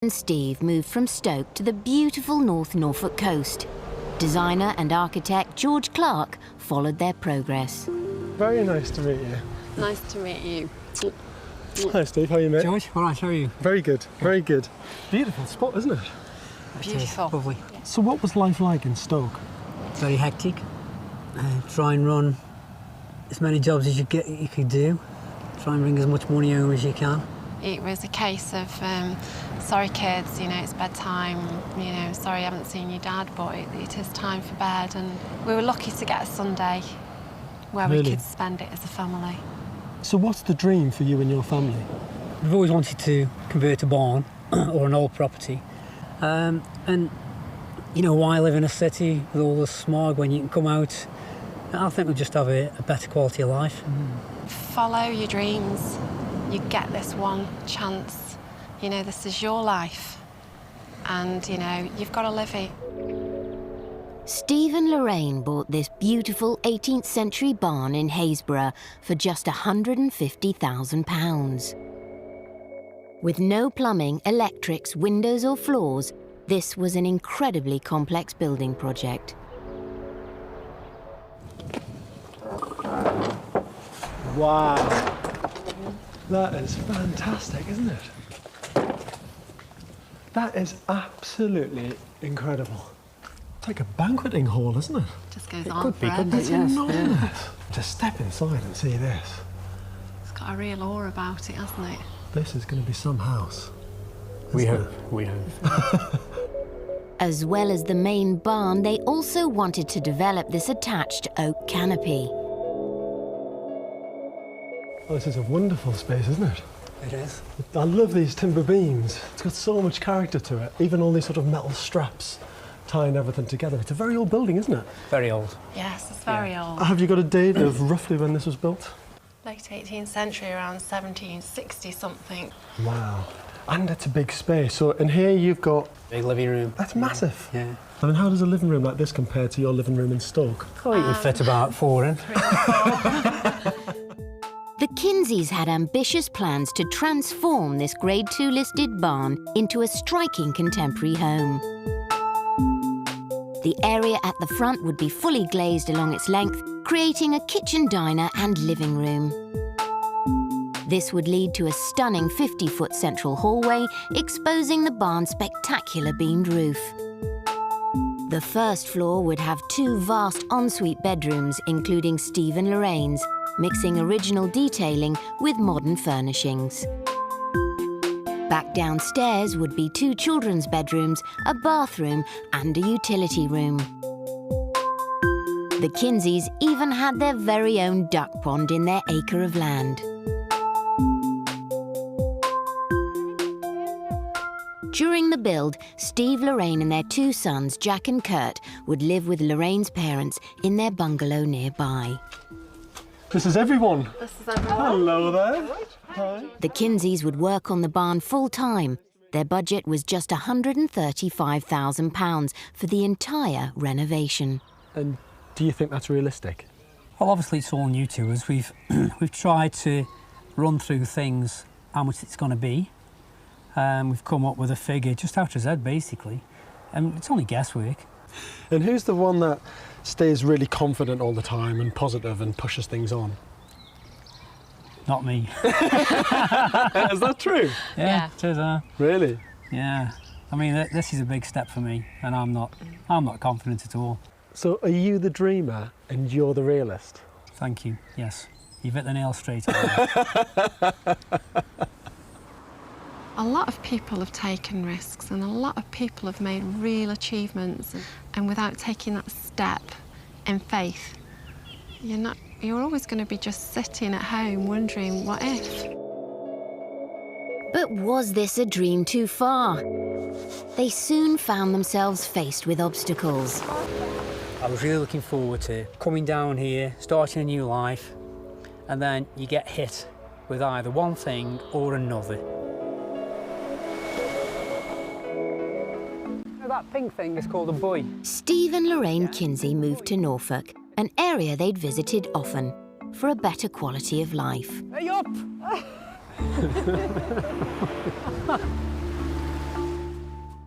and Steve moved from Stoke to the beautiful North Norfolk coast. Designer and architect George Clarke followed their progress. Very nice to meet you. Nice to meet you. Hi Steve, how are you, mate? George, all right, how are you? Very good, very good. Beautiful spot, isn't it? Beautiful. Lovely. So what was life like in Stoke? Very hectic. Try and run as many jobs as you could do. Try and bring as much money home as you can. It was a case of, sorry kids, you know, it's bedtime, you know, sorry I haven't seen your dad, but it is time for bed. And we were lucky to get a Sunday where we could spend it as a family. So what's the dream for you and your family? We've always wanted to convert a barn or an old property. And, you know, why live in a city with all the smog when you can come out? I think we'll just have a better quality of life. Follow your dreams. You get this one chance. You know, this is your life. And, you know, you've got to live it. Steve and Lorraine bought this beautiful 18th century barn in Haysborough for just £150,000. With no plumbing, electrics, windows or floors, this was an incredibly complex building project. Wow, that is fantastic, isn't it? That is absolutely incredible. It's like a banqueting hall, isn't it? Just goes It on could be, forever. couldn't it? It's Yes, enormous. yeah. To step inside and see this. It's got a real awe about it, hasn't it? This is going to be some house. We Isn't hope, we hope. As well as the main barn, they also wanted to develop this attached oak canopy. Oh, this is a wonderful space, isn't it? It is. I love these timber beams. It's got so much character to it. Even all these sort of metal straps tying everything together. It's a very old building, isn't it? Very old. Yes, it's very old. Have you got a date of roughly when this was built? Late 18th century, around 1760 something. Wow. And it's a big space. So in here you've got... Big living room. That's massive. Yeah. I mean, how does a living room like this compare to your living room in Stoke? Oh, you can fit about 4 in. The Kinseys had ambitious plans to transform this Grade 2 listed barn into a striking contemporary home. The area at the front would be fully glazed along its length, creating a kitchen diner and living room. This would lead to a stunning 50-foot central hallway, exposing the barn's spectacular beamed roof. The first floor would have 2 vast ensuite bedrooms, including Steve and Lorraine's, mixing original detailing with modern furnishings. Back downstairs would be 2 children's bedrooms, a bathroom and a utility room. The Kinseys even had their very own duck pond in their acre of land. During the build, Steve, Lorraine and their 2 sons, Jack and Kurt, would live with Lorraine's parents in their bungalow nearby. This is everyone. This is everyone. Hello there. Hi. The Kinseys would work on the barn full-time. Their budget was just £135,000 for the entire renovation. And do you think that's realistic? Well, obviously it's all new to us. We've tried to run through things, how much it's going to be. We've come up with a figure just out of Z, basically. It's only guesswork. And who's the one that stays really confident all the time and positive and pushes things on? Not me. Is that true? Yeah. It is, Really? yeah. I mean, this is a big step for me, and I'm not confident at all. So are you the dreamer and you're the realist? Thank you, yes. You've hit the nail straight on. A lot of people have taken risks and a lot of people have made real achievements, and without taking that step in faith, you're always going to be just sitting at home wondering what if. But was this a dream too far? They soon found themselves faced with obstacles. I was really looking forward to coming down here, starting a new life, and then you get hit with either one thing or another. That pink thing is called a buoy. Steve and Lorraine Kinsey moved to Norfolk, an area they'd visited often, for a better quality of life. Hey, up!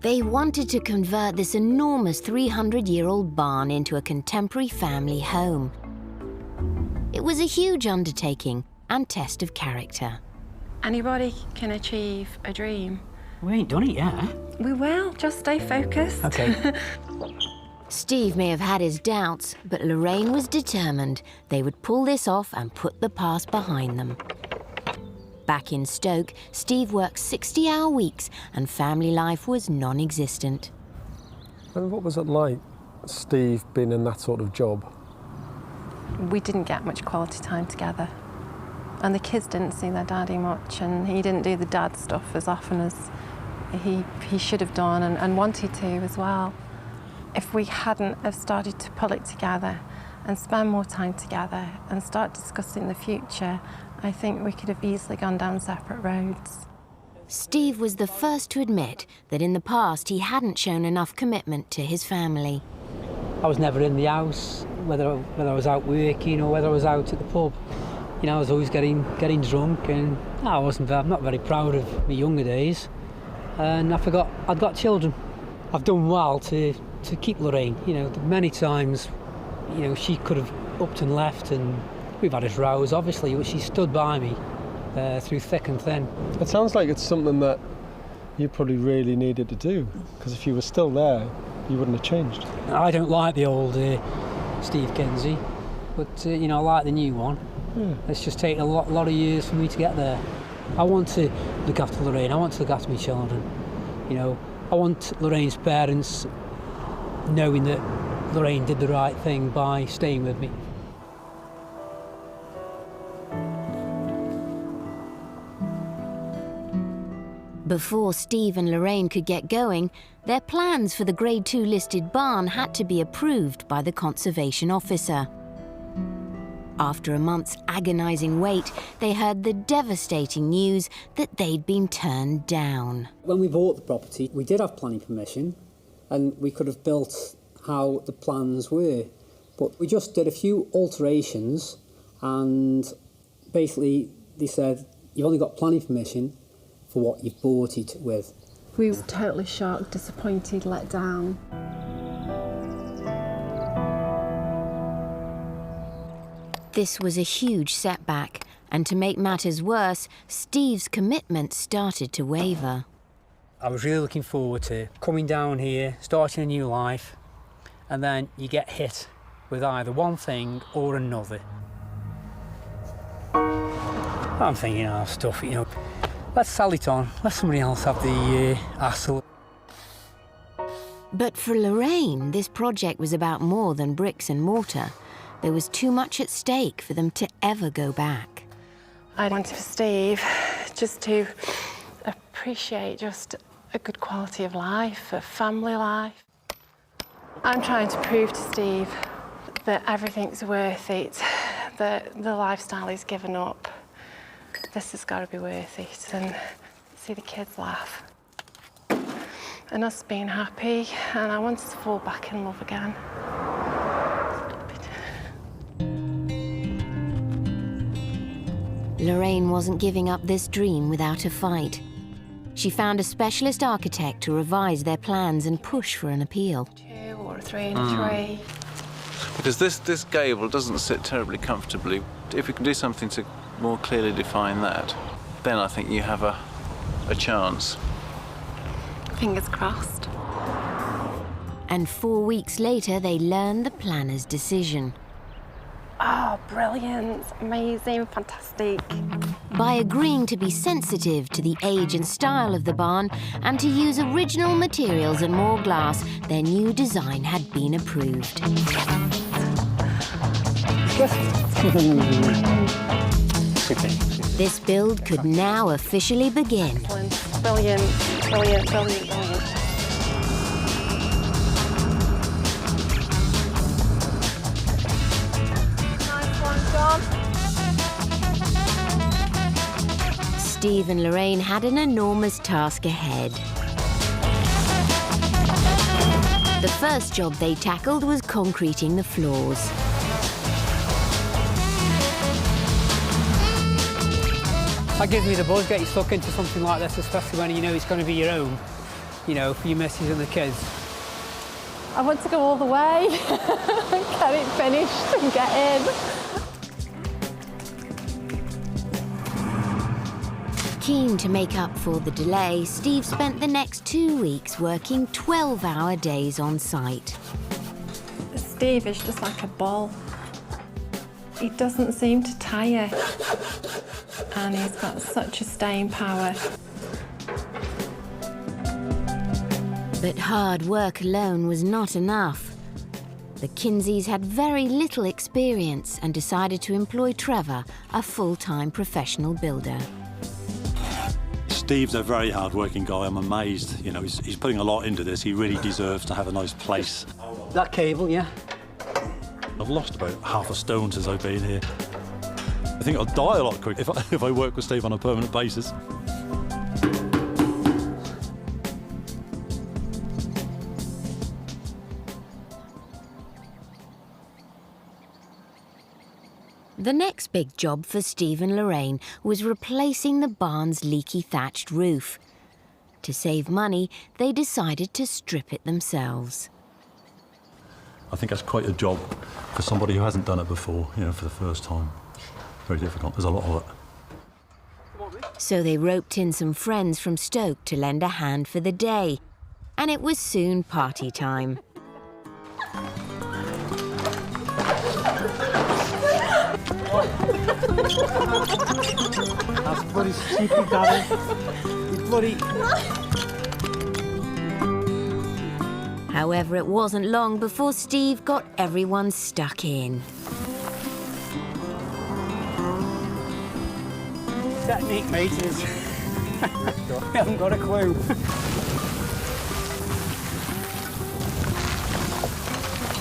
They wanted to convert this enormous 300-year-old barn into a contemporary family home. It was a huge undertaking and test of character. Anybody can achieve a dream. We ain't done it yet. We will, just stay focused. Okay. Steve may have had his doubts, but Lorraine was determined they would pull this off and put the past behind them. Back in Stoke, Steve worked 60-hour weeks and family life was non-existent. And what was it like, Steve, being in that sort of job? We didn't get much quality time together. And the kids didn't see their daddy much, and he didn't do the dad stuff as often as he should have done and wanted to as well. If we hadn't have started to pull it together and spend more time together and start discussing the future, I think we could have easily gone down separate roads. Steve was the first to admit that in the past he hadn't shown enough commitment to his family. I was never in the house, whether I was out working or whether I was out at the pub. You know, I was always getting drunk, and I'm not very proud of my younger days. And I forgot I'd got children. I've done well to keep Lorraine. You know, many times, you know, she could have upped and left, and we've had us rows, obviously, but she stood by me through thick and thin. It sounds like it's something that you probably really needed to do, because if you were still there, you wouldn't have changed. I don't like the old Steve Kinsey, but you know, I like the new one. Yeah. It's just taken a lot of years for me to get there. I want to look after Lorraine. I want to look after my children. You know, I want Lorraine's parents knowing that Lorraine did the right thing by staying with me. Before Steve and Lorraine could get going, their plans for the Grade 2 listed barn had to be approved by the conservation officer. After a month's agonising wait, they heard the devastating news that they'd been turned down. When we bought the property, we did have planning permission, and we could have built how the plans were. But we just did a few alterations, and basically they said, you've only got planning permission for what you've bought it with. We were totally shocked, disappointed, let down. This was a huge setback, and to make matters worse, Steve's commitment started to waver. I was really looking forward to coming down here, starting a new life, and then you get hit with either one thing or another. I'm thinking, stuff, you know, let's sell it on, let somebody else have the hassle. But for Lorraine, this project was about more than bricks and mortar. There was too much at stake for them to ever go back. I wanted for Steve just to appreciate just a good quality of life, a family life. I'm trying to prove to Steve that everything's worth it, that the lifestyle he's given up. This has got to be worth it, and see the kids laugh. And us being happy, and I wanted to fall back in love again. Lorraine wasn't giving up this dream without a fight. She found a specialist architect to revise their plans and push for an appeal. 2 or 3 and a 3. Because this gable doesn't sit terribly comfortably. If we can do something to more clearly define that, then I think you have a chance. Fingers crossed. And 4 weeks later, they learned the planner's decision. Oh, brilliant, amazing, fantastic. By agreeing to be sensitive to the age and style of the barn and to use original materials and more glass, their new design had been approved. This build could now officially begin. Excellent, brilliant, brilliant, brilliant, brilliant. Steve and Lorraine had an enormous task ahead. The first job they tackled was concreting the floors. That gives me the buzz, getting stuck into something like this, especially when you know it's going to be your own. you know, for your missus and the kids? I want to go all the way, get it finished and get in. Keen to make up for the delay, Steve spent the next 2 weeks working 12-hour days on site. Steve is just like a ball. He doesn't seem to tire, and he's got such a staying power. But hard work alone was not enough. The Kinseys had very little experience and decided to employ Trevor, a full-time professional builder. Steve's a very hard-working guy. I'm amazed. You know, he's putting a lot into this. He really deserves to have a nice place. That cable, yeah. I've lost about half a stone since I've been here. I think I'll die a lot quicker if I work with Steve on a permanent basis. The next big job for Steve and Lorraine was replacing the barn's leaky thatched roof. To save money, they decided to strip it themselves. I think that's quite a job for somebody who hasn't done it before, you know, for the first time. Very difficult. There's a lot of it. So they roped in some friends from Stoke to lend a hand for the day. And it was soon party time. That's bloody stupid, Daddy. You bloody... However, it wasn't long before Steve got everyone stuck in. Technique, mateys. I haven't got a clue.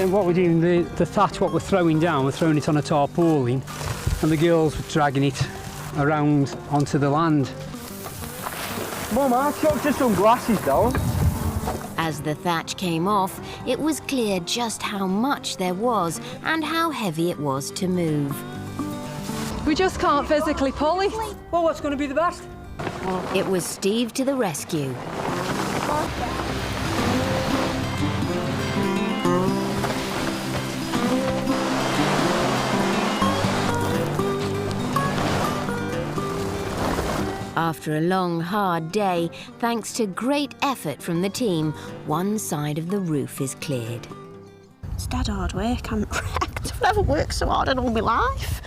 And what we're doing, the thatch, what we're throwing down, we're throwing it on a tarpaulin, and the girls were dragging it around onto the land. Mum, I chucked just some glasses down. As the thatch came off, it was clear just how much there was and how heavy it was to move. We just can't physically pull it. Well, what's going to be the best? It was Steve to the rescue. After a long, hard day, thanks to great effort from the team, one side of the roof is cleared. It's dead hard work. I'm wrecked. I've never worked so hard in all my life.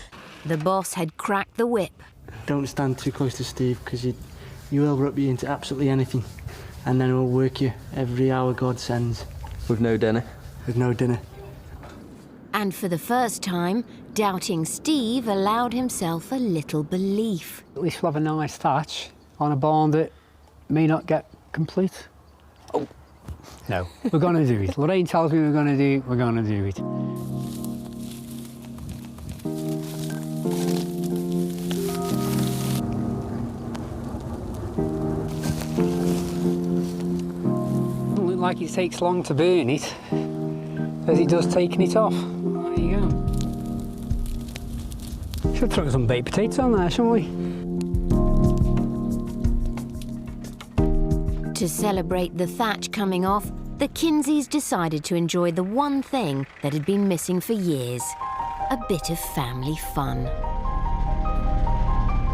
The boss had cracked the whip. Don't stand too close to Steve, because you will rub you into absolutely anything, and then he'll work you every hour God sends. With no dinner? With no dinner. And for the first time, doubting Steve allowed himself a little belief. At least we'll have a nice thatch on a barn that may not get complete. Oh. No, we're going to do it. Lorraine tells me we're going to do it, we're going to do it. Doesn't look like it takes long to burn it, as it does taking it off. There you go. Should throw some baked potatoes on there, shouldn't we? To celebrate the thatch coming off, the Kinseys decided to enjoy the one thing that had been missing for years, a bit of family fun.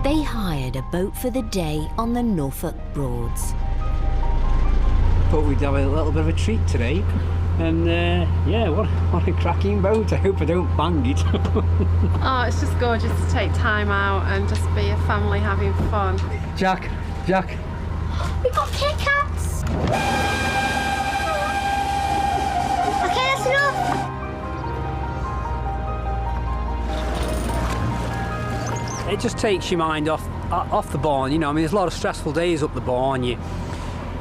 They hired a boat for the day on the Norfolk Broads. Thought we'd have a little bit of a treat today. And yeah, what a cracking boat. I hope I don't bang it. Oh, it's just gorgeous to take time out and just be a family having fun. Jack. We got Kit Kats. Okay, that's enough. It just takes your mind off the barn, you know. I mean, there's a lot of stressful days up the barn. You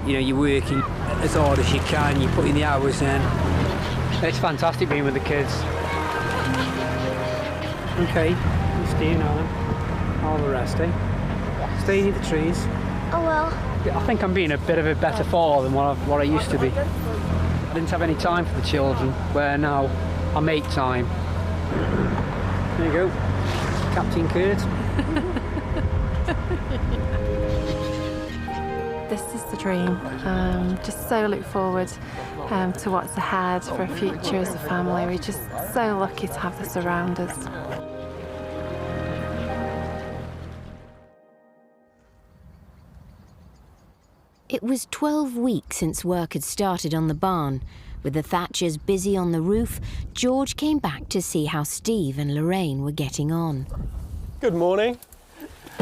know, you're working as hard as you can, you're putting the hours in. It's fantastic being with the kids. Okay, you staying on all the rest, eh? Staying in the trees. Oh well. I think I'm being a bit of a better father than what I used to be. I didn't have any time for the children, where now I make time. There you go, Captain Kurt. This is the dream. Just so look forward to what's ahead for a future as a family. We're just so lucky to have this around us. It was 12 weeks since work had started on the barn. With the Thatchers busy on the roof, George came back to see how Steve and Lorraine were getting on. Good morning.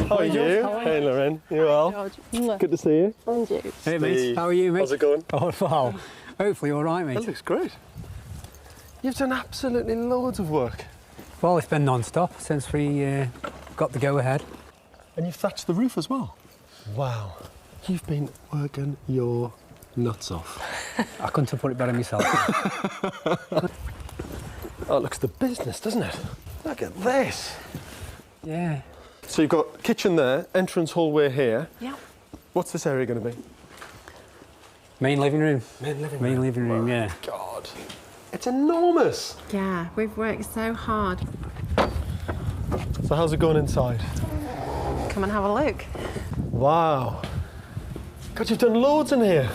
How are you? Hey, Lorraine. You well? George. Good to see you. And you. Hey, mate. How are you, mate? How's it going? Oh, wow. Hopefully all right, mate. That looks great. You've done absolutely loads of work. Well, it's been non-stop since we got the go-ahead. And you've thatched the roof as well. Wow. You've been working your nuts off. I couldn't have put it better myself. Oh, it looks the business, doesn't it? Look at this. Yeah. So you've got kitchen there, entrance hallway here. Yeah. What's this area going to be? Main living room. Main living room. Main living room, yeah. God. It's enormous. Yeah, we've worked so hard. So how's it going inside? Come and have a look. Wow. God, you've done loads in here.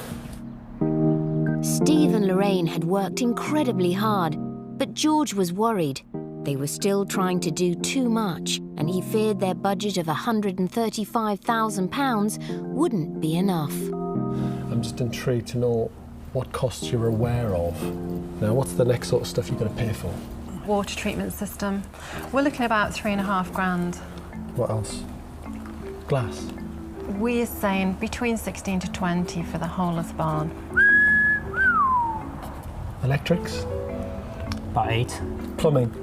Steve and Lorraine had worked incredibly hard, but George was worried. They were still trying to do too much, and he feared their budget of £135,000 wouldn't be enough. I'm just intrigued to know what costs you're aware of. Now, what's the next sort of stuff you're going to pay for? Water treatment system. We're looking at about £3.5 grand. What else? Glass. We're saying between 16 to 20 for the whole of the barn. Electrics. About 8. Plumbing.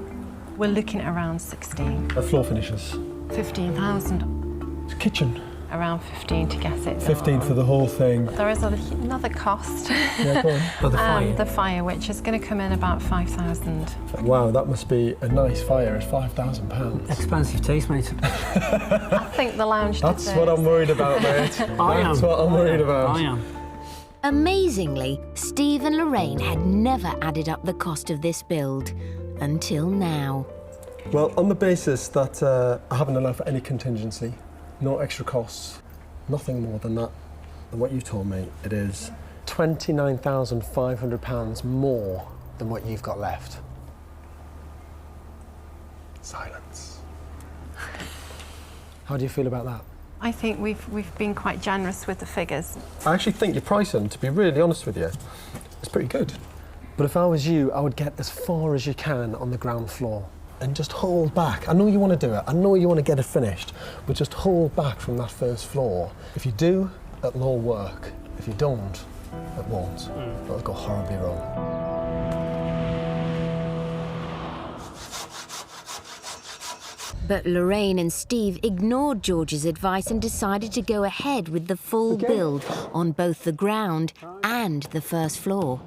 We're looking at around 16. Floor finishes. 15,000. Kitchen. Around 15 to get it. 15 for the whole thing. There is another cost. Yeah, go on. Oh, the fire. The fire, which is going to come in about 5,000. Wow, that must be a nice fire. It's £5,000. Expensive taste, mate. I think the lounge That's deserves. what I'm worried about, mate. That's what I'm worried about. I am. Amazingly, Steve and Lorraine had never added up the cost of this build until now. Well, on the basis that I haven't allowed for any contingency, no extra costs, nothing more than that, than what you told me, it is £29,500 more than what you've got left. Silence. How do you feel about that? I think we've been quite generous with the figures. I actually think your pricing, to be really honest with you, is pretty good. But if I was you, I would get as far as you can on the ground floor and just hold back. I know you want to do it, I know you want to get it finished, but just hold back from that first floor. If you do, it'll all work. If you don't, it won't. It'll go horribly wrong. But Lorraine and Steve ignored George's advice and decided to go ahead with the full build on both the ground and the first floor.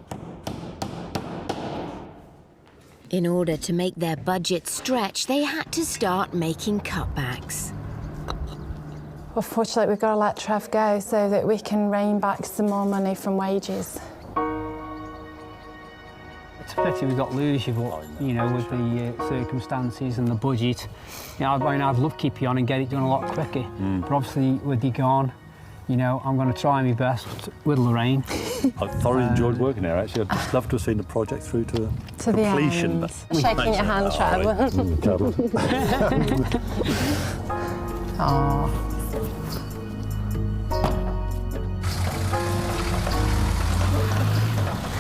In order to make their budget stretch, they had to start making cutbacks. Unfortunately, we've got to let Trev go so that we can rein back some more money from wages. It's a pity we got Lucy, but, you know, with the circumstances and the budget, you know, I'd love to keep you on and get it done a lot quicker. But obviously, with you gone, you know, I'm going to try my best with Lorraine. I thoroughly enjoyed working there, actually. I'd just love to have seen the project through to completion. The end. Shaking your hand, Trev. Oh.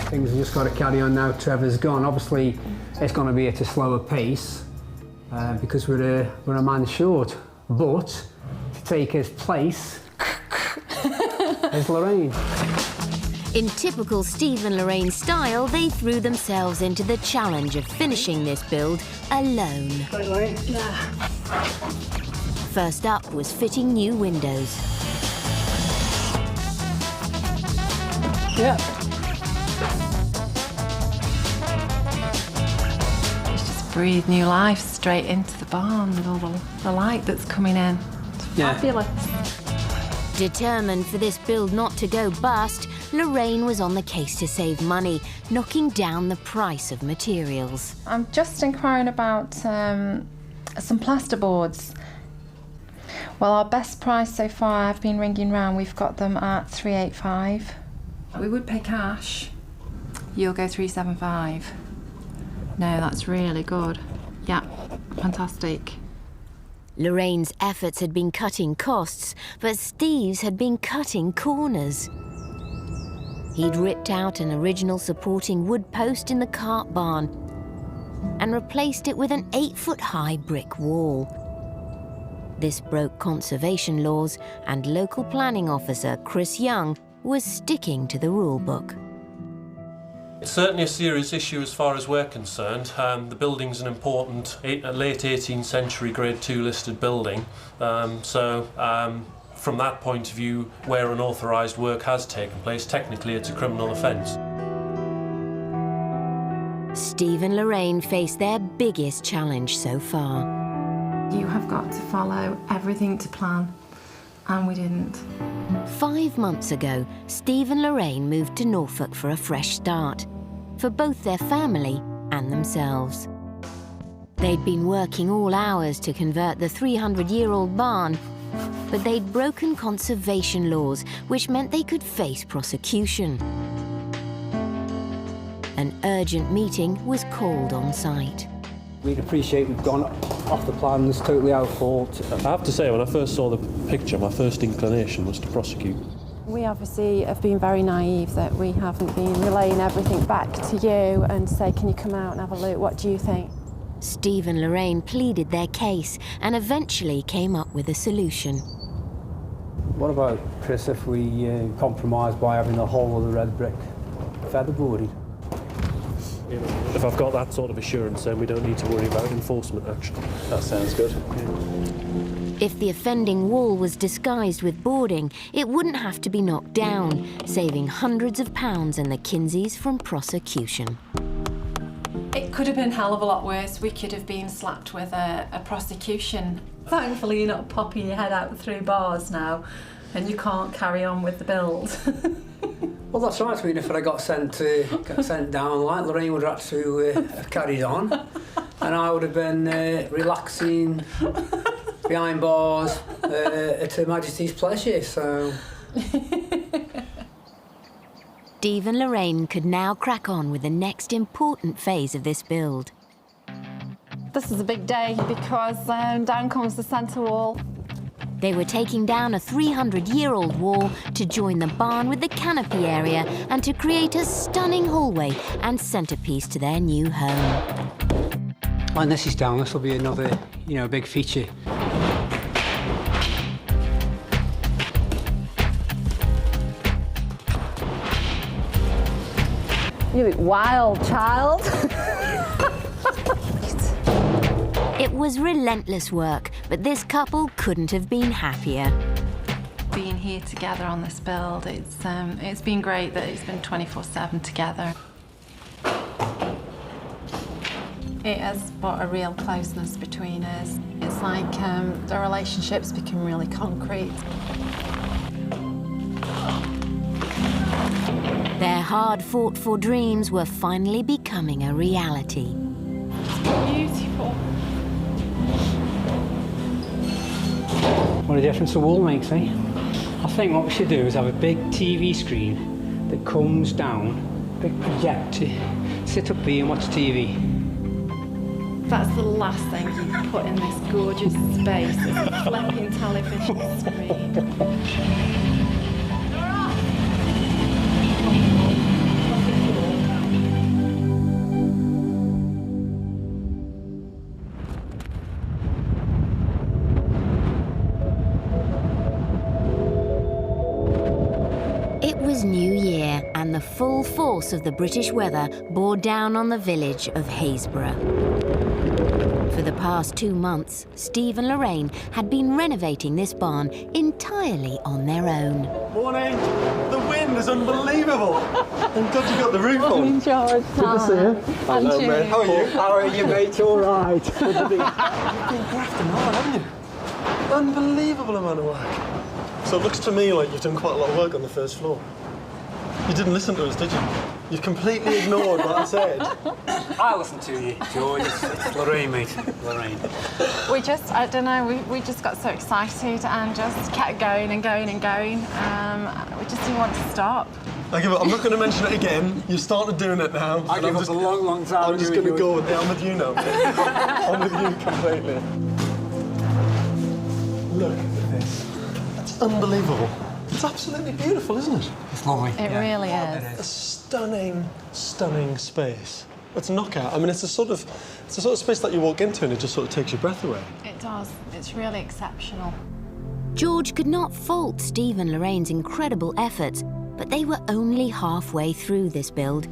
Things have just got to carry on now. Trevor's gone. Obviously, it's going to be at a slower pace because we're a man short. But to take his place is Lorraine. In typical Steve and Lorraine style, they threw themselves into the challenge of finishing this build alone. Right, Lorraine? First up was fitting new windows. Yeah. Breathe new life straight into the barn with all the light that's coming in. It's fabulous. Determined for this build not to go bust, Lorraine was on the case to save money, knocking down the price of materials. I'm just inquiring about some plasterboards. Well, our best price so far, I've been ringing round, we've got them at 385. We would pay cash. You'll go 375. No, that's really good. Yeah, fantastic. Lorraine's efforts had been cutting costs, but Steve's had been cutting corners. He'd ripped out an original supporting wood post in the cart barn and replaced it with an 8-foot-high brick wall. This broke conservation laws, and local planning officer Chris Young was sticking to the rule book. It's certainly a serious issue as far as we're concerned. The building's an important late 18th century Grade 2 listed building. From that point of view, where unauthorised work has taken place, technically it's a criminal offence. Steve and Lorraine faced their biggest challenge so far. You have got to follow everything to plan, and we didn't. 5 months ago, Steve and Lorraine moved to Norfolk for a fresh start, for both their family and themselves. They'd been working all hours to convert the 300-year-old barn, but they'd broken conservation laws, which meant they could face prosecution. An urgent meeting was called on site. We'd appreciate we've gone off the plans, totally our fault. I have to say, when I first saw the picture, my first inclination was to prosecute. We obviously have been very naive that we haven't been relaying everything back to you and say, can you come out and have a look, what do you think? Steve and Lorraine pleaded their case and eventually came up with a solution. What about, Chris, if we compromise by having the whole of the red brick featherboarded? If I've got that sort of assurance, then we don't need to worry about enforcement action. That sounds good. If the offending wall was disguised with boarding, it wouldn't have to be knocked down, saving hundreds of pounds and the Kinseys from prosecution. It could have been a hell of a lot worse. We could have been slapped with a prosecution. Thankfully, you're not popping your head out through bars now, and you can't carry on with the build. Well, that's right. I mean, if I got sent down, like Lorraine would have had to have carried on, and I would have been relaxing behind bars at Her Majesty's pleasure. So. Steve and Lorraine could now crack on with the next important phase of this build. This is a big day because down comes the centre wall. They were taking down a 300-year-old wall to join the barn with the canopy area and to create a stunning hallway and centrepiece to their new home. When this is down, this will be another, big feature. You look wild, child. It was relentless work, but this couple couldn't have been happier. Being here together on this build, it's been great that it's been 24/7 together. It has brought a real closeness between us. It's like the relationships become really concrete. Their hard-fought-for dreams were finally becoming a reality. Beautiful. What a difference a wall makes, eh? I think what we should do is have a big TV screen that comes down, big projector, sit up here and watch TV. That's the last thing you can put in this gorgeous space, is a flipping television screen. It was New Year, and the full force of the British weather bore down on the village of Haysborough. For the past 2 months, Steve and Lorraine had been renovating this barn entirely on their own. Morning! The wind is unbelievable! Thank God you got the roof on. Morning, George. Good to see you. Hello, mate. How are you? How are you, mate? All right. You've been grafting hard, haven't you? Unbelievable amount of work. So it looks to me like you've done quite a lot of work on the first floor. You didn't listen to us, did you? You completely ignored what I said. I listened to you, George. It's Lorraine, mate. Lorraine. We just, I don't know, we just got so excited and just kept going and going and going. We just didn't want to stop. I give up. I'm not going to mention it again. You've started doing it now. I give up a long, long time. I'm just going to go with it. I'm with you now. I'm with you completely. Look at this. That's unbelievable. It's absolutely beautiful, isn't it? It's lovely. It really is. A stunning, stunning space. It's a knockout. I mean, it's the sort of space that you walk into and it just sort of takes your breath away. It does. It's really exceptional. George could not fault Steve and Lorraine's incredible efforts, but they were only halfway through this build.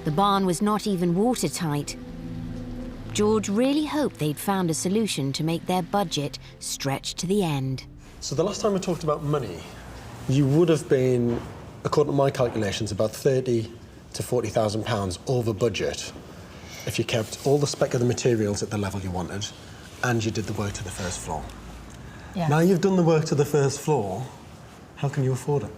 The barn was not even watertight. George really hoped they'd found a solution to make their budget stretch to the end. So the last time we talked about money, you would have been, according to my calculations, about £30,000 to £40,000 over budget if you kept all the spec of the materials at the level you wanted and you did the work to the first floor. Yeah. Now you've done the work to the first floor, how can you afford it?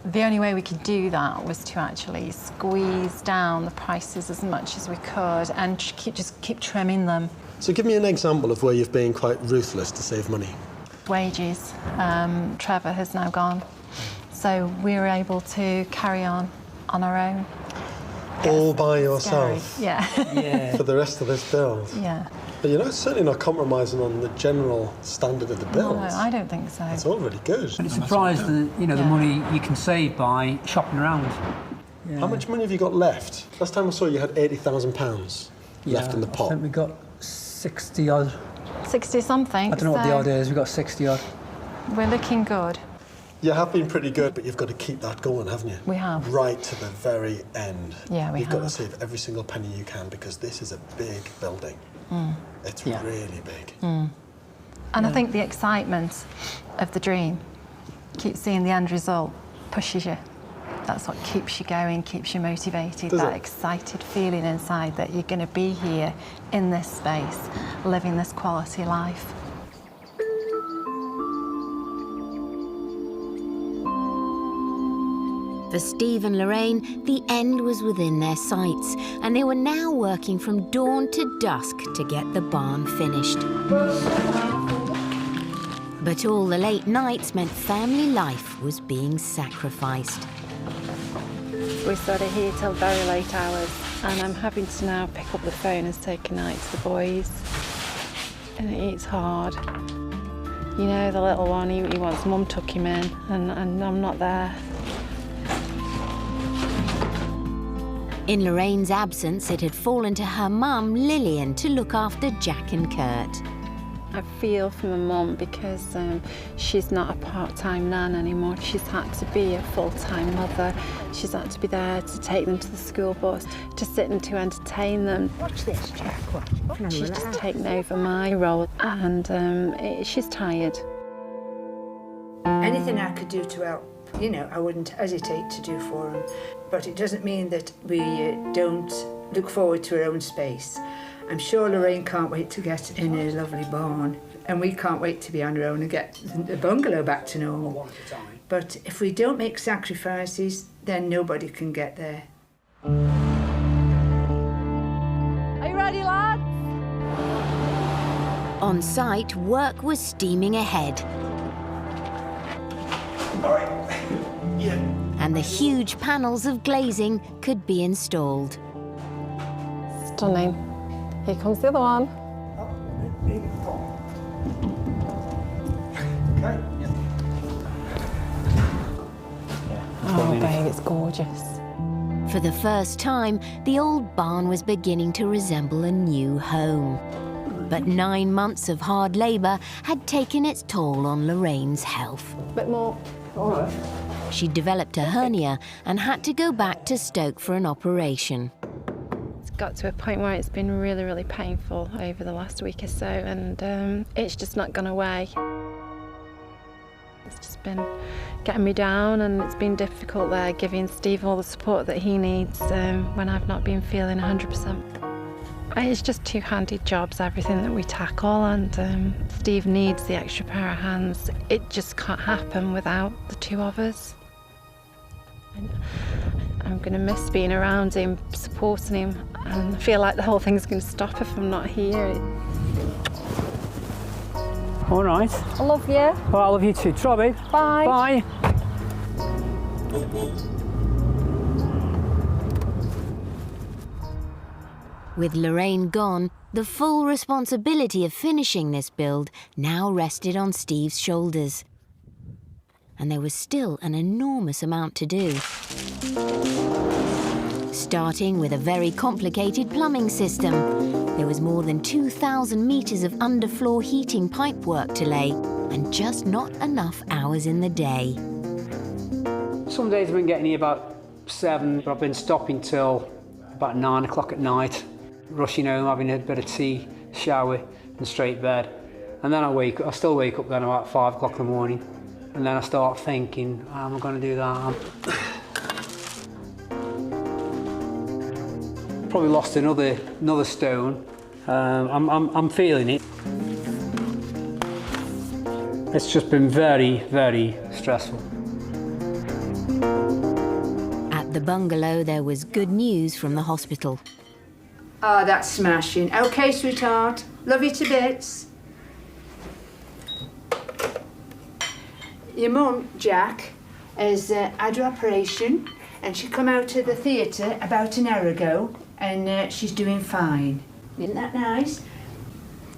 The only way we could do that was to actually squeeze down the prices as much as we could and just keep trimming them. So give me an example of where you've been quite ruthless to save money. Wages. Trevor has now gone, so we were able to carry on our own. All by yourself? Scary. Yeah. For the rest of this build? Yeah. But you're certainly not compromising on the general standard of the build. No, I don't think so. It's all really good. But it's surprised the money you can save by shopping around. Yeah. How much money have you got left? Last time I saw you had £80,000 left in the pot. I think we got 60 odd. 60 something. I don't know what the odd is. We got 60 odd. We're looking good. You have been pretty good, but you've got to keep that going, haven't you? We have. Right to the very end. Yeah, we You've have. got to save every single penny you can because this is a big building. It's really big. And I think the excitement of the dream, keep seeing the end result, pushes you. That's what keeps you going, keeps you motivated, that excited feeling inside that you're going to be here in this space, living this quality life. For Steve and Lorraine, the end was within their sights, and they were now working from dawn to dusk to get the barn finished. But all the late nights meant family life was being sacrificed. We're sort of here till very late hours, and I'm having to now pick up the phone and say goodnight to the boys. And it's hard. You know, the little one, he wants Mum tuck him in, and I'm not there. In Lorraine's absence, it had fallen to her mum, Lillian, to look after Jack and Kurt. I feel for my mum because she's not a part-time nan anymore. She's had to be a full-time mother. She's had to be there to take them to the school bus, to sit and to entertain them. Watch this, Jack. Watch. She's just taken over my role, and she's tired. Anything I could do to help, you know, I wouldn't hesitate to do for them. But it doesn't mean that we don't look forward to our own space. I'm sure Lorraine can't wait to get in her lovely barn, and we can't wait to be on our own and get the bungalow back to normal. But if we don't make sacrifices, then nobody can get there. Are you ready, lads? On site, work was steaming ahead. All right. Yeah. And the huge panels of glazing could be installed. Stunning. Here comes the other one. Oh, babe, it's gorgeous. For the first time, the old barn was beginning to resemble a new home. But 9 months of hard labour had taken its toll on Lorraine's health. A bit more. All right. She developed a hernia and had to go back to Stoke for an operation. It's got to a point where it's been really, really painful over the last week or so, and it's just not gone away. It's just been getting me down, and it's been difficult there, giving Steve all the support that he needs when I've not been feeling 100%. It's just two-handed jobs, everything that we tackle, and Steve needs the extra pair of hands. It just can't happen without the two of us. I'm going to miss being around him, supporting him, and I feel like the whole thing's going to stop if I'm not here. All right. I love you. Well, I love you too. Try, babe. Bye. Bye. With Lorraine gone, the full responsibility of finishing this build now rested on Steve's shoulders. And there was still an enormous amount to do. Starting with a very complicated plumbing system, there was more than 2,000 metres of underfloor heating pipework to lay, and just not enough hours in the day. Some days I've been getting here about 7, but I've been stopping till about 9 o'clock at night, rushing home, having a bit of tea, shower, and straight bed. And then I still wake up then about 5 o'clock in the morning, and then I start thinking, how am I going to do that? Probably lost another stone. I'm feeling it. It's just been very, very stressful. At the bungalow, there was good news from the hospital. Oh, that's smashing. OK, sweetheart. Love you to bits. Your mum, Jack, has had her operation, and she come out of the theatre about an hour ago, and she's doing fine. Isn't that nice?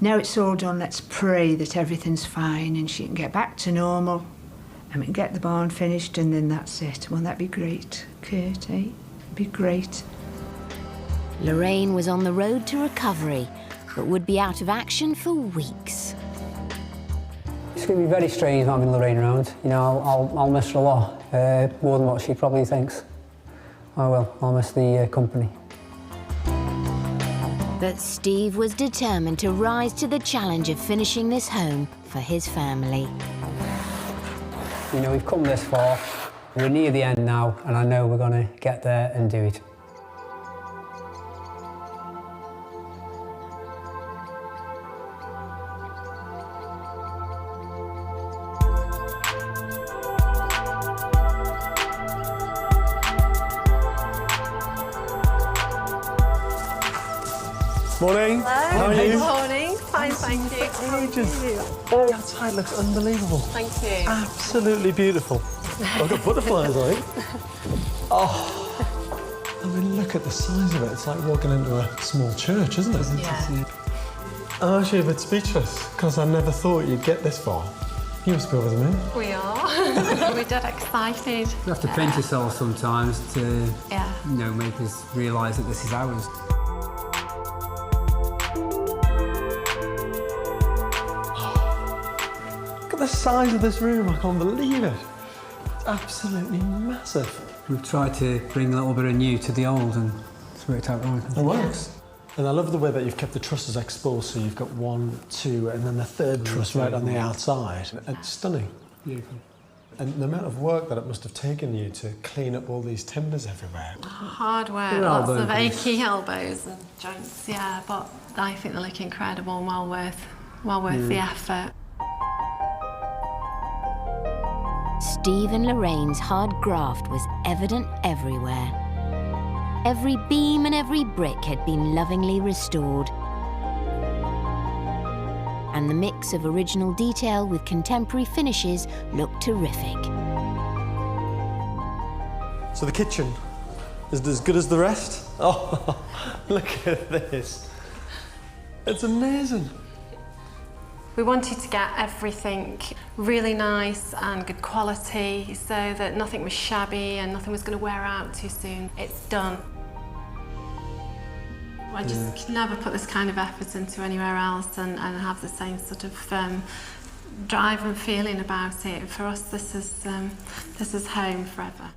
Now it's all done, let's pray that everything's fine and she can get back to normal and we can get the barn finished, and then that's it. Won't that be great, Kurt, eh? Be great. Lorraine was on the road to recovery, but would be out of action for weeks. It's going to be very strange not having Lorraine around. You know, I'll miss her a lot, more than what she probably thinks. I will. I'll miss the company. But Steve was determined to rise to the challenge of finishing this home for his family. You know, we've come this far. We're near the end now, and I know we're going to get there and do it. Morning. Hello. How are you? Good morning. Fine, thank you. How are you? Oh, the outside looks unbelievable. Thank you. Absolutely beautiful. I've got butterflies on it. Oh, I mean, look at the size of it. It's like walking into a small church, isn't it? Yeah. I'm actually a bit speechless because I never thought you'd get this far. You must be over the moon. We are. We're dead excited. We have to pinch ourselves sometimes to, you know, make us realise that this is ours. Look at the size of this room. I can't believe it. It's absolutely massive. We've tried to bring a little bit of new to the old, and it's worked out right. It works. And I love the way that you've kept the trusses exposed, so you've got 1, 2, and then the third truss right on the outside. It's stunning. Beautiful. And the amount of work that it must have taken you to clean up all these timbers everywhere. Hard work, Your lots elbow of grease. achy elbows and joints, yeah, but I think they look incredible and well worth the effort. Steve and Lorraine's hard graft was evident everywhere. Every beam and every brick had been lovingly restored. And the mix of original detail with contemporary finishes looked terrific. So the kitchen is as good as the rest? Oh, look at this. It's amazing. We wanted to get everything really nice and good quality so that nothing was shabby and nothing was going to wear out too soon. It's done. I just could never put this kind of effort into anywhere else and have the same sort of drive and feeling about it. For us, this is home forever.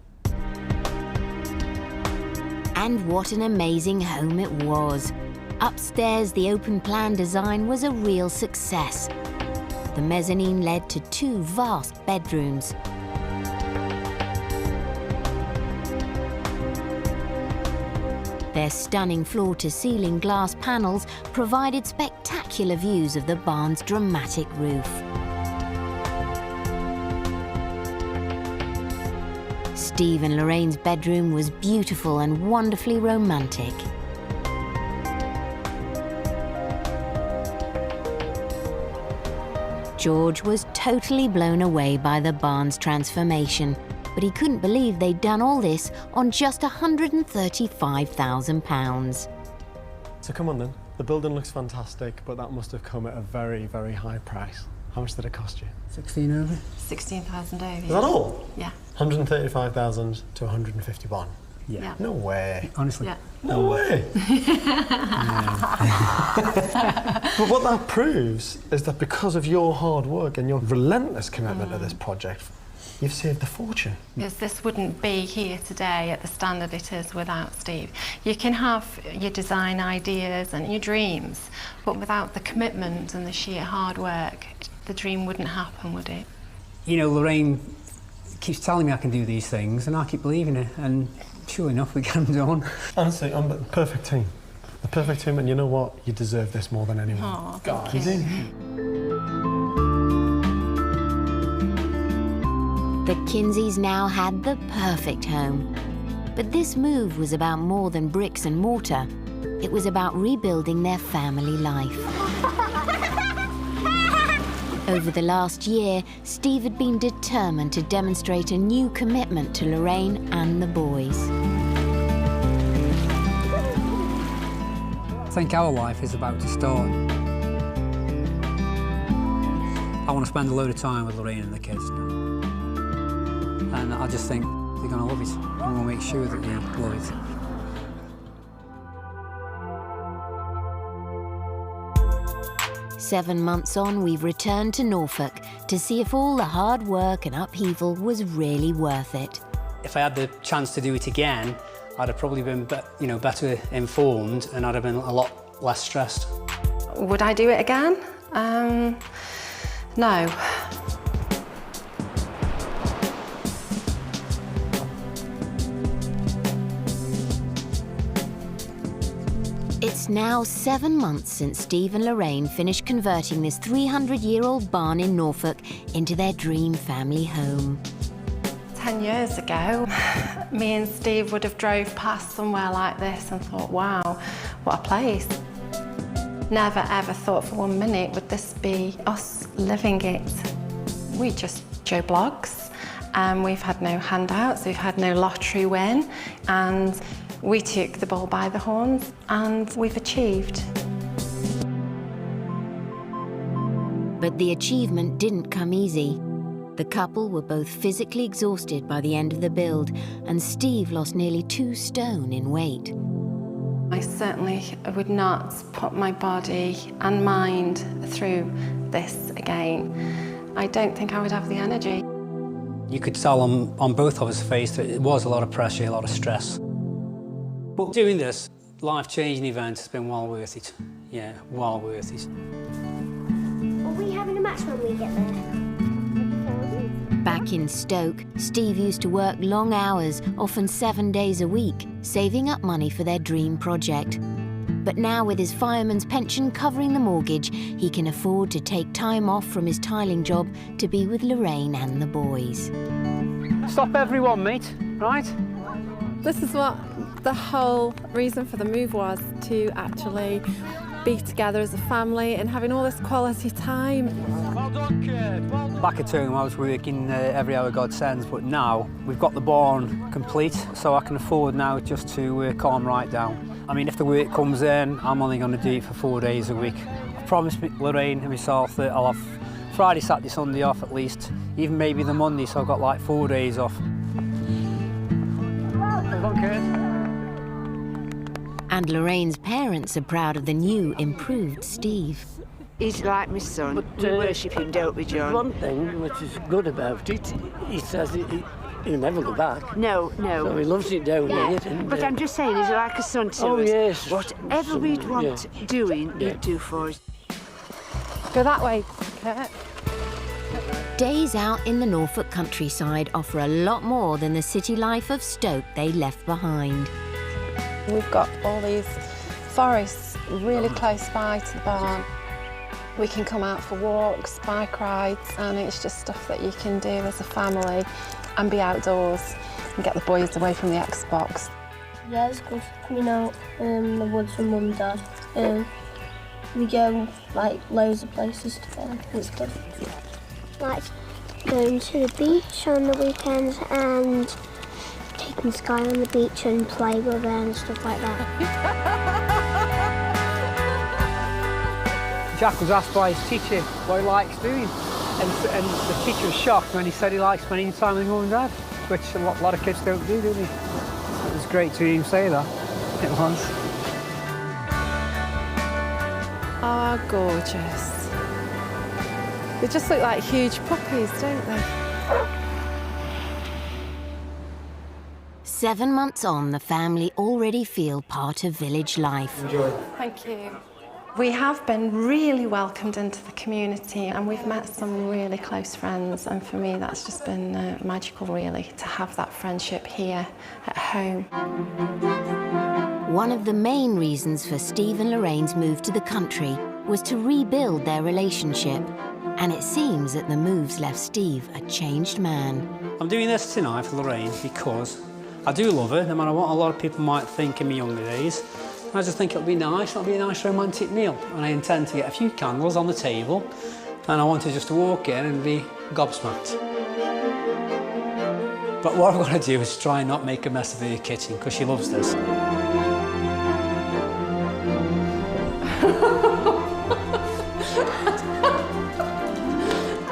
And what an amazing home it was. Upstairs, the open plan design was a real success. The mezzanine led to 2 vast bedrooms. Their stunning floor-to-ceiling glass panels provided spectacular views of the barn's dramatic roof. Steve and Lorraine's bedroom was beautiful and wonderfully romantic. George was totally blown away by the barn's transformation, but he couldn't believe they'd done all this on just £135,000. So come on then, the building looks fantastic, but that must have come at a very, very high price. How much did it cost you? 16 over. 16,000 over. Is that all? Yeah. 135,000 to 151. Yeah. No way. Honestly. Yeah. No way. But what that proves is that because of your hard work and your relentless commitment to this project, you've saved a fortune. Because this wouldn't be here today at the standard it is without Steve. You can have your design ideas and your dreams, but without the commitment and the sheer hard work, the dream wouldn't happen, would it? You know, Lorraine keeps telling me I can do these things, and I keep believing it, and sure enough, we get them done. Honestly, I'm the perfect team. The perfect team, and you know what? You deserve this more than anyone. Oh, God, you. do. The Kinseys now had the perfect home. But this move was about more than bricks and mortar. It was about rebuilding their family life. Over the last year, Steve had been determined to demonstrate a new commitment to Lorraine and the boys. I think our life is about to start. I want to spend a load of time with Lorraine and the kids now. And I just think they're going to love it. I'm going to make sure that they love it. Seven months on, we've returned to Norfolk to see if all the hard work and upheaval was really worth it. If I had the chance to do it again, I'd have probably been better informed, and I'd have been a lot less stressed. Would I do it again? No. It's now 7 months since Steve and Lorraine finished converting this 300-year-old barn in Norfolk into their dream family home. 10 years ago, me and Steve would have drove past somewhere like this and thought, wow, what a place. Never ever thought for 1 minute would this be us living it. We just show blogs, and we've had no handouts, we've had no lottery win, and we took the bull by the horns, and we've achieved. But the achievement didn't come easy. The couple were both physically exhausted by the end of the build, and Steve lost nearly 2 stone in weight. I certainly would not put my body and mind through this again. I don't think I would have the energy. You could tell on both of us' face that it was a lot of pressure, a lot of stress. But doing this life-changing event has been well worth it. Yeah, well worth it. Are we having a match when we get there? Back in Stoke, Steve used to work long hours, often 7 days a week, saving up money for their dream project. But now, with his fireman's pension covering the mortgage, he can afford to take time off from his tiling job to be with Lorraine and the boys. Stop everyone, mate, right? This is what the whole reason for the move was, to actually be together as a family and having all this quality time. Well done, kid. Well done. Back at home, I was working every hour God sends, but now we've got the barn complete, so I can afford now just to calm right down. I mean, if the work comes in, I'm only going to do it for 4 days a week. I promised Lorraine and myself that I'll have Friday, Saturday, Sunday off at least, even maybe the Monday, so I've got like 4 days off. Well done, kid. And Lorraine's parents are proud of the new, improved Steve. He's like my son. But, we worship him, don't we, John? One thing which is good about it, he says he'll never go back. No. So he loves it down there. But I'm just saying, he's like a son to us. Oh, yes. Whatever we'd want doing, he'd do for us. Go that way, Kurt. Days out in the Norfolk countryside offer a lot more than the city life of Stoke they left behind. We've got all these forests really close by to the barn. We can come out for walks, bike rides, and it's just stuff that you can do as a family and be outdoors. and get the boys away from the Xbox. Yeah, it's good coming out the woods with Mum and Dad. We go like loads of places together. It's good. Like going to the beach on the weekends and taking Sky on the beach and play with her and stuff like that. Jack was asked by his teacher what he likes doing, and the teacher was shocked when he said he likes spending time with Mum and Dad, which a lot of kids don't do they? It was great to hear him say that. It was. Oh, gorgeous. They just look like huge puppies, don't they? 7 months on, the family already feel part of village life. Enjoy. Thank you. We have been really welcomed into the community and we've met some really close friends, and for me that's just been magical really, to have that friendship here at home. One of the main reasons for Steve and Lorraine's move to the country was to rebuild their relationship, and it seems that the moves left Steve a changed man. I'm doing this tonight for Lorraine because I do love her, no matter what a lot of people might think in my younger days. I just think it'll be a nice romantic meal, and I intend to get a few candles on the table, and I want her just to walk in and be gobsmacked. But what I've got to do is try and not make a mess of her kitchen, because she loves this. I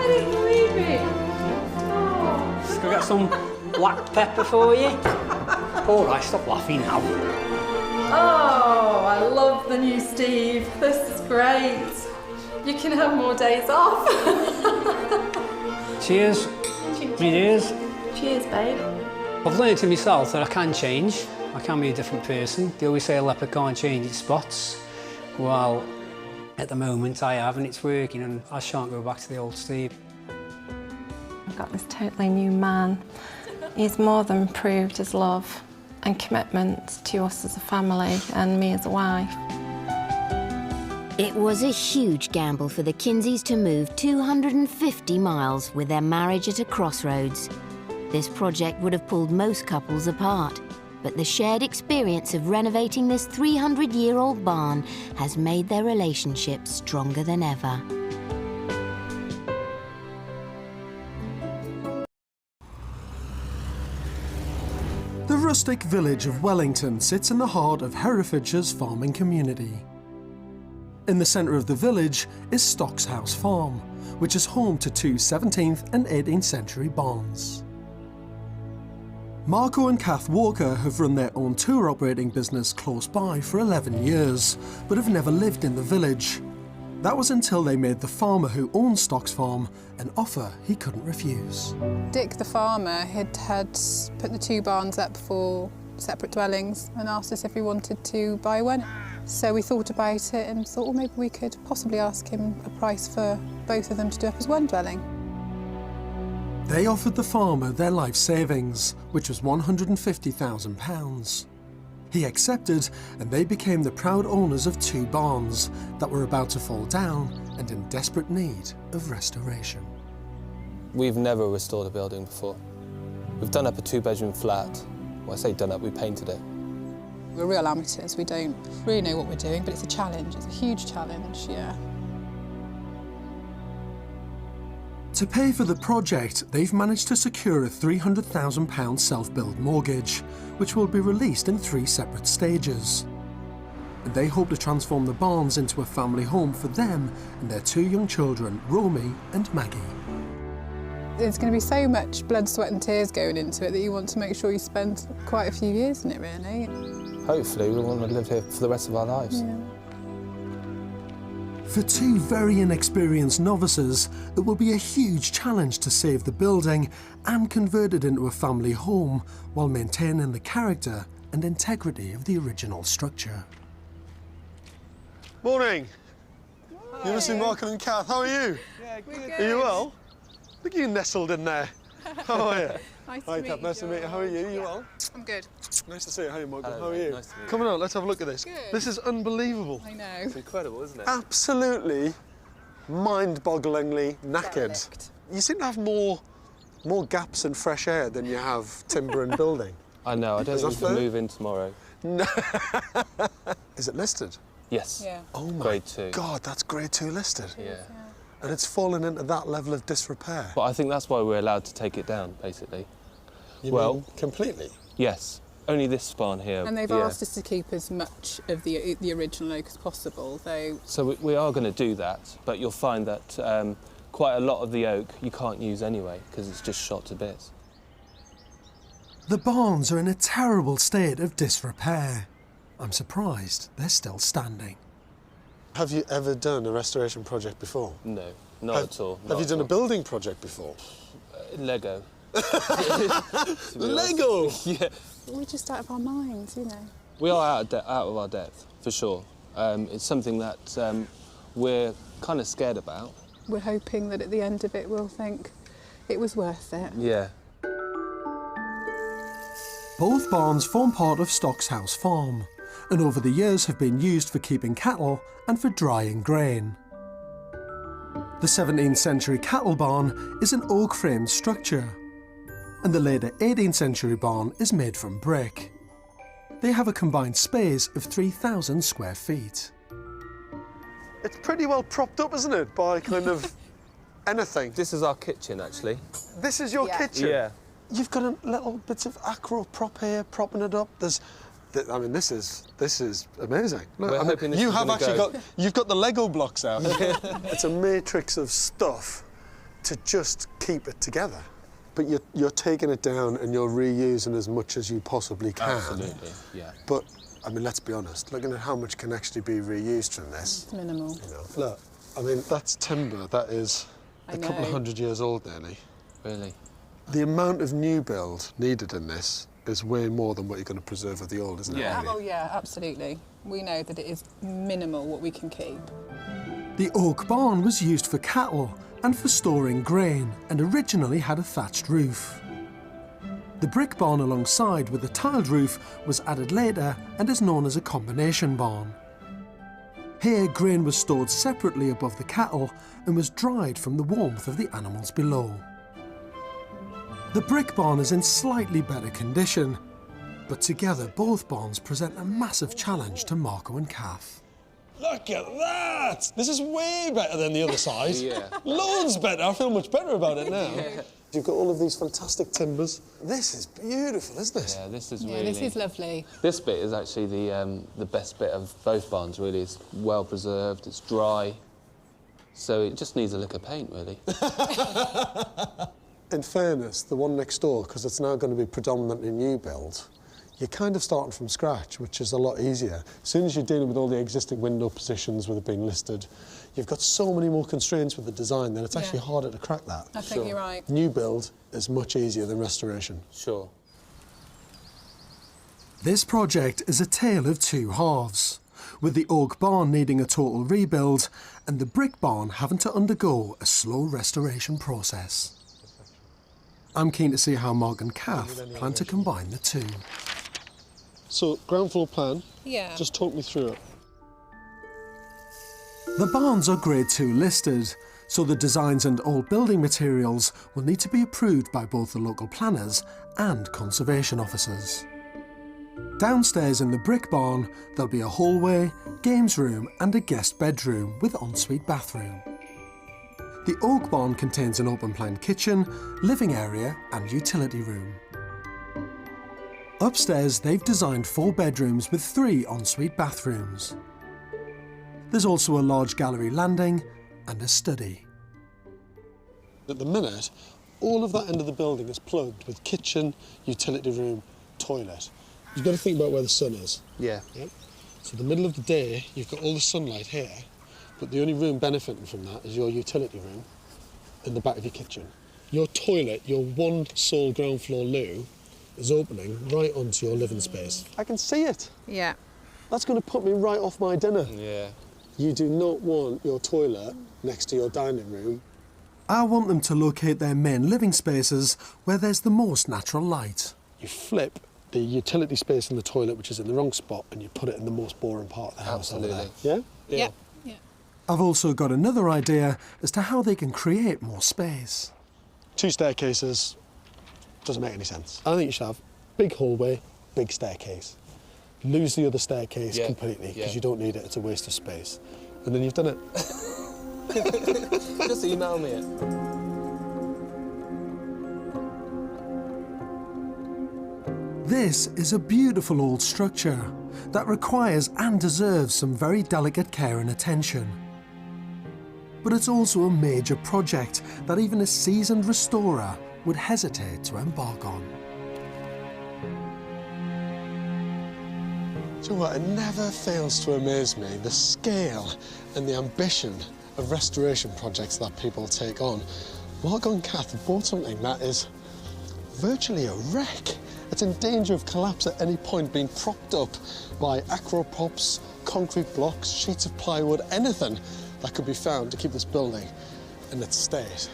didn't believe it. Oh. Just go get some black pepper for you. All right, stop laughing now. Oh, I love the new Steve. This is great. You can have more days off. Cheers. Cheers. Cheers, babe. I've learned to myself that I can change. I can be a different person. They always say a leopard can't change its spots. Well, at the moment I have, and it's working, and I shan't go back to the old Steve. I've got this totally new man. He's more than proved his love and commitment to us as a family and me as a wife. It was a huge gamble for the Kinseys to move 250 miles with their marriage at a crossroads. This project would have pulled most couples apart, but the shared experience of renovating this 300-year-old barn has made their relationship stronger than ever. The rustic village of Wellington sits in the heart of Herefordshire's farming community. In the centre of the village is Stocks House Farm, which is home to two 17th and 18th century barns. Marco and Kath Walker have run their own tour operating business close by for 11 years, but have never lived in the village. That was until they made the farmer who owns Stocks Farm an offer he couldn't refuse. Dick, the farmer, had put the two barns up for separate dwellings and asked us if we wanted to buy one. So we thought about it and thought, well, maybe we could possibly ask him a price for both of them to do up as one dwelling. They offered the farmer their life savings, which was £150,000. He accepted, and they became the proud owners of two barns that were about to fall down and in desperate need of restoration. We've never restored a building before. We've done up a two-bedroom flat. Well, I say done up, we painted it. We're real amateurs. We don't really know what we're doing, but it's a challenge. It's a huge challenge, yeah. To pay for the project, they've managed to secure a £300,000 self-build mortgage, which will be released in 3 separate stages. And they hope to transform the barns into a family home for them and their 2 young children, Romy and Maggie. There's going to be so much blood, sweat and tears going into it that you want to make sure you spend quite a few years in it, really. Hopefully we want to live here for the rest of our lives. Yeah. For 2 very inexperienced novices, it will be a huge challenge to save the building and convert it into a family home while maintaining the character and integrity of the original structure. Morning. You must be Marco and Kath. How are you? Yeah, good. Are you well? Look at you nestled in there. How are you? Nice Hi, to meet Kath. you. Nice to meet you. How are you? You well? I'm good. Nice to see you. How are you, Marco? Hello, How are mate. you? Nice to meet you. Come on, let's have a look at this. Good. This is unbelievable. I know. It's incredible, isn't it? Absolutely mind-bogglingly knackered. You seem to have more more gaps and fresh air than you have timber and building. I know, I don't think we can move in tomorrow. No. Is it listed? Yes. Yeah. Oh my Grade 2. God, that's grade 2 listed. Yeah. And it's fallen into that level of disrepair. But I think that's why we're allowed to take it down, basically. You mean completely? Yes. Only this span here. And they've asked us to keep as much of the original oak as possible, though. So we are going to do that, but you'll find that quite a lot of the oak you can't use anyway because it's just shot to bits. The barns are in a terrible state of disrepair. I'm surprised they're still standing. Have you ever done a restoration project before? No, not at all. Have you done a building project before? Lego. Lego? Yeah. We're just out of our minds, you know. We are out of our depth, for sure. It's something that we're kind of scared about. We're hoping that at the end of it we'll think it was worth it. Yeah. Both barns form part of Stock's House Farm, and over the years have been used for keeping cattle and for drying grain. The 17th century cattle barn is an oak-framed structure, and the later 18th century barn is made from brick. They have a combined space of 3,000 square feet. It's pretty well propped up, isn't it, by kind of anything? This is our kitchen, actually. This is your kitchen? Yeah. You've got little bits of acro prop here, propping it up. I mean, this is amazing. Look, We're hoping this you is have gonna actually go. you've got the Lego blocks out. It's a matrix of stuff to just keep it together. But you're taking it down and you're reusing as much as you possibly can. Absolutely, yeah. But I mean, let's be honest. Looking at how much can actually be reused from this. It's minimal. You know, look, I mean, that's timber. That is a couple of 100 years old, nearly. Really. The amount of new build needed in this is way more than what you're going to preserve of the old, isn't it? Yeah. Oh, yeah, absolutely. We know that it is minimal what we can keep. The oak barn was used for cattle and for storing grain, and originally had a thatched roof. The brick barn alongside with a tiled roof was added later and is known as a combination barn. Here, grain was stored separately above the cattle and was dried from the warmth of the animals below. The brick barn is in slightly better condition, but together both barns present a massive challenge to Marco and Kath. Look at that! This is way better than the other side. Yeah. Loads better. I feel much better about it now. Yeah. You've got all of these fantastic timbers. This is beautiful, isn't it? Yeah, this is really... Yeah, this is lovely. This bit is actually the best bit of both barns, really. It's well preserved, it's dry, so it just needs a lick of paint, really. In fairness, the one next door, because it's now going to be predominantly new build, you're kind of starting from scratch, which is a lot easier. As soon as you're dealing with all the existing window positions with it being listed, you've got so many more constraints with the design that it's actually harder to crack that. I think you're right. New build is much easier than restoration. Sure. This project is a tale of two halves, with the oak barn needing a total rebuild and the brick barn having to undergo a slow restoration process. I'm keen to see how Mark and Kath plan to combine the two. So, ground floor plan. Yeah. Just talk me through it. The barns are Grade 2 listed, so the designs and all building materials will need to be approved by both the local planners and conservation officers. Downstairs in the brick barn, there'll be a hallway, games room and a guest bedroom with ensuite bathroom. The oak barn contains an open-plan kitchen, living area and utility room. Upstairs, they've designed 4 bedrooms with 3 ensuite bathrooms. There's also a large gallery landing and a study. At the minute, all of that end of the building is plugged with kitchen, utility room, toilet. You've got to think about where the sun is. Yeah. Yep. So the middle of the day, you've got all the sunlight here, but the only room benefiting from that is your utility room in the back of your kitchen. Your toilet, your one sole ground floor loo, is opening right onto your living space. I can see it. Yeah. That's going to put me right off my dinner. Yeah. You do not want your toilet next to your dining room. I want them to locate their main living spaces where there's the most natural light. You flip the utility space in the toilet, which is in the wrong spot, and you put it in the most boring part of the house. Absolutely. Over there. Yeah? Yeah. I've also got another idea as to how they can create more space. 2 staircases doesn't make any sense. I think you should have big hallway, big staircase. Lose the other staircase completely because you don't need it, it's a waste of space. And then you've done it. Just email me it. This is a beautiful old structure that requires and deserves some very delicate care and attention. But it's also a major project that even a seasoned restorer would hesitate to embark on. Do you know what? It never fails to amaze me, the scale and the ambition of restoration projects that people take on. Margot and Kath have bought something that is virtually a wreck. It's in danger of collapse at any point, being propped up by acro props, concrete blocks, sheets of plywood, anything that could be found to keep this building in its state.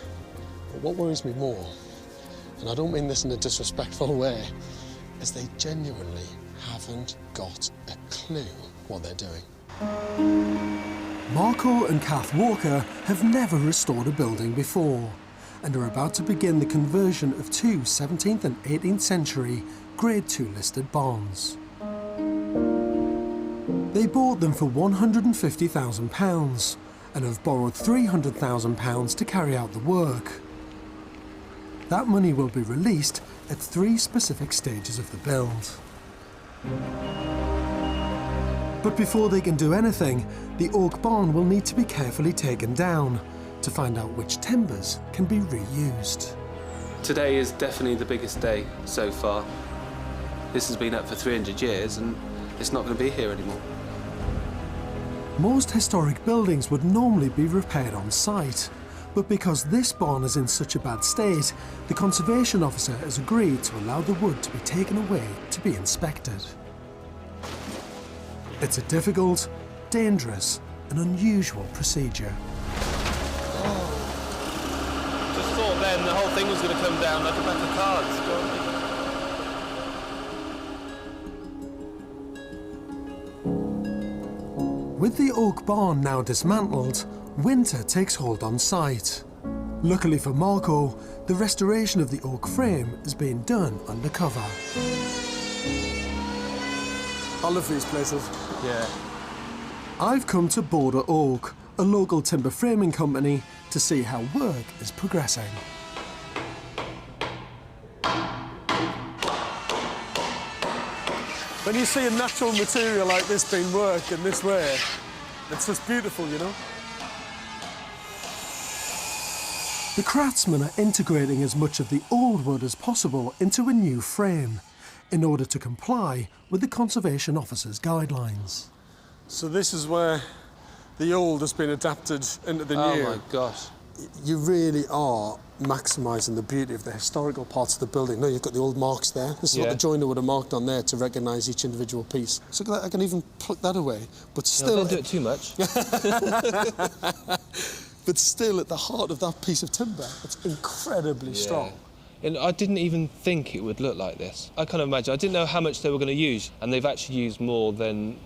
But what worries me more, and I don't mean this in a disrespectful way, is they genuinely haven't got a clue what they're doing. Marco and Kath Walker have never restored a building before and are about to begin the conversion of 2 17th and 18th century Grade 2 listed barns. They bought them for £150,000 and have borrowed £300,000 to carry out the work. That money will be released at 3 specific stages of the build. But before they can do anything, the oak barn will need to be carefully taken down to find out which timbers can be reused. Today is definitely the biggest day so far. This has been up for 300 years and it's not going to be here anymore. Most historic buildings would normally be repaired on site, but because this barn is in such a bad state, the conservation officer has agreed to allow the wood to be taken away to be inspected. It's a difficult, dangerous and unusual procedure. Just thought then the whole thing was going to come down like a pack of cards. With the oak barn now dismantled, winter takes hold on site. Luckily for Marco, the restoration of the oak frame is being done undercover. I love these places. Yeah. I've come to Border Oak, a local timber framing company, to see how work is progressing. When you see a natural material like this being worked in this way, it's just beautiful, you know? The craftsmen are integrating as much of the old wood as possible into a new frame in order to comply with the Conservation Officer's guidelines. So this is where the old has been adapted into the new. Oh my gosh. You really are maximising the beauty of the historical parts of the building. No, you've got the old marks there. This is what the joiner would have marked on there to recognise each individual piece. So I can even pluck that away, but still... No, don't do it too much. But still, at the heart of that piece of timber, it's incredibly strong. And I didn't even think it would look like this. I can't imagine. I didn't know how much they were going to use, and they've actually used more than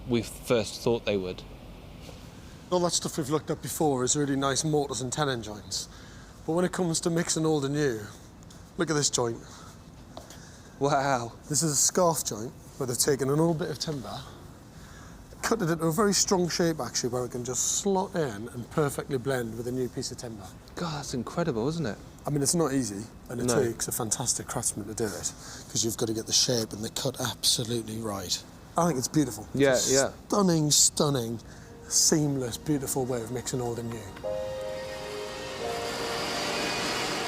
we first thought they would. All that stuff we've looked at before is really nice mortars and tenon joints. But when it comes to mixing old and new, look at this joint. Wow. This is a scarf joint where they've taken an old bit of timber, cut it into a very strong shape, actually, where it can just slot in and perfectly blend with a new piece of timber. God, that's incredible, isn't it? I mean, it's not easy, and it takes a fantastic craftsman to do it, because you've got to get the shape and the cut absolutely right. I think it's beautiful. Yeah, it's a stunning, stunning, seamless, beautiful way of mixing old and new.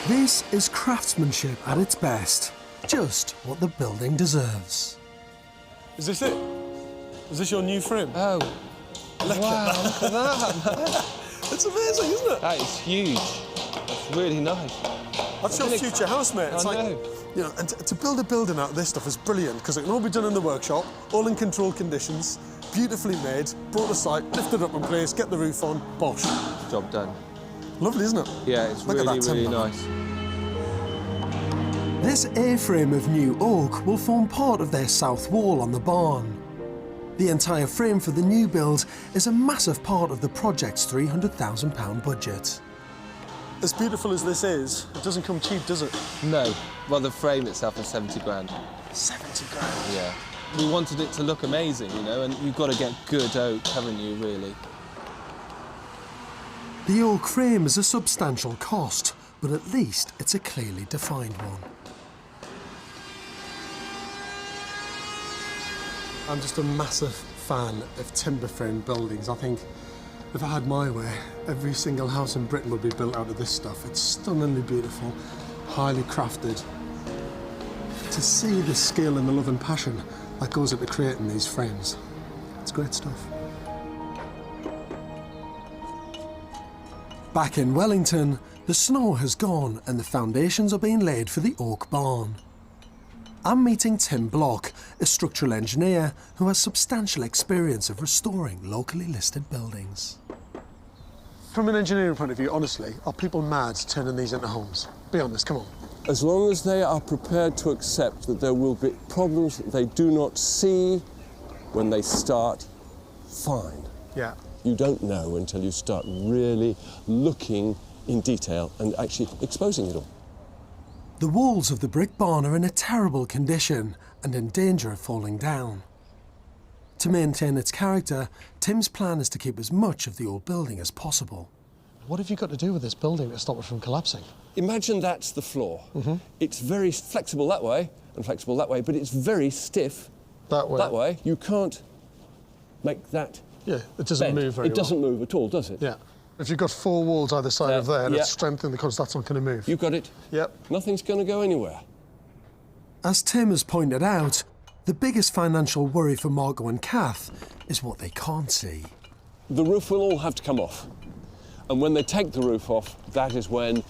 This is craftsmanship at its best, just what the building deserves. Is this it? Is this your new frame? Oh, look wow, at that. look at that. It's amazing, isn't it? That is huge. That's really nice. That's your future house, mate. It's I know. You know, and to build a building out of this stuff is brilliant, because it can all be done in the workshop, all in controlled conditions, beautifully made, brought to site, lifted up in place, get the roof on, bosh. Job done. Lovely, isn't it? Yeah, it's Look at really, that really timber. nice. This A-frame of new oak will form part of their south wall on the barn. The entire frame for the new build is a massive part of the project's £300,000 budget. As beautiful as this is, it doesn't come cheap, does it? No. Well, the frame itself is 70 grand. 70 grand? Yeah. We wanted it to look amazing, you know, and you've got to get good oak, haven't you, really? The oak frame is a substantial cost, but at least it's a clearly defined one. I'm just a massive fan of timber frame buildings. I think if I had my way, every single house in Britain would be built out of this stuff. It's stunningly beautiful, highly crafted. To see the skill and the love and passion that goes into creating these frames, it's great stuff. Back in Wellington, the snow has gone and the foundations are being laid for the oak barn. I'm meeting Tim Block, a structural engineer who has substantial experience of restoring locally listed buildings. From an engineering point of view, honestly, are people mad turning these into homes? Be honest, come on. As long as they are prepared to accept that there will be problems that they do not see when they start, fine. Yeah. You don't know until you start really looking in detail and actually exposing it all. The walls of the brick barn are in a terrible condition and in danger of falling down. To maintain its character, Tim's plan is to keep as much of the old building as possible. What have you got to do with this building to stop it from collapsing? Imagine that's the floor. It's very flexible that way and flexible that way, but it's very stiff that way. That way. You can't make that. Yeah, it doesn't move very well. It doesn't move at all, does it? Yeah. If you've got 4 walls either side of there, and it's strengthened because that's not going to move. You've got it. Yep. Nothing's going to go anywhere. As Tim has pointed out, the biggest financial worry for Margot and Kath is what they can't see. The roof will all have to come off. And when they take the roof off, that is when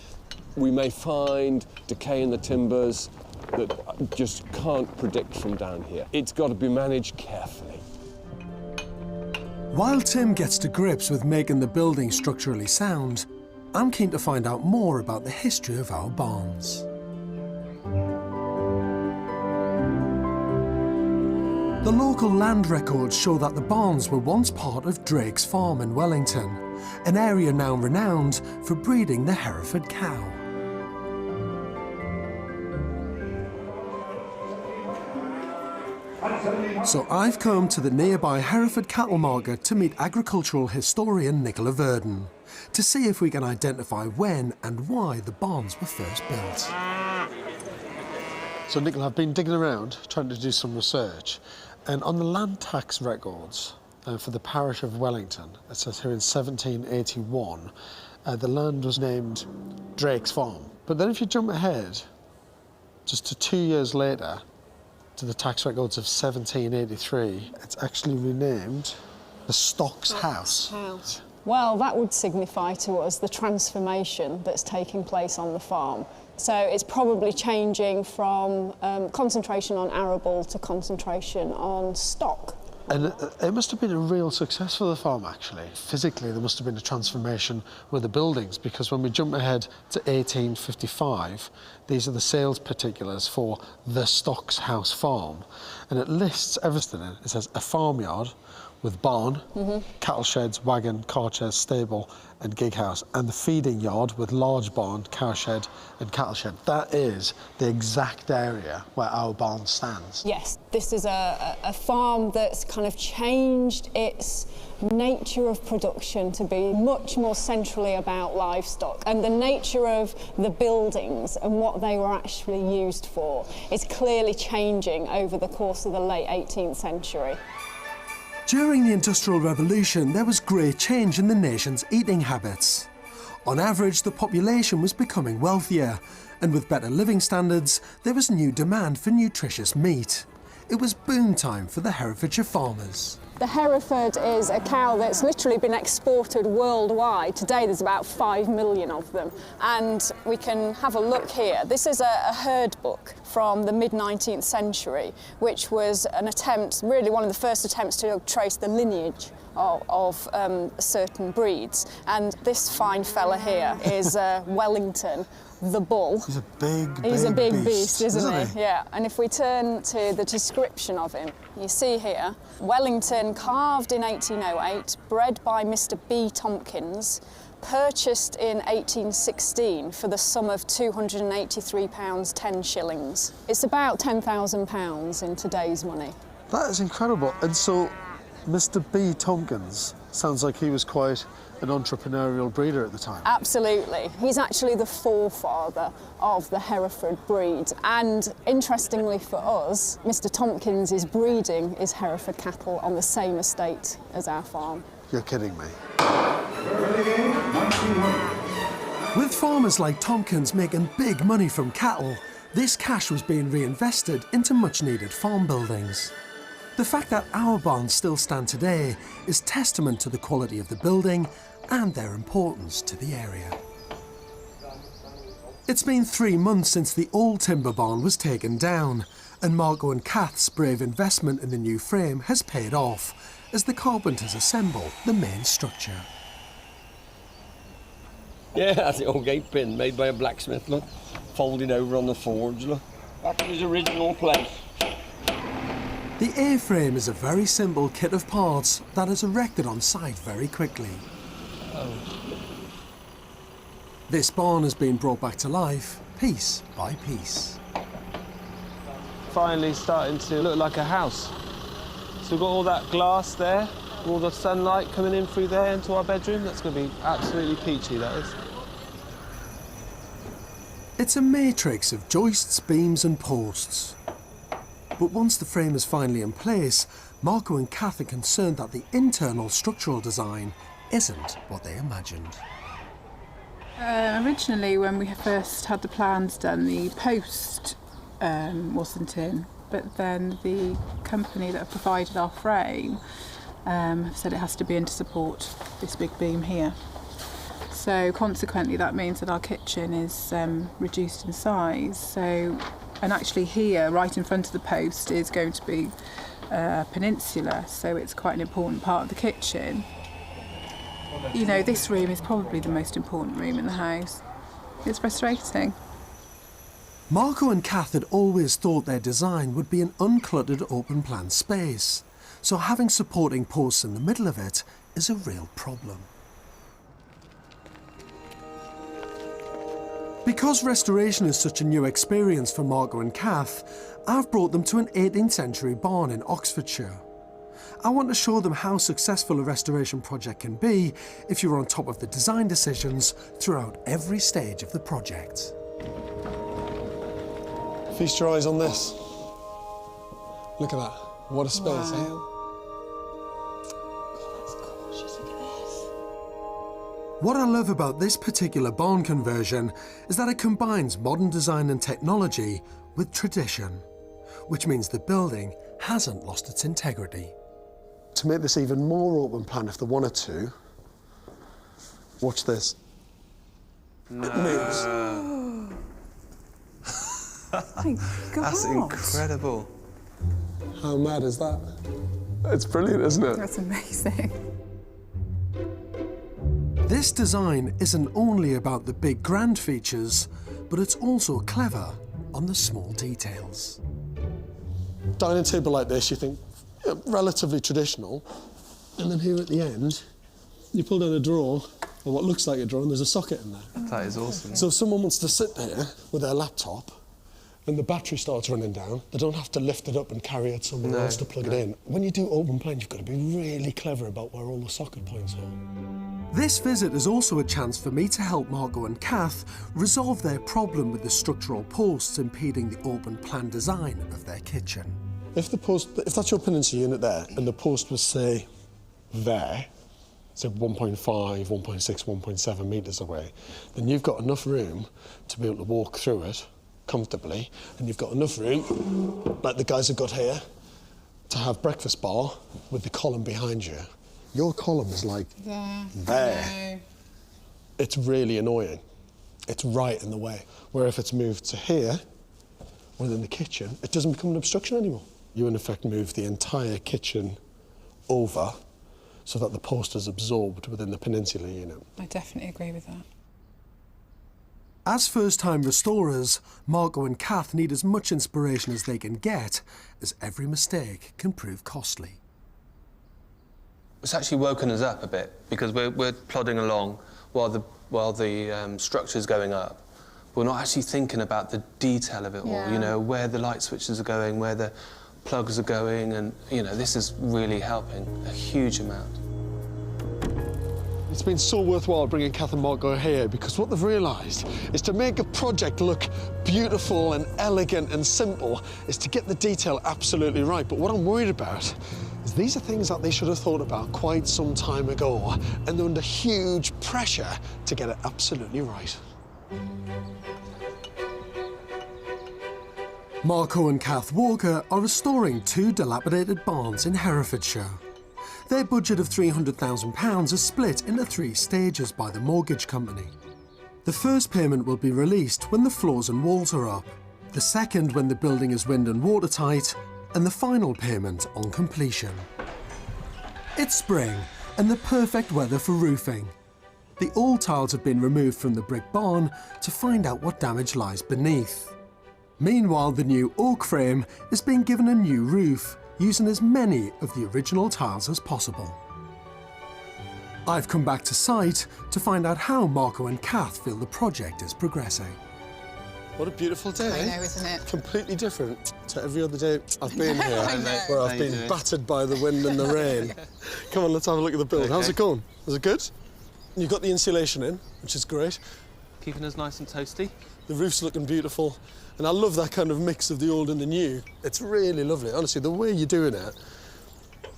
we may find decay in the timbers that just can't predict from down here. It's got to be managed carefully. While Tim gets to grips with making the building structurally sound, I'm keen to find out more about the history of our barns. The local land records show that the barns were once part of Drake's Farm in Wellington, an area now renowned for breeding the Hereford cow. So I've come to the nearby Hereford cattle market to meet agricultural historian Nicola Verdon to see if we can identify when and why the barns were first built. So, Nicola, I've been digging around trying to do some research, and on the land tax records for the parish of Wellington, it says here in 1781, the land was named Drake's Farm. But then if you jump ahead just to 2 years later, to the tax records of 1783, it's actually renamed the Stocks House. Well, that would signify to us the transformation that's taking place on the farm. So it's probably changing from concentration on arable to concentration on stock. And it must have been a real success for the farm, actually. Physically, there must have been a transformation with the buildings, because when we jump ahead to 1855, these are the sales particulars for the Stocks House Farm. And it lists everything in it. It says a farmyard with barn, cattle sheds, wagon, cart shed, stable and gig house, and the feeding yard with large barn, cow shed and cattle shed. That is the exact area where our barn stands. Yes, this is a farm that's kind of changed its nature of production to be much more centrally about livestock, and the nature of the buildings and what they were actually used for is clearly changing over the course of the late 18th century. During the Industrial Revolution, there was great change in the nation's eating habits. On average, the population was becoming wealthier, and with better living standards, there was new demand for nutritious meat. It was boom time for the Herefordshire farmers. The Hereford is a cow that's literally been exported worldwide. Today there's about 5 million of them, and we can have a look here. This is a herd book from the mid-19th century, which was an attempt, really one of the first attempts to trace the lineage of certain breeds. And this fine fella here is Wellington, the bull. He's a big, He's a big beast, isn't he? Yeah. And if we turn to the description of him, you see here, Wellington, carved in 1808, bred by Mr. B. Tompkins, purchased in 1816 for the sum of £283 10 shillings. It's about £10,000 in today's money. That is incredible. And so Mr. B. Tompkins sounds like he was quite an entrepreneurial breeder at the time. Absolutely. He's actually the forefather of the Hereford breed. And interestingly for us, Mr. Tompkins is breeding his Hereford cattle on the same estate as our farm. You're kidding me. With farmers like Tompkins making big money from cattle, this cash was being reinvested into much-needed farm buildings. The fact that our barns still stand today is testament to the quality of the building and their importance to the area. It's been 3 months since the old timber barn was taken down, and Marco and Kath's brave investment in the new frame has paid off as the carpenters assemble the main structure. Yeah, that's the old gate pin made by a blacksmith, look. Folded over on the forge, look. Back to his original place. The A-frame is a very simple kit of parts that is erected on site very quickly. Oh. This barn has been brought back to life, piece by piece. Finally starting to look like a house. So we've got all that glass there, all the sunlight coming in through there into our bedroom. That's going to be absolutely peachy, that is. It's a matrix of joists, beams and posts. But once the frame is finally in place, Marco and Kath are concerned that the internal structural design isn't what they imagined. Originally, when we first had the plans done, the post wasn't in, but then the company that provided our frame said it has to be in to support this big beam here. So consequently, that means that our kitchen is reduced in size. So, and actually here, right in front of the post, is going to be a peninsula, so it's quite an important part of the kitchen. You know, this room is probably the most important room in the house. It's frustrating. Marco and Kath had always thought their design would be an uncluttered open-plan space, so having supporting posts in the middle of it is a real problem. Because restoration is such a new experience for Marco and Kath, I've brought them to an 18th century barn in Oxfordshire. I want to show them how successful a restoration project can be if you're on top of the design decisions throughout every stage of the project. Feast your eyes on this. Look at that. What a space, eh? What I love about this particular barn conversion is that it combines modern design and technology with tradition, which means the building hasn't lost its integrity. To make this even more open plan, if they wanted to, watch this. No. It moves. My God. That's incredible. How mad is that? It's brilliant, isn't it? That's amazing. This design isn't only about the big grand features, but it's also clever on the small details. Dining table like this, you think, relatively traditional, and then here at the end, you pull down a drawer, or what looks like a drawer, and there's a socket in there. That is awesome. So if someone wants to sit there with their laptop, and the battery starts running down, they don't have to lift it up and carry it somewhere else to plug it in. When you do open plan, you've got to be really clever about where all the socket points are. This visit is also a chance for me to help Marco and Kath resolve their problem with the structural posts impeding the open plan design of their kitchen. If that's your peninsula unit there, and the post was, say, there, so 1.5, 1.6, 1.7 metres away, then you've got enough room to be able to walk through it comfortably, and you've got enough room, like the guys have got here, to have breakfast bar with the column behind you. Your column is like there. It's really annoying. It's right in the way. Where if it's moved to here, within the kitchen, it doesn't become an obstruction anymore. You in effect move the entire kitchen over so that the post is absorbed within the peninsula unit. I definitely agree with that. As first-time restorers, Marco and Kath need as much inspiration as they can get, as every mistake can prove costly. It's actually woken us up a bit, because we're plodding along, while the structure's going up. We're not actually thinking about the detail of it all, you know, where the light switches are going, where the plugs are going, and, you know, this is really helping a huge amount. It's been so worthwhile bringing Kath and Marco here, because what they've realised is to make a project look beautiful and elegant and simple is to get the detail absolutely right. But what I'm worried about is these are things that they should have thought about quite some time ago, and they're under huge pressure to get it absolutely right. Marco and Kath Walker are restoring 2 dilapidated barns in Herefordshire. Their budget of £300,000 is split into 3 stages by the mortgage company. The first payment will be released when the floors and walls are up, the second when the building is wind and watertight, and the final payment on completion. It's spring and the perfect weather for roofing. The old tiles have been removed from the brick barn to find out what damage lies beneath. Meanwhile, the new oak frame is being given a new roof, using as many of the original tiles as possible. I've come back to site to find out how Marco and Kath feel the project is progressing. What a beautiful day. I know, isn't it? Completely different to every other day I've been here, where I've been battered by the wind and the rain. Come on, let's have a look at the build. Okay. How's it going? Is it good? You've got the insulation in, which is great. Keeping us nice and toasty. The roof's looking beautiful. And I love that kind of mix of the old and the new. It's really lovely. Honestly, the way you're doing it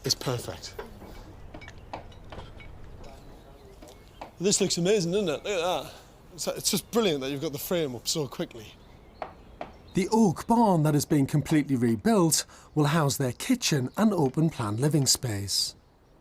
is perfect. This looks amazing, doesn't it? Look at that. It's just brilliant that you've got the frame up so quickly. The oak barn that is being completely rebuilt will house their kitchen and open-plan living space.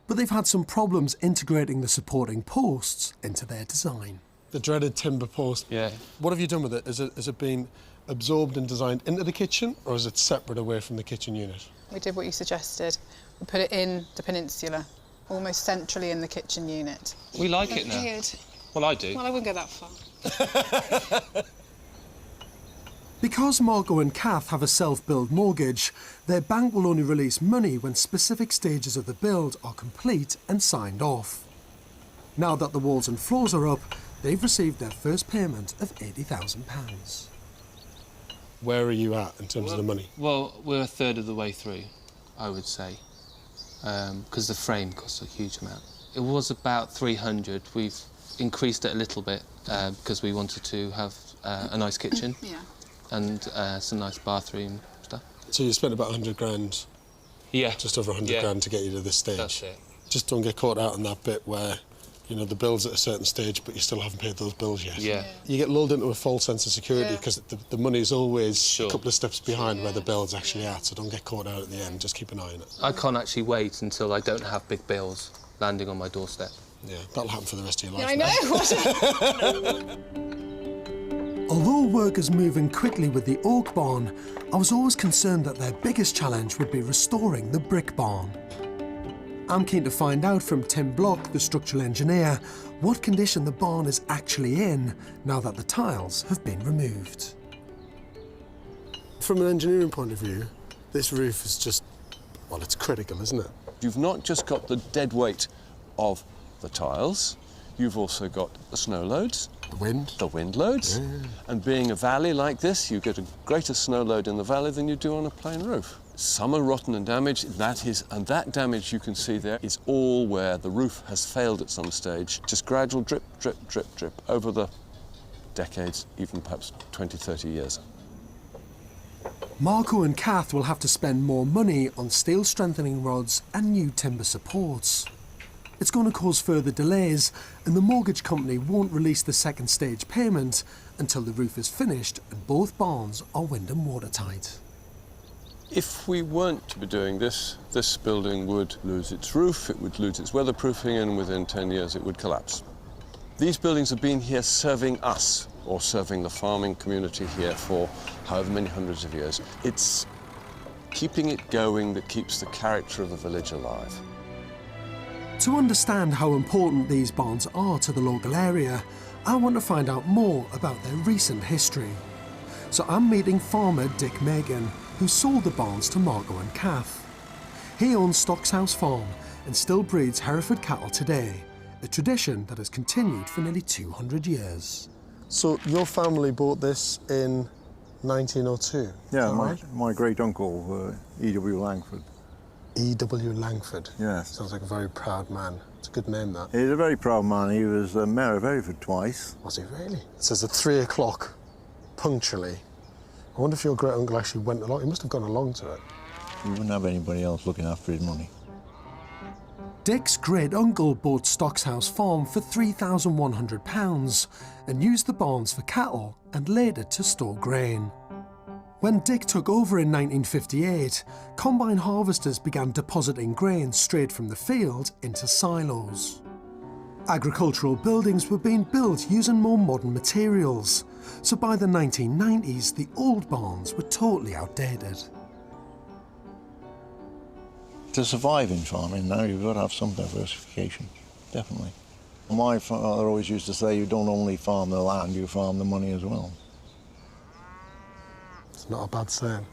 But they've had some problems integrating the supporting posts into their design. The dreaded timber post. Yeah. What have you done with it? Has it been absorbed and designed into the kitchen, or is it separate away from the kitchen unit? We did what you suggested. We put it in the peninsula, almost centrally in the kitchen unit. We like it now. Weird. Well, I do. Well, I wouldn't go that far. Because Marco and Kath have a self-build mortgage, their bank will only release money when specific stages of the build are complete and signed off. Now that the walls and floors are up, they've received their first payment of £80,000. Where are you at in terms of the money? Well, we're a third of the way through, I would say, because the frame costs a huge amount. It was about 300. We've increased it a little bit because we wanted to have a nice kitchen and some nice bathroom stuff. So you spent about 100 grand? Yeah. Just over 100 grand to get you to this stage? That's it. Just don't get caught out in that bit where, you know, the bill's at a certain stage, but you still haven't paid those bills yet. Yeah. You get lulled into a false sense of security because the money's always a couple of steps behind where the bill's actually at, so don't get caught out at the end, just keep an eye on it. I can't actually wait until I don't have big bills landing on my doorstep. Yeah, that'll happen for the rest of your life. I know! Although work is moving quickly with the oak barn, I was always concerned that their biggest challenge would be restoring the brick barn. I'm keen to find out from Tim Block, the structural engineer, what condition the barn is actually in now that the tiles have been removed. From an engineering point of view, this roof is just, well, it's critical, isn't it? You've not just got the dead weight of the tiles, you've also got the snow loads. The wind loads. Yeah. And being a valley like this, you get a greater snow load in the valley than you do on a plain roof. Some are rotten and damaged, and that damage you can see there is all where the roof has failed at some stage. Just gradual drip, drip, drip, drip over the decades, even perhaps 20, 30 years. Marco and Kath will have to spend more money on steel strengthening rods and new timber supports. It's going to cause further delays, and the mortgage company won't release the second stage payment until the roof is finished and both barns are wind and watertight. If we weren't to be doing this, this building would lose its roof, it would lose its weatherproofing, and within 10 years it would collapse. These buildings have been here serving us, or serving the farming community here for however many hundreds of years. It's keeping it going that keeps the character of the village alive. To understand how important these barns are to the local area, I want to find out more about their recent history. So I'm meeting farmer Dick Megan, who sold the barns to Marco and Kath. He owns Stocks House Farm and still breeds Hereford cattle today, a tradition that has continued for nearly 200 years. So your family bought this in 1902? Yeah, right? my great-uncle, E.W. Langford. E.W. Langford? Yes. Sounds like a very proud man. It's a good name, that. He's a very proud man. He was mayor of Hereford twice. Was he really? It says at 3 o'clock, punctually. I wonder if your great-uncle actually went along. He must have gone along to it. He wouldn't have anybody else looking after his money. Dick's great-uncle bought Stockshouse Farm for £3,100 and used the barns for cattle and later to store grain. When Dick took over in 1958, combine harvesters began depositing grain straight from the field into silos. Agricultural buildings were being built using more modern materials, so by the 1990s, the old barns were totally outdated. To survive in farming now, you've got to have some diversification, definitely. My father always used to say, you don't only farm the land, you farm the money as well. It's not a bad saying.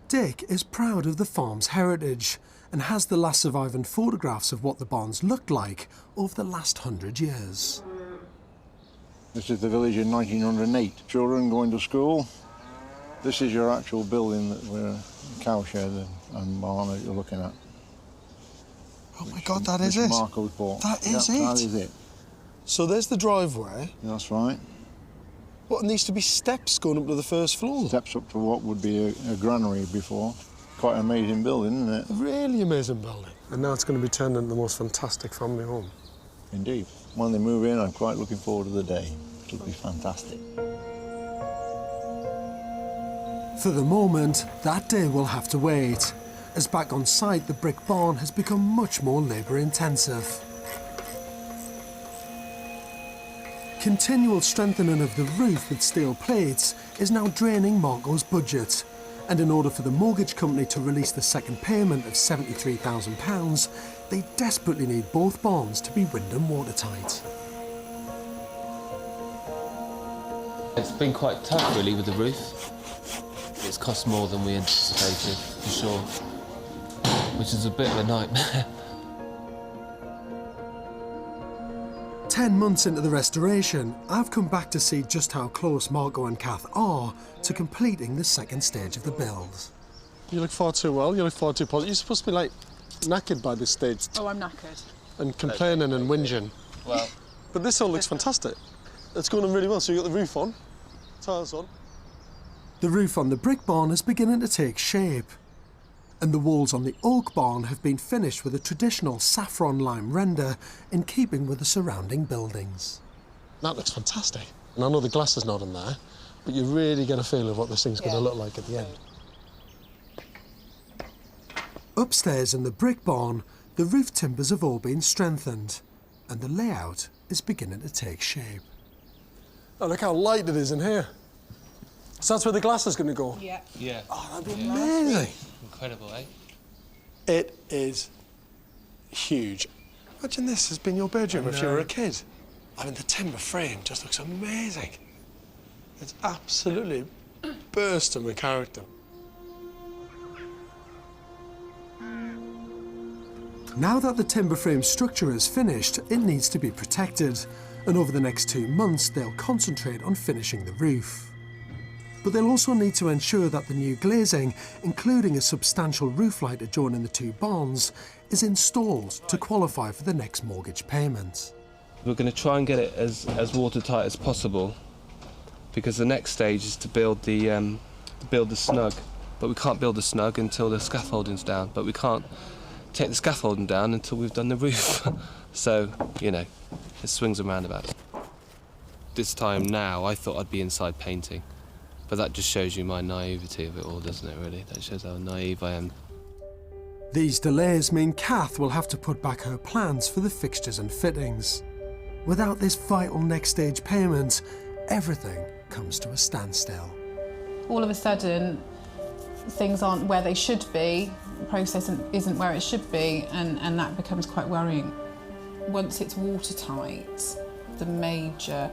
Dick is proud of the farm's heritage and has the last surviving photographs of what the barns looked like over the last 100 years. This is the village in 1908. Children going to school. This is your actual building that we're cowshed and barn that you're looking at. Oh my God, that is it. Marco's bought. That is it. That is it. So there's the driveway. That's right. What, needs to be steps going up to the first floor? Steps up to what would be a granary before. Quite an amazing building, isn't it? A really amazing building. And now it's going to be turned into the most fantastic family home. Indeed. When they move in, I'm quite looking forward to the day. It'll be fantastic. For the moment, that day will have to wait, as back on site, the brick barn has become much more labour-intensive. Continual strengthening of the roof with steel plates is now draining Marco's budget, and in order for the mortgage company to release the second payment of £73,000, they desperately need both barns to be wind and watertight. It's been quite tough, really, with the roof. It's cost more than we anticipated, for sure, which is a bit of a nightmare. 10 months into the restoration, I've come back to see just how close Marco and Kath are to completing the second stage of the build. You look far too well, you look far too positive. You're supposed to be, like, knackered by this stage. Oh, I'm knackered. And complaining and whinging. Well... But this all looks fantastic. It's going on really well. So you've got the roof on, tiles on. The roof on the brick barn is beginning to take shape. And the walls on the oak barn have been finished with a traditional saffron lime render in keeping with the surrounding buildings. That looks fantastic. And I know the glass is not in there, but you really get a feel of what this thing's going to look like at the end. Upstairs in the brick barn, the roof timbers have all been strengthened, and the layout is beginning to take shape. Oh, look how light it is in here. So that's where the glass is going to go? Yeah. Yeah. Oh, that'd be amazing. Incredible, eh? It is huge. Imagine this has been your bedroom if you were a kid. I mean, the timber frame just looks amazing. It's absolutely bursting with character. Now that the timber frame structure is finished, it needs to be protected. And over the next 2 months, they'll concentrate on finishing the roof. But they'll also need to ensure that the new glazing, including a substantial roof light adjoining the two barns, is installed to qualify for the next mortgage payment. We're going to try and get it as watertight as possible, because the next stage is to build the snug. But we can't build the snug until the scaffolding's down. But we can't take the scaffolding down until we've done the roof. So, you know, it swings and roundabouts. This time now, I thought I'd be inside painting. But that just shows you my naivety of it all, doesn't it, really? That shows how naive I am. These delays mean Kath will have to put back her plans for the fixtures and fittings. Without this vital next stage payment, everything comes to a standstill. All of a sudden, things aren't where they should be, the process isn't where it should be, and that becomes quite worrying. Once it's watertight, the major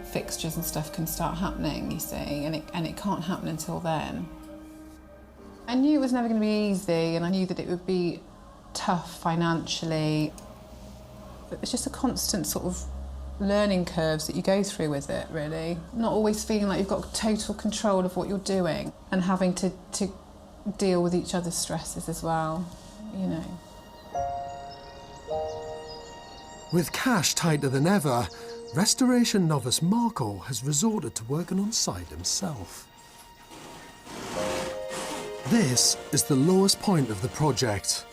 fixtures and stuff can start happening, you see, and it can't happen until then. I knew it was never going to be easy, and I knew that it would be tough financially. It's just a constant sort of learning curves that you go through with it, really. Not always feeling like you've got total control of what you're doing and having to deal with each other's stresses as well, you know. With cash tighter than ever, restoration novice Marco has resorted to working on site himself. This is the lowest point of the project.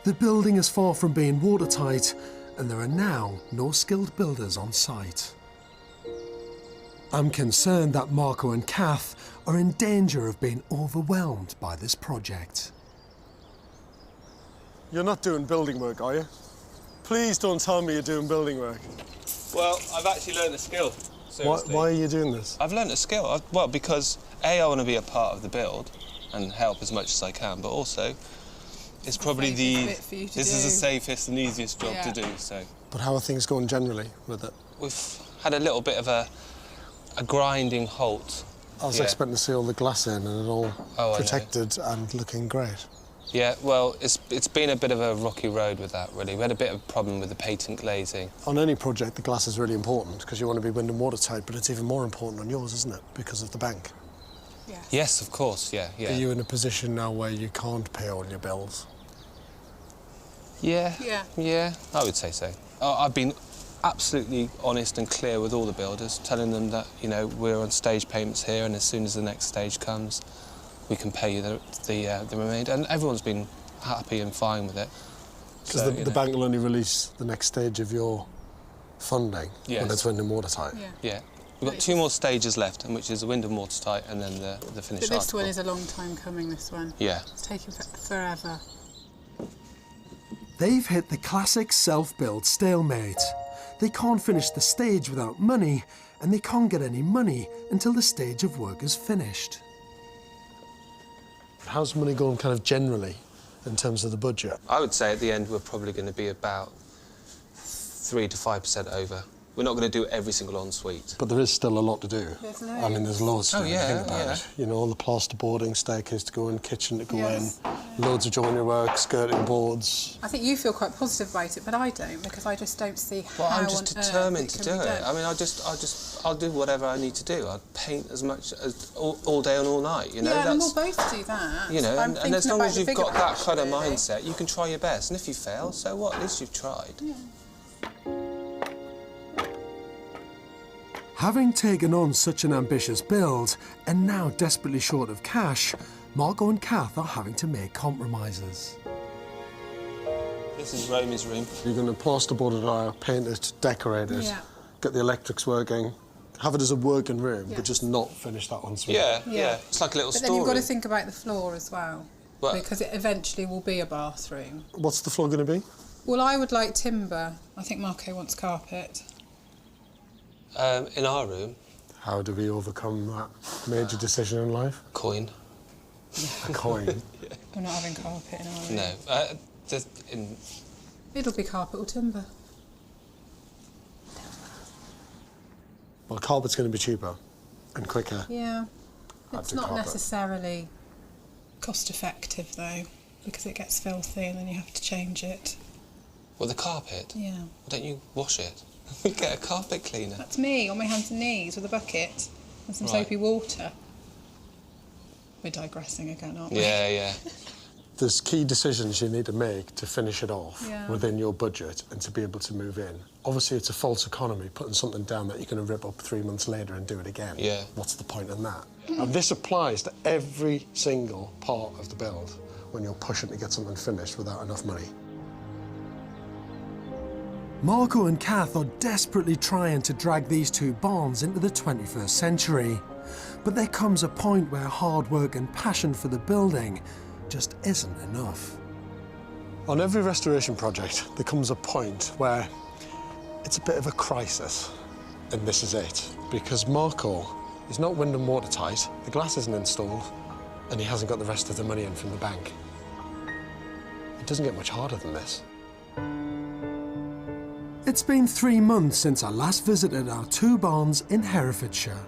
The building is far from being watertight, and there are now no skilled builders on site. I'm concerned that Marco and Kath are in danger of being overwhelmed by this project. You're not doing building work, are you? Please don't tell me you're doing building work. Well, I've actually learned a skill. Seriously. Why are you doing this? I've learned a skill. Well, because I want to be a part of the build and help as much as I can, but also it's probably this is the safest and easiest job to do. So. But how are things going generally with it? We've had a little bit of a grinding halt. I was expecting to see all the glass in and it all protected and looking great. Yeah, well, it's been a bit of a rocky road with that, really. We had a bit of a problem with the patent glazing. On any project, the glass is really important because you want to be wind and watertight, but it's even more important on yours, isn't it? Because of the bank. Yes, of course, yeah. Are you in a position now where you can't pay all your bills? Yeah, I would say so. I've been absolutely honest and clear with all the builders, telling them that, you know, we're on stage payments here, and as soon as the next stage comes, we can pay you the remainder. And everyone's been happy and fine with it. Because the bank will only release the next stage of your funding when it's wind and watertight. Yeah. We've got 2 more stages left, which is the wind and watertight and then the finished But this article. one is a long time coming, this one. Yeah. It's taken forever. They've hit the classic self-built stalemate. They can't finish the stage without money, and they can't get any money until the stage of work is finished. How's money going kind of generally in terms of the budget? I would say at the end we're probably going to be about 3 to 5% over. We're not going to do every single ensuite. But there is still a lot to do. There's loads. I mean, there's loads to do. yeah, Think about it. You know, all the plasterboarding, staircase to go in, kitchen to go in, loads of joinery work, skirting boards. I think you feel quite positive about it, but I don't, because I just don't see how I'm just determined to do it. Done. I mean, I'll do whatever I need to do. I'll paint as much as all day and all night, you know? Yeah, and we'll both do that. You know, and as long as you've got that kind of really. mindset, you can try your best. And if you fail, so what? At least you've tried. Yeah. Having taken on such an ambitious build, and now desperately short of cash, Marco and Kath are having to make compromises. This is Romy's room. You're going to plasterboard it out, paint it, decorate it, get the electrics working, have it as a working room, but just not finish that one. Yeah. It's like a little But then you've got to think about the floor as well, because it eventually will be a bathroom. What's the floor going to be? Well, I would like timber. I think Marco wants carpet. In our room. How do we overcome that major decision in life? Coin. A coin? We're not having carpet in our room. No. It'll be carpet or timber. Well, carpet's going to be cheaper and quicker. Yeah. I'd It's do not carpet. necessarily cost-effective, though, because it gets filthy and then you have to change it. Well, the carpet? Yeah. Why don't you wash it? We get a carpet cleaner. That's me, on my hands and knees, with a bucket and some Right. soapy water. We're digressing again, aren't we? Yeah. There's key decisions you need to make to finish it off Yeah. within your budget and to be able to move in. Obviously, it's a false economy, putting something down that you're going to rip up 3 months later and do it again. Yeah. What's the point in that? And this applies to every single part of the build when you're pushing to get something finished without enough money. Marco and Kath are desperately trying to drag these 2 barns into the 21st century. But there comes a point where hard work and passion for the building just isn't enough. On every restoration project, there comes a point where it's a bit of a crisis. And this is it. Because Marco is not wind and watertight, the glass isn't installed, and he hasn't got the rest of the money in from the bank. It doesn't get much harder than this. It's been 3 months since I last visited our 2 barns in Herefordshire.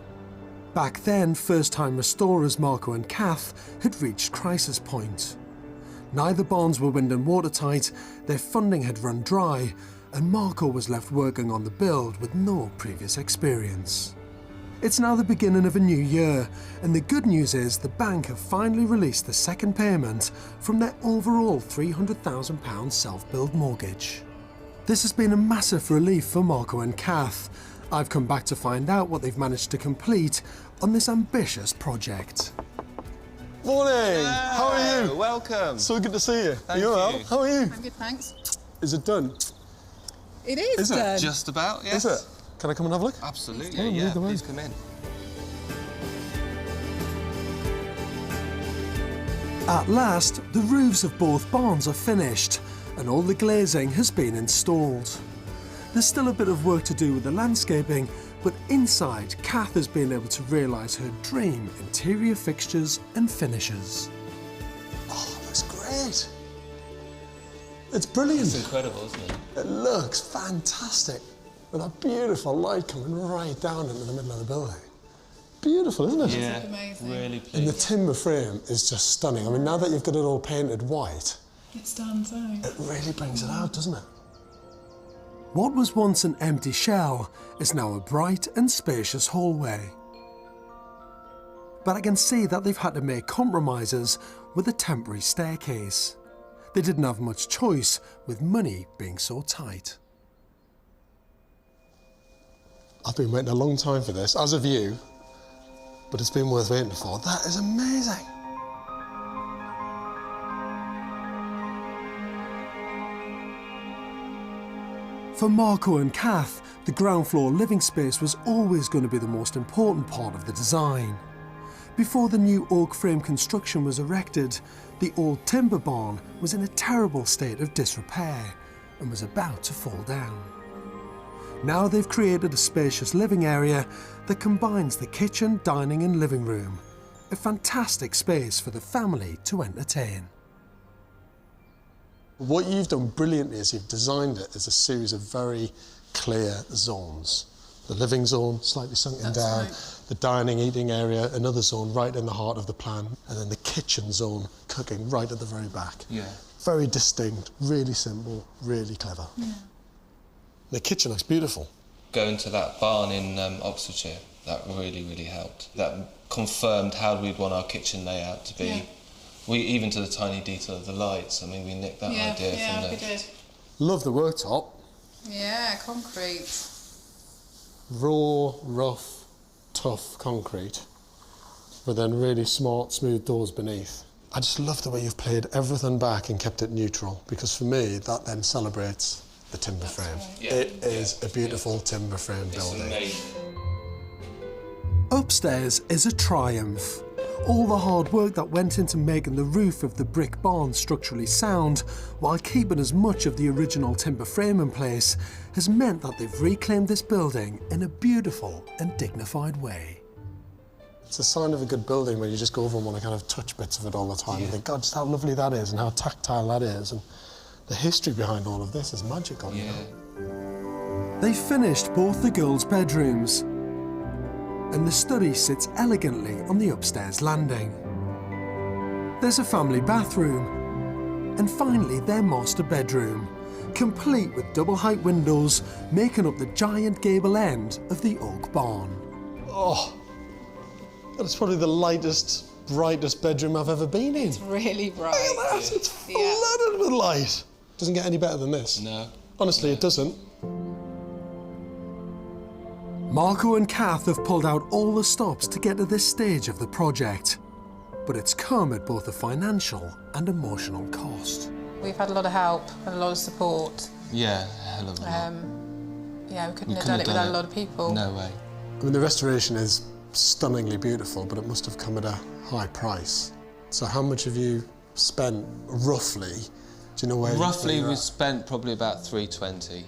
Back then, first-time restorers Marco and Kath had reached crisis point. Neither barns were wind and watertight, their funding had run dry, and Marco was left working on the build with no previous experience. It's now the beginning of a new year, and the good news is the bank have finally released the second payment from their overall £300,000 self-build mortgage. This has been a massive relief for Marco and Kath. I've come back to find out what they've managed to complete on this ambitious project. Morning! How are you? Welcome. So good to see you. Thank you well? you. How are you? I'm good, thanks. Is it done? It is it? done. Just about, yes. Is it? Can I come and have a look? Absolutely, Oh, yeah. either way. Please come in. At last, the roofs of both barns are finished and all the glazing has been installed. There's still a bit of work to do with the landscaping, but inside, Kath has been able to realise her dream interior fixtures and finishes. Oh, that's great. It's brilliant. It's incredible, isn't it? It looks fantastic. With that beautiful light coming right down into the middle of the building. Beautiful, isn't it? Yeah, amazing. really pleased. And the timber frame is just stunning. I mean, now that you've got it all painted white, It stands out. it really brings it out, doesn't it? What was once an empty shell is now a bright and spacious hallway. But I can see that they've had to make compromises with a temporary staircase. They didn't have much choice with money being so tight. I've been waiting a long time for this, as have you, but it's been worth waiting for. That is amazing. For Marco and Kath, the ground floor living space was always going to be the most important part of the design. Before the new oak frame construction was erected, the old timber barn was in a terrible state of disrepair and was about to fall down. Now they've created a spacious living area that combines the kitchen, dining and living room, a fantastic space for the family to entertain. What you've done brilliantly is you've designed it as a series of very clear zones. The living zone, slightly sunken down, the dining, eating area, another zone right in the heart of the plan, and then the kitchen zone, cooking, right at the very back. Yeah. Very distinct, really simple, really clever. Yeah. The kitchen looks beautiful. Going to that barn in Oxfordshire, that really, really helped. That confirmed how we'd want our kitchen layout to be. Yeah. We, even to the tiny detail of the lights, I mean, we nicked that idea from we the... did. Love the worktop. Yeah, concrete. Raw, rough, tough concrete, but then really smart, smooth doors beneath. I just love the way you've played everything back and kept it neutral, because for me, that then celebrates the timber frame. Right. Yeah. It is a beautiful timber frame building. Amazing. Upstairs is a triumph. All the hard work that went into making the roof of the brick barn structurally sound, while keeping as much of the original timber frame in place, has meant that they've reclaimed this building in a beautiful and dignified way. It's a sign of a good building when you just go over and want to kind of touch bits of it all the time and think, God, just how lovely that is and how tactile that is. And the history behind all of this is magical, you know? They've finished both the girls' bedrooms, and the study sits elegantly on the upstairs landing. There's a family bathroom, and finally their master bedroom, complete with double-height windows making up the giant gable end of the oak barn. Oh, that's probably the lightest, brightest bedroom I've ever been in. It's really bright. Look at that, it's flooded with light. Doesn't get any better than this. No. Honestly, it doesn't. Marco and Kath have pulled out all the stops to get to this stage of the project, but it's come at both a financial and emotional cost. We've had a lot of help and a lot of support. Yeah, a hell of a lot. Yeah, we couldn't have done it without a lot of people. No way. I mean, the restoration is stunningly beautiful, but it must have come at a high price. So how much have you spent, roughly? Do you know where? Roughly, we spent probably about 320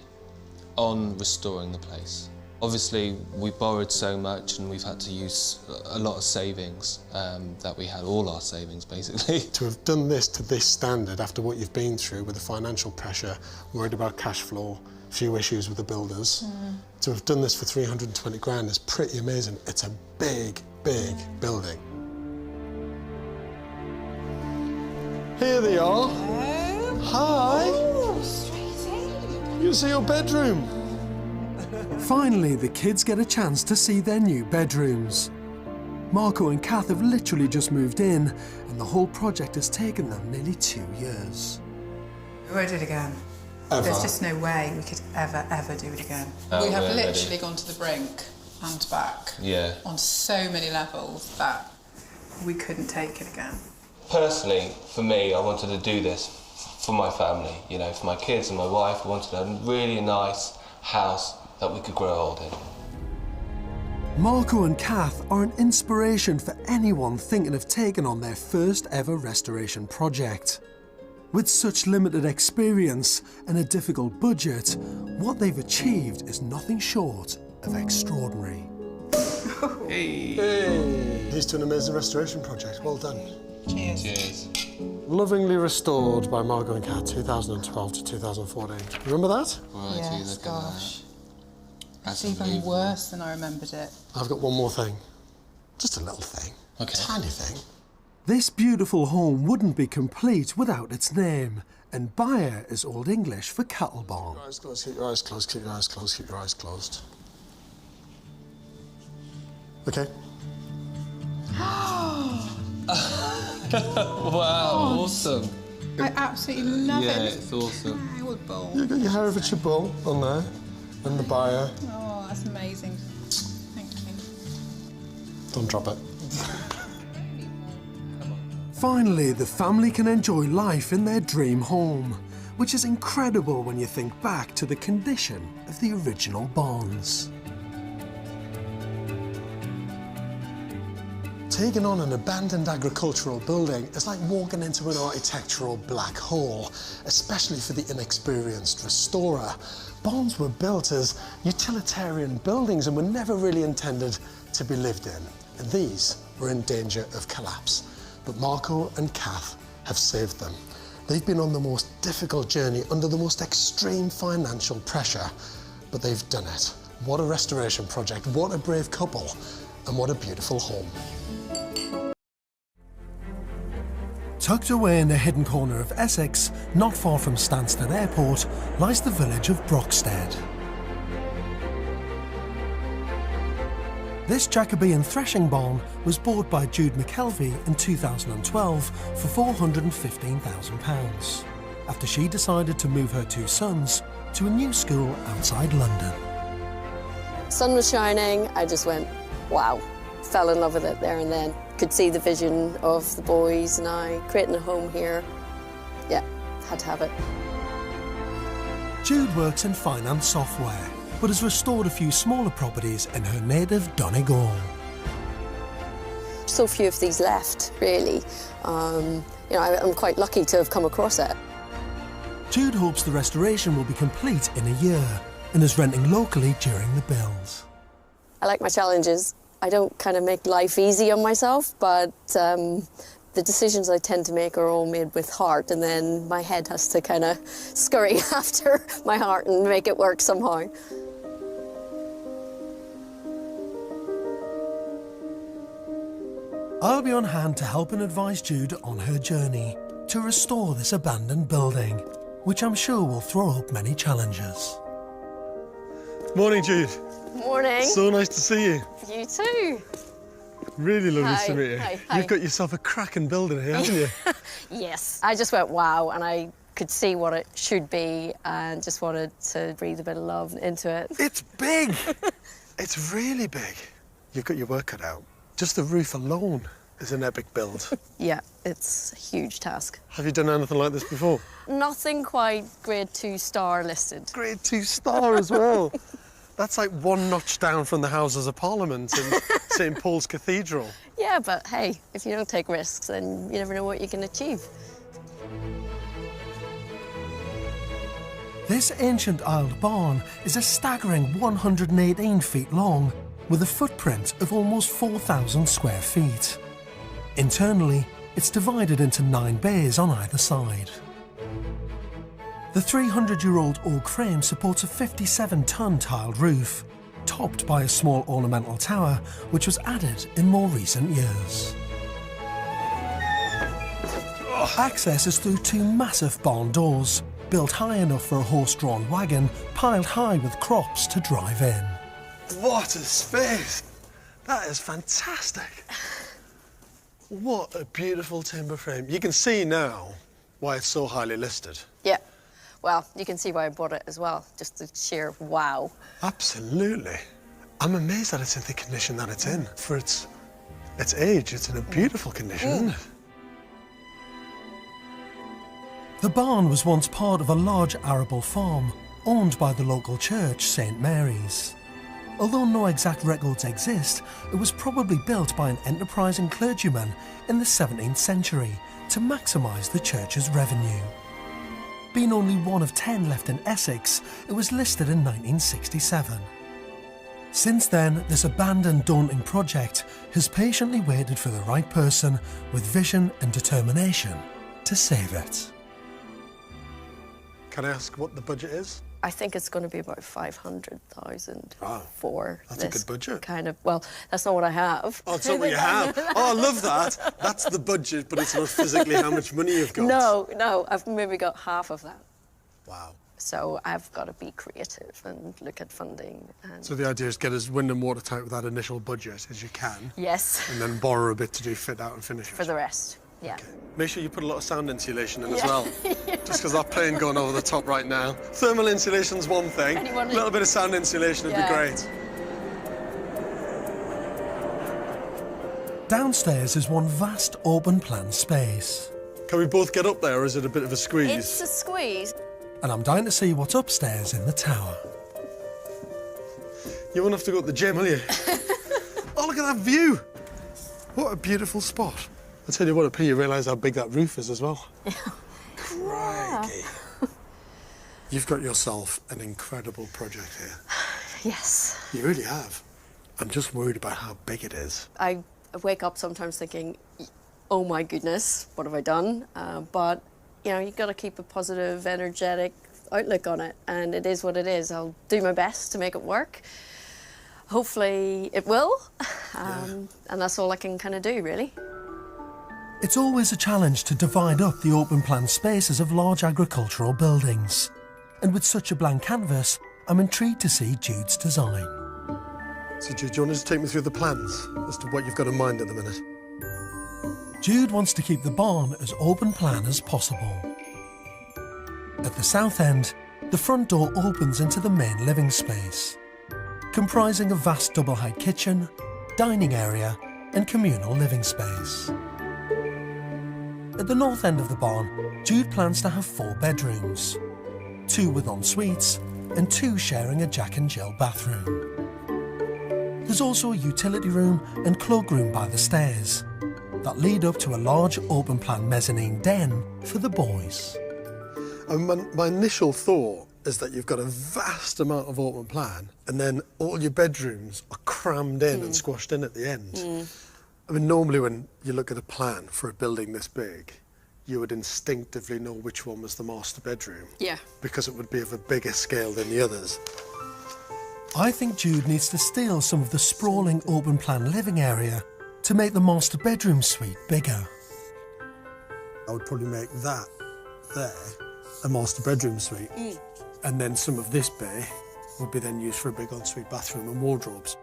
on restoring the place. Obviously, we borrowed so much and we've had to use a lot of savings that we had, all our savings basically. To have done this to this standard after what you've been through with the financial pressure, worried about cash flow, a few issues with the builders, to have done this for 320 grand is pretty amazing. It's a big, big building. Here they are. Hello. Hi. Oh, straight in. can see your bedroom. Finally, the kids get a chance to see their new bedrooms. Marco and Kath have literally just moved in, and the whole project has taken them nearly 2 years. We won't do it again. Ever? There's just no way we could ever do it again. Oh, we have really? literally gone to the brink and back on so many levels that we couldn't take it again. Personally, for me, I wanted to do this for my family, you know, for my kids and my wife. I wanted a really nice house that we could grow old in. Marco and Kath are an inspiration for anyone thinking of taking on their first ever restoration project. With such limited experience and a difficult budget, what they've achieved is nothing short of extraordinary. Hey! Here's to an amazing restoration project. Well done. Cheers. Cheers. Lovingly restored by Margot and Kat, 2012 to 2014. Remember that? Right, Yes, gosh. It's even worse than I remembered it. I've got one more thing. Just a little thing. Okay. Tiny thing. This beautiful home wouldn't be complete without its name, and Byre is Old English for cattle barn. Keep your eyes closed, keep your eyes closed, keep your eyes closed, keep your eyes closed. Okay. Wow, awesome. I absolutely love it. Yeah, it's awesome. I would bowl. You've got your Herefordshire bull on there, and the Byre. Oh, that's amazing. Thank you. Don't drop it. Finally, the family can enjoy life in their dream home, which is incredible when you think back to the condition of the original barns. Taking on an abandoned agricultural building is like walking into an architectural black hole, especially for the inexperienced restorer. Barns were built as utilitarian buildings and were never really intended to be lived in, and these were in danger of collapse. But Marco and Kath have saved them. They've been on the most difficult journey under the most extreme financial pressure, but they've done it. What a restoration project, what a brave couple, and what a beautiful home. Tucked away in a hidden corner of Essex, not far from Stansted Airport, lies the village of Broxted. This Jacobean threshing barn was bought by Jude McKelvey in 2012 for £415,000, after she decided to move her 2 sons to a new school outside London. Sun was shining, I just went, wow. Fell in love with it there and then. Could see the vision of the boys and I creating a home here. Yeah, had to have it. Jude works in finance software, but has restored a few smaller properties in her native Donegal. So few of these left, really. You know, I'm quite lucky to have come across it. Jude hopes the restoration will be complete in a year and is renting locally during the build. I like my challenges. I don't kind of make life easy on myself, but the decisions I tend to make are all made with heart, and then my head has to kind of scurry after my heart and make it work somehow. I'll be on hand to help and advise Jude on her journey to restore this abandoned building, which I'm sure will throw up many challenges. Morning, Jude. Morning. So nice to see you. You too. Really lovely Hi. to meet you. Hi. You've got yourself a cracking building here, haven't you? Yes. I just went wow, and I could see what it should be and just wanted to breathe a bit of love into it. It's big. It's really big. You've got your work cut out. Just the roof alone is an epic build. Yeah, it's a huge task. Have you done anything like this before? Nothing quite grade 2 star listed. Grade 2 star as well. That's like 1 notch down from the Houses of Parliament and St Paul's Cathedral. Yeah, but hey, if you don't take risks, then you never know what you can achieve. This ancient aisled barn is a staggering 118 feet long, with a footprint of almost 4,000 square feet. Internally, it's divided into 9 bays on either side. The 300-year-old oak frame supports a 57-ton tiled roof, topped by a small ornamental tower, which was added in more recent years. Access is through 2 massive barn doors, built high enough for a horse-drawn wagon, piled high with crops to drive in. What a space! That is fantastic. What a beautiful timber frame. You can see now why it's so highly listed. Yeah. Well, you can see why I bought it as well. Just the sheer wow. Absolutely. I'm amazed that it's in the condition that it's in. For its age, it's in a beautiful condition, isn't it? The barn was once part of a large arable farm owned by the local church, St Mary's. Although no exact records exist, it was probably built by an enterprising clergyman in the 17th century to maximise the church's revenue. Being only one of 10 left in Essex, it was listed in 1967. Since then, this abandoned, daunting project has patiently waited for the right person with vision and determination to save it. Can I ask what the budget is? I think it's going to be about 500,000 for that's this a good budget. kind of. Well, that's not what I have. Oh, it's not what you have. Oh, I love that. That's the budget, but it's not physically how much money you've got. No, I've maybe got half of that. Wow. So I've got to be creative and look at funding. And So the idea is get as wind and watertight with that initial budget as you can. yes, And then borrow a bit to do fit out and finish for it. the rest. Yeah. Make sure you put a lot of sound insulation in as well. Just because that plane going over the top right now. Thermal insulation's one thing. A little bit of sound insulation would be great. Downstairs is one vast open plan space. Can we both get up there, or is it a bit of a squeeze? It's a squeeze. And I'm dying to see what's upstairs in the tower. You won't have to go to the gym, will you? Oh, look at that view! What a beautiful spot. I'll tell you what, up here you realise how big that roof is as well. Crikey. You've got yourself an incredible project here. Yes. You really have. I'm just worried about how big it is. I wake up sometimes thinking, oh my goodness, what have I done? But, you know, you've got to keep a positive, energetic outlook on it. And it is what it is. I'll do my best to make it work. Hopefully it will. And that's all I can kind of do, really. It's always a challenge to divide up the open plan spaces of large agricultural buildings. And with such a blank canvas, I'm intrigued to see Jude's design. So Jude, do you want to just take me through the plans as to what you've got in mind at the minute? Jude wants to keep the barn as open plan as possible. At the south end, the front door opens into the main living space, comprising a vast double-height kitchen, dining area and communal living space. At the north end of the barn, Jude plans to have 4 bedrooms, 2 with en-suites and 2 sharing a Jack and Jill bathroom. There's also a utility room and cloakroom by the stairs that lead up to a large open-plan mezzanine den for the boys. My initial thought is that you've got a vast amount of open plan and then all your bedrooms are crammed in and squashed in at the end. I mean, normally when you look at a plan for a building this big, you would instinctively know which one was the master bedroom. Yeah. Because it would be of a bigger scale than the others. I think Jude needs to steal some of the sprawling open plan living area to make the master bedroom suite bigger. I would probably make that there a master bedroom suite. And then some of this bay would be then used for a big ensuite bathroom and wardrobes.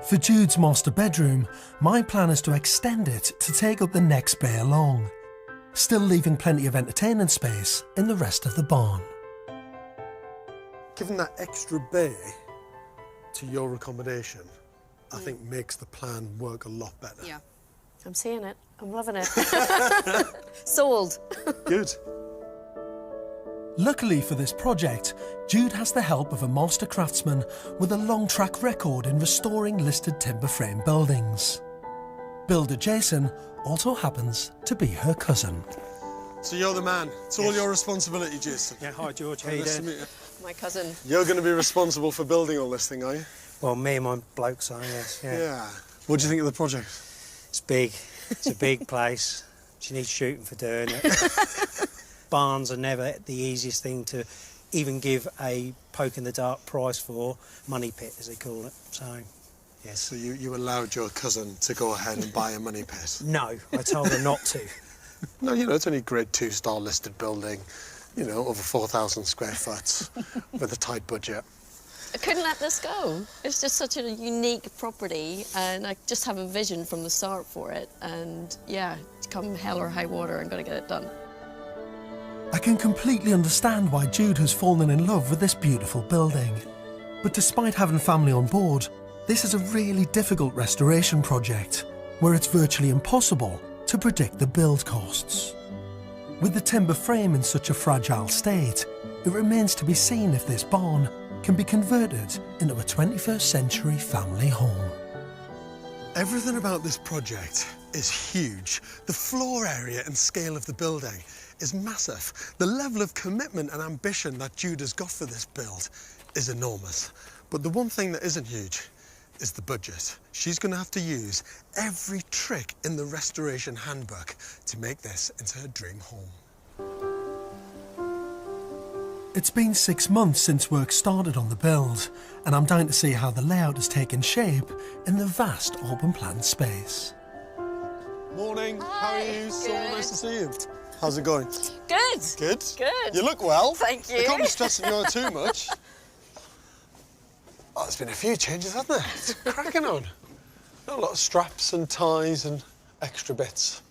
For Jude's master bedroom, my plan is to extend it to take up the next bay along, still leaving plenty of entertainment space in the rest of the barn. Giving that extra bay to your accommodation, I think makes the plan work a lot better. Yeah. I'm seeing it. I'm loving it. Sold. Good. Luckily for this project, Jude has the help of a master craftsman with a long track record in restoring listed timber frame buildings. Builder Jason also happens to be her cousin. So you're the man. It's all your responsibility, Jason. Yeah, hi George, how you doing? My cousin. You're going to be responsible for building all this thing, are you? Well, me and my blokes are, yes. Yeah. What do you think of the project? It's big. It's a big place. She needs shooting for doing it. Barns are never the easiest thing to even give a poke-in-the-dark price for, money pit, as they call it. So, yes. So you allowed your cousin to go ahead and buy a money pit? No, I told her not to. No, you know, it's only a grade 2 star listed building. you know, over 4,000 square foot with a tight budget. I couldn't let this go. It's just such a unique property, and I just have a vision from the start for it. And yeah, come hell or high water, I'm going to get it done. I can completely understand why Jude has fallen in love with this beautiful building. But despite having family on board, this is a really difficult restoration project, where it's virtually impossible to predict the build costs. With the timber frame in such a fragile state, it remains to be seen if this barn can be converted into a 21st century family home. Everything about this project is huge. The floor area and scale of the building is massive. The level of commitment and ambition that Jude has got for this build is enormous. But the one thing that isn't huge is the budget. She's going to have to use every trick in the restoration handbook to make this into her dream home. It's been 6 months since work started on the build, and I'm dying to see how the layout has taken shape in the vast open plan space. Morning, how are you? So nice to see you. How's it going? Good. Good? Good. You look well. Thank you. I can't be stressing you out too much. Oh, there's been a few changes, hasn't there? It's cracking on. A lot of straps and ties and extra bits.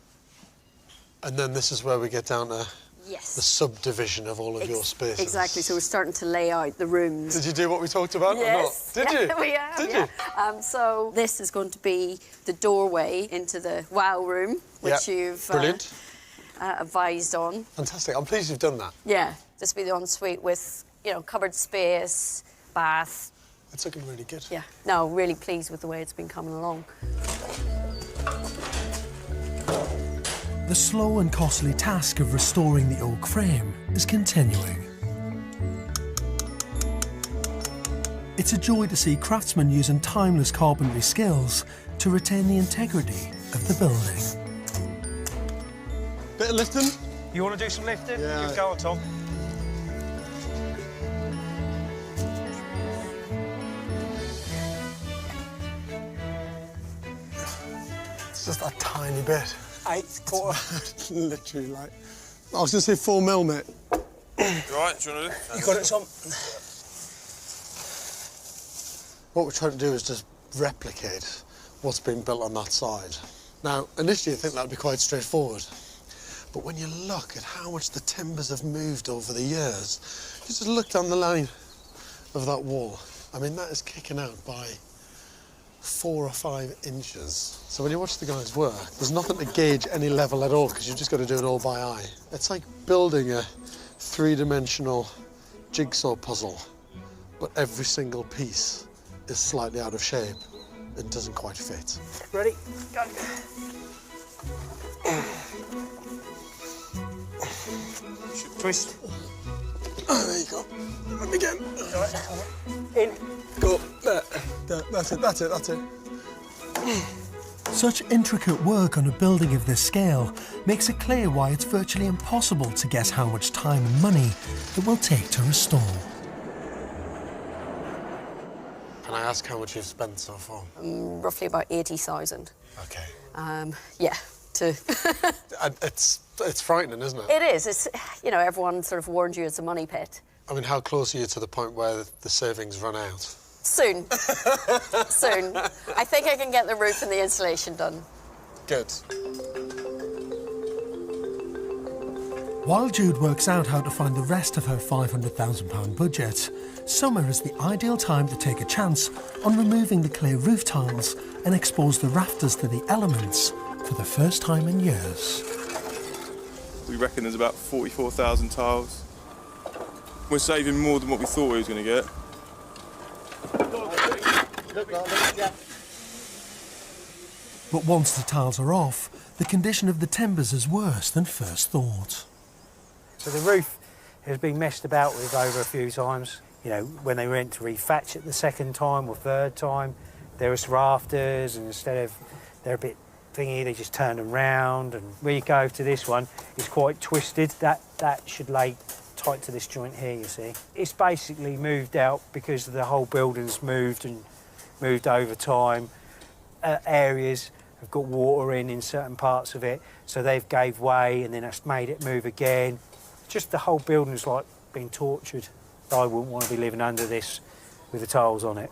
And then this is where we get down to the subdivision of all of your spaces. Exactly, so we're starting to lay out the rooms. Did you do what we talked about Yes. or not? Did you? We have, Did you? So this is going to be the doorway into the wow room, which you've advised on. Fantastic. I'm pleased you've done that. Yeah, this will be the ensuite with, you know, cupboard space, bath. It's looking really good. Yeah. No, really pleased with the way it's been coming along. The slow and costly task of restoring the oak frame is continuing. It's a joy to see craftsmen using timeless carpentry skills to retain the integrity of the building. Bit of lifting? You want to do some lifting? Yeah. You go on, Tom. It's just that tiny bit. 1/4. Literally, like... I was going to say 4 mil, mate. You all right? Do you want to do it? You got it, Tom? What we're trying to do is just replicate what's been built on that side. Now, initially, I think that'd be quite straightforward. But when you look at how much the timbers have moved over the years, you just look down the line of that wall. I mean, that is kicking out by 4 or 5 inches. So when you watch the guys work, there's nothing to gauge any level at all because you've just got to do it all by eye. It's like building a 3-dimensional jigsaw puzzle, but every single piece is slightly out of shape and doesn't quite fit. Ready? Go. Twist. Oh, there you go. And again. In. Go. There. That's it, that's it, that's it. Such intricate work on a building of this scale makes it clear why it's virtually impossible to guess how much time and money it will take to restore. Can I ask how much you've spent so far? Roughly about 80,000. Okay. Yeah. It's frightening, isn't it? It is. It's, you know, everyone sort of warned you it's a money pit. I mean, how close are you to the point where the savings run out? Soon. Soon. I think I can get the roof and the insulation done. Good. While Jude works out how to find the rest of her £500,000 budget, summer is the ideal time to take a chance on removing the clear roof tiles and expose the rafters to the elements for the first time in years. We reckon there's about 44,000 tiles. We're saving more than what we thought we was going to get. But once the tiles are off, the condition of the timbers is worse than first thought. So the roof has been messed about with over a few times. You know, when they went to refetch it the second time or third time, there was rafters, and instead of they're a bit thingy, they just turned them round. And when you go to this one, it's quite twisted. That should lay tight to this joint here, you see. It's basically moved out because the whole building's moved and moved over time. Areas have got water in certain parts of it, so they've gave way, and then that's made it move again. Just the whole building is like being tortured. I wouldn't want to be living under this with the tiles on it.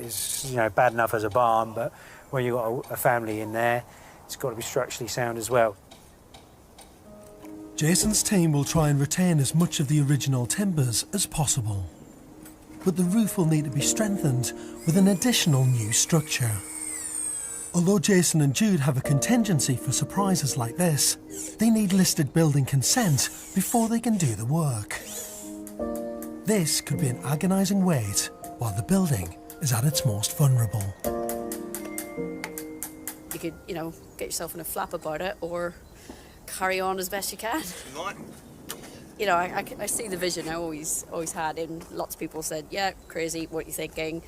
It's, you know, bad enough as a barn, but when you've got a family in there, it's got to be structurally sound as well. Jason's team will try and retain as much of the original timbers as possible. But the roof will need to be strengthened with an additional new structure. Although Jason and Jude have a contingency for surprises like this, they need listed building consent before they can do the work. This could be an agonising wait while the building is at its most vulnerable. You could, you know, get yourself in a flap about it or carry on as best you can. You know, I see the vision I always had, and lots of people said, yeah, crazy, what are you thinking?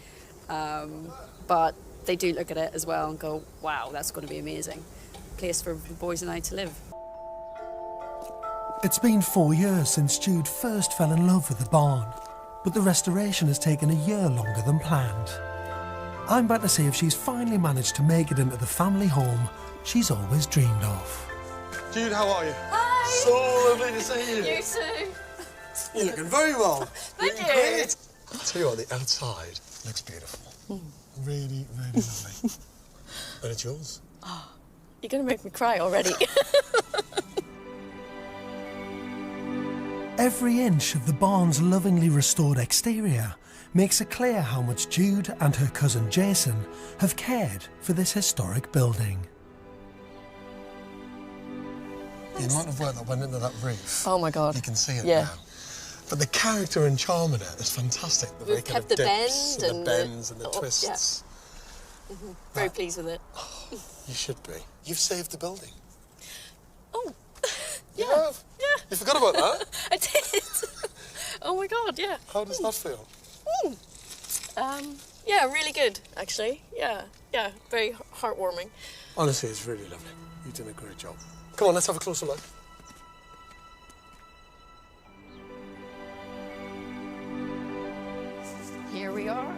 But they do look at it as well and go, wow, that's going to be amazing. Place for the boys and I to live. It's been 4 years since Jude first fell in love with the barn, but the restoration has taken a year longer than planned. I'm back to see if she's finally managed to make it into the family home she's always dreamed of. Jude, how are you? Hi! So lovely to see you. You too. You're looking very well. Thank you. Great. I'll tell you what, the outside looks beautiful. Really, really lovely. And it's yours. Oh, you're going to make me cry already. Every inch of the barn's lovingly restored exterior makes it clear how much Jude and her cousin Jason have cared for this historic building. The amount of work that went into that roof. Oh my God. You can see it Yeah. now. But the character and charm in it is fantastic. The way We've it kind kept of the dips bend and the bends and the twists. Yeah. Very pleased with it. You should be. You've saved the building. Oh, You have? Yeah. You forgot about that? I did. Oh my God, yeah. How does that feel? Yeah, really good, actually. Yeah, very heartwarming. Honestly, it's really lovely. You've done a great job. Come on, let's have a closer look. Here we are.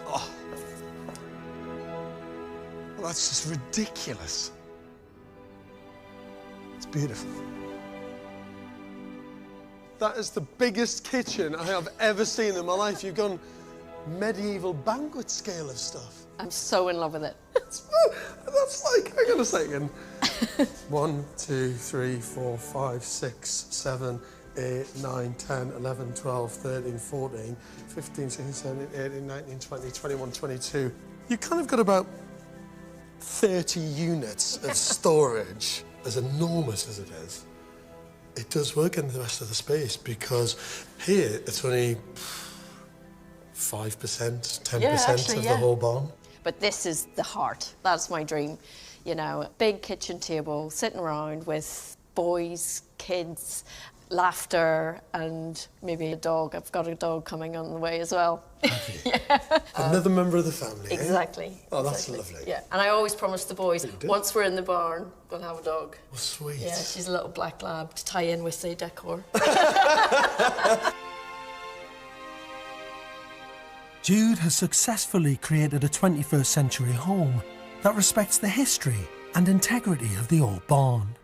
Oh. Well, that's just ridiculous. It's beautiful. That is the biggest kitchen I have ever seen in my life. You've gone medieval banquet scale of stuff. I'm so in love with it. That's like, hang on a second. 1, 2, 3, 4, 5, 6, 7, 8, 9, 10, 11, 12, 13, 14, 15, 16, 17, 18, 19, 20, 21, 22. You've kind of got about 30 units of storage. As enormous as it is, it does work in the rest of the space, because here it's only 5%, 10% of the whole barn. But this is the heart. That's my dream. You know, a big kitchen table, sitting around with boys, kids, laughter, and maybe a dog. I've got a dog coming on the way as well. Another member of the family. Exactly. Oh, that's exactly. lovely. Yeah, and I always promise the boys, once we're in the barn, we'll have a dog. Oh, sweet. Yeah, she's a little black lab to tie in with the decor. Jude has successfully created a 21st century home that respects the history and integrity of the old barn.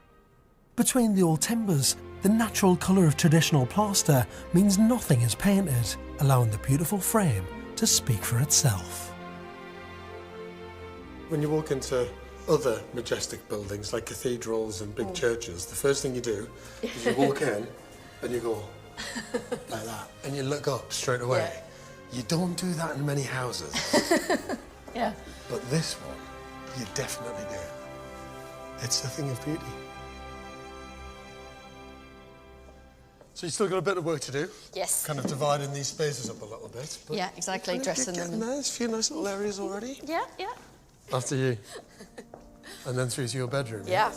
Between the old timbers, the natural colour of traditional plaster means nothing is painted, allowing the beautiful frame to speak for itself. When you walk into other majestic buildings like cathedrals and big churches, the first thing you do is you walk in and you go like that, and you look up straight away. Yeah. You don't do that in many houses. Yeah. But this one, you definitely do. It's a thing of beauty. So you've still got a bit of work to do. Yes. Kind of dividing these spaces up a little bit. But Yeah, exactly, dressing them. There's a few nice little areas already. Yeah, yeah. After you. And then through to your bedroom. Yeah.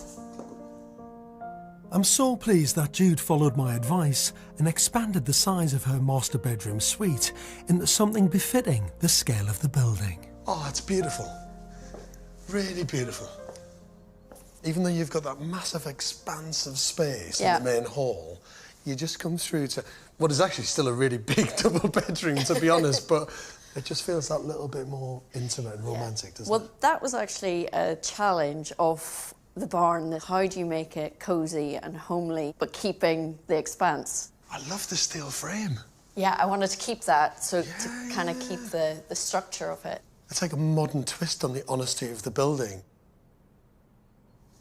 I'm so pleased that Jude followed my advice and expanded the size of her master bedroom suite into something befitting the scale of the building. Oh, it's beautiful. Really beautiful. Even though you've got that massive expanse of space in the main hall, you just come through to what is actually still a really big double bedroom, to be honest, but it just feels that little bit more intimate and romantic, doesn't it? Well, that was actually a challenge of the barn. How do you make it cosy and homely, but keeping the expanse? I love the steel frame. Yeah, I wanted to keep that, so to kind of keep the structure of it. It's like a modern twist on the honesty of the building.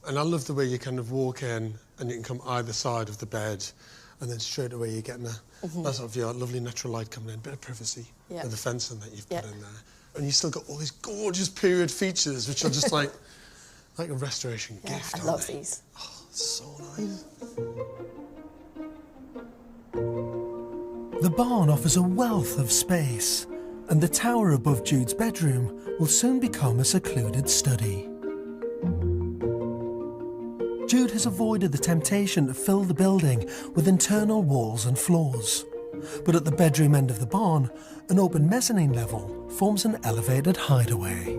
And I love the way you kind of walk in and you can come either side of the bed and then straight away you're getting a sort of your lovely natural light coming in, a bit of privacy with the fencing that you've put in there. And you still got all these gorgeous period features which are just like a restoration gift. I love these. Oh, so nice. The barn offers a wealth of space, and the tower above Jude's bedroom will soon become a secluded study. Jude has avoided the temptation to fill the building with internal walls and floors. But at the bedroom end of the barn, an open mezzanine level forms an elevated hideaway.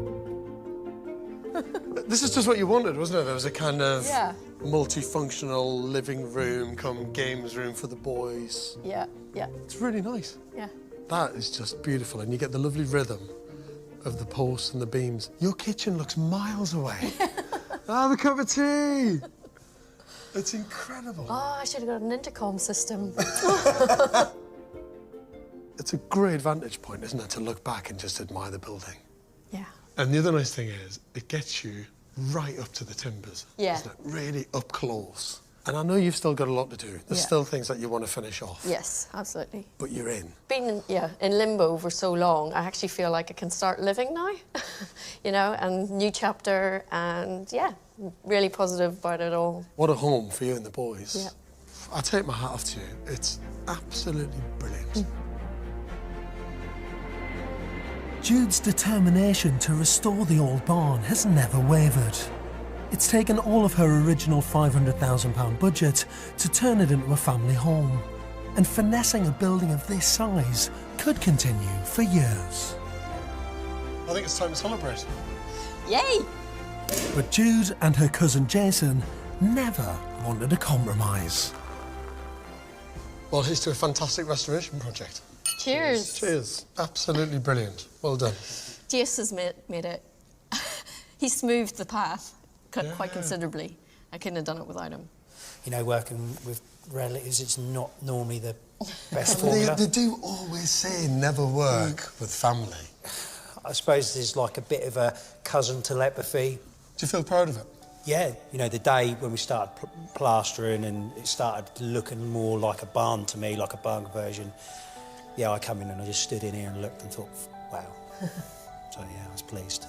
This is just what you wanted, wasn't it? There was a kind of Yeah. multifunctional living room come games room for the boys. Yeah, yeah. It's really nice. Yeah. That is just beautiful, and you get the lovely rhythm of the posts and the beams. Your kitchen looks miles away. Have a cup of tea. It's incredible. Oh, I should have got an intercom system. It's a great vantage point, isn't it, to look back and just admire the building. Yeah. And the other nice thing is, it gets you right up to the timbers. Yeah. Isn't it? Really up close. And I know you've still got a lot to do. There's still things that you want to finish off. Yes, absolutely. But you're in. Being in limbo for so long, I actually feel like I can start living now, you know, and new chapter, and really positive about it all. What a home for you and the boys. Yeah. I take my hat off to you. It's absolutely brilliant. Jude's determination to restore the old barn has never wavered. It's taken all of her original £500,000 budget to turn it into a family home. And finessing a building of this size could continue for years. I think it's time to celebrate. Yay! But Jude and her cousin Jason never wanted to compromise. Well, here's to a fantastic restoration project. Cheers. Cheers. Absolutely brilliant. Well done. Jason's made it. He smoothed the path quite considerably. I couldn't have done it without him. You know, working with relatives, it's not normally the best formula. They do always say never work with family. I suppose there's like a bit of a cousin telepathy. Do you feel proud of it? Yeah. You know, the day when we started plastering and it started looking more like a barn to me, like a barn conversion, yeah, I come in and I just stood in here and looked and thought, wow. So, yeah, I was pleased.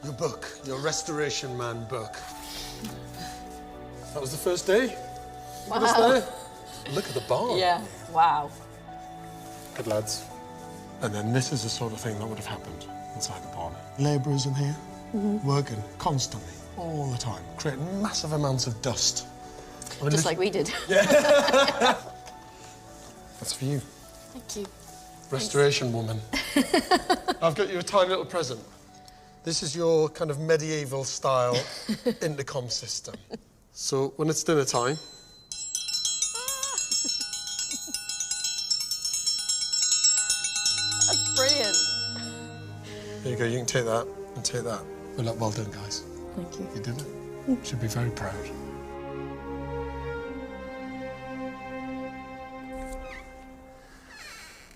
Your book, your Restoration Man book. That was the first day? Wow. What is there? Look at the barn. Yeah, wow. Good lads. And then this is the sort of thing that would have happened inside the barn. Labourers in here, working constantly, all the time, creating massive amounts of dust. Just like we did. Yeah. That's for you. Thank you. Restoration woman. I've got you a tiny little present. This is your kind of medieval style intercom system. So when it's dinner time, That's brilliant. there you go, you can take that and take that. Well done, guys. Thank you. You did it. You should be very proud.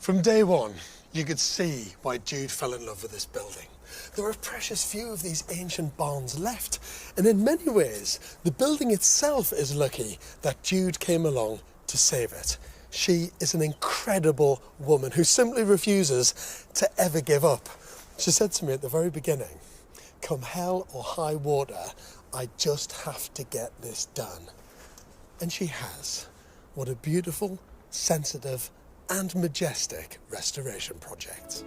From day one, you could see why Jude fell in love with this building. There are a precious few of these ancient barns left, and in many ways, the building itself is lucky that Jude came along to save it. She is an incredible woman who simply refuses to ever give up. She said to me at the very beginning, come hell or high water, I just have to get this done. And she has. What a beautiful, sensitive, and majestic restoration project.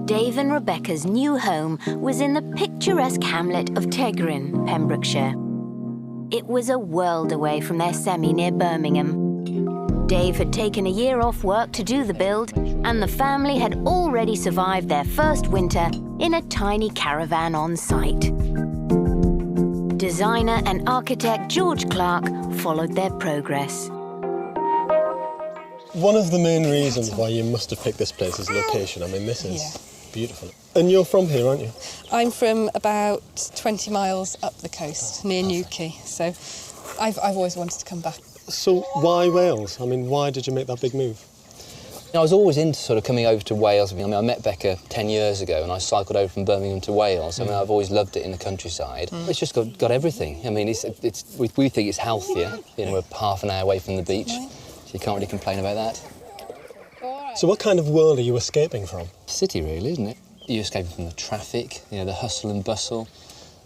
Dave and Rebecca's new home was in the picturesque hamlet of Tegrin, Pembrokeshire. It was a world away from their semi near Birmingham. Dave had taken a year off work to do the build, and the family had already survived their first winter in a tiny caravan on site. Designer and architect George Clarke followed their progress. One of the main reasons why you must have picked this place is location. I mean, this is beautiful. And you're from here, aren't you? I'm from about 20 miles up the coast, near Newquay, so I've always wanted to come back. So why Wales? I mean, why did you make that big move? I was always into sort of coming over to Wales. I mean, I met Becca 10 years ago and I cycled over from Birmingham to Wales. I mean, I've always loved it in the countryside. It's just got everything. I mean, we think it's healthier. You know, we're half an hour away from the beach, so you can't really complain about that. So what kind of world are you escaping from? City, really, isn't it? You're escaping from the traffic, you know, the hustle and bustle.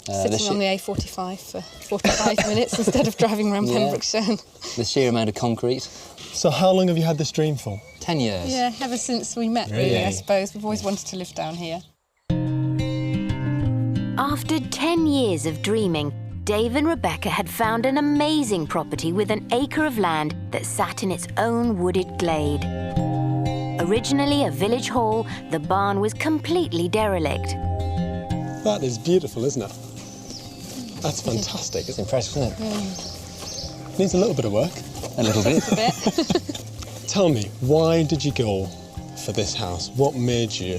Sitting on the A45 for 45 minutes instead of driving around Pembrokeshire. The sheer amount of concrete. So how long have you had this dream for? 10 years. Yeah, ever since we met, really, I suppose. We've always wanted to live down here. After 10 years of dreaming, Dave and Rebecca had found an amazing property with an acre of land that sat in its own wooded glade. Originally a village hall, the barn was completely derelict. That is beautiful, isn't it? That's fantastic. It's impressive, isn't it? Yeah. Needs a little bit of work. A little bit. A bit. Tell me, why did you go for this house? What made you?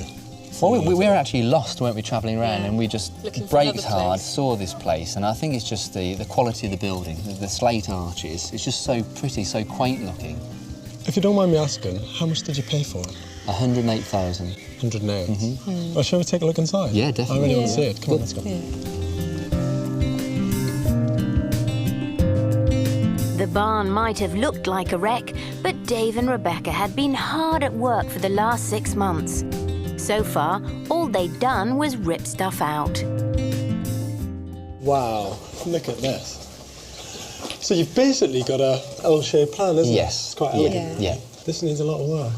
Well, we were actually lost, weren't we, travelling around, and we just Looking for braked another hard, place. saw this place, and I think it's just the quality of the building, the slate arches. It's just so pretty, so quaint looking. If you don't mind me asking, how much did you pay for it? 108,000. 108? Well, shall we take a look inside? Yeah, definitely. I really want to see it. Come on, let's go. The barn might have looked like a wreck, but Dave and Rebecca had been hard at work for the last 6 months. So far, all they'd done was rip stuff out. Wow, look at this. So you've basically got a L-shaped plan, isn't it? Yes. It's quite elegant. Yeah. This needs a lot of work.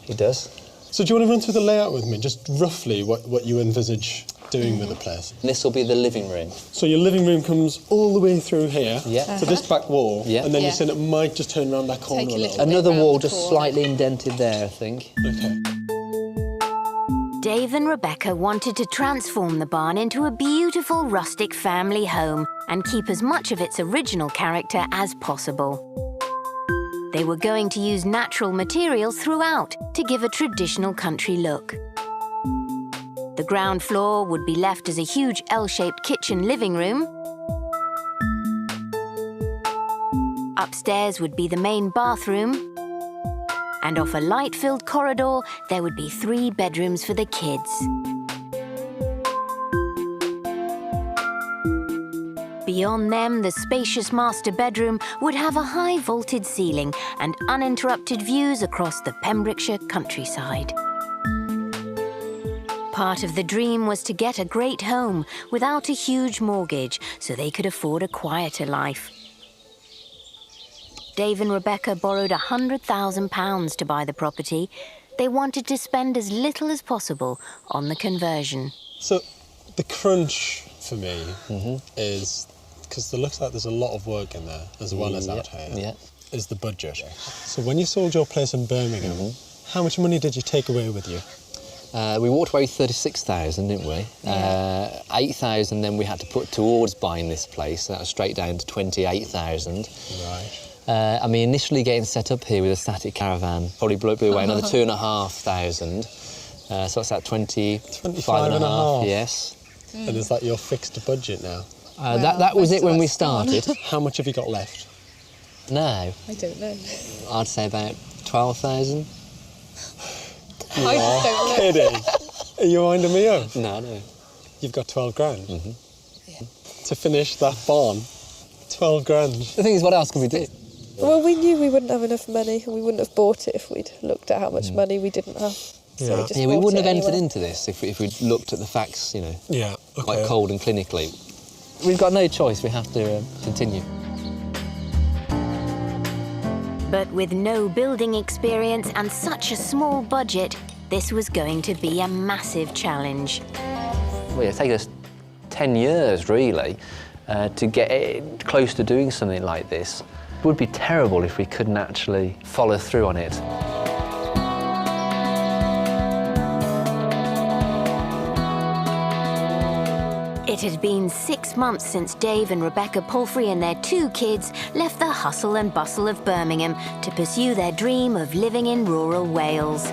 It does. So do you want to run through the layout with me, just roughly what you envisage doing with the place? This will be the living room. So your living room comes all the way through here to this back wall, and then you're saying it might just turn around that corner a little. Another wall just slightly indented there, I think. Okay. Dave and Rebecca wanted to transform the barn into a beautiful rustic family home and keep as much of its original character as possible. They were going to use natural materials throughout to give a traditional country look. The ground floor would be left as a huge L-shaped kitchen living room. Upstairs would be the main bathroom. And off a light-filled corridor, there would be 3 bedrooms for the kids. Beyond them, the spacious master bedroom would have a high-vaulted ceiling and uninterrupted views across the Pembrokeshire countryside. Part of the dream was to get a great home without a huge mortgage so they could afford a quieter life. Dave and Rebecca borrowed £100,000 to buy the property. They wanted to spend as little as possible on the conversion. So the crunch for me is, because it looks like there's a lot of work in there, as well as out here, is the budget. So when you sold your place in Birmingham, how much money did you take away with you? We walked away with 36,000, didn't we? 8,000 then we had to put towards buying this place. So that was straight down to 28,000. Right. I mean, initially getting set up here with a static caravan probably blew away another 2,500. So that's at 25 and a half, yes. And is that your fixed budget now? That was it when we started. How much have you got left? Now? I don't know. I'd say about 12,000. You are kidding. Are you winding me up? No, no. You've got 12 grand? To finish that barn? 12 grand. The thing is, what else can we do? Well, we knew we wouldn't have enough money and we wouldn't have bought it if we'd looked at how much money we didn't have. So we wouldn't have entered into this if we'd looked at the facts, you know, quite cold and clinically. We've got no choice, we have to continue. But with no building experience and such a small budget, this was going to be a massive challenge. Well, it's taken us 10 years, really, to get close to doing something like this. It would be terrible if we couldn't actually follow through on it. It had been 6 months since Dave and Rebecca Palfrey and their 2 kids left the hustle and bustle of Birmingham to pursue their dream of living in rural Wales.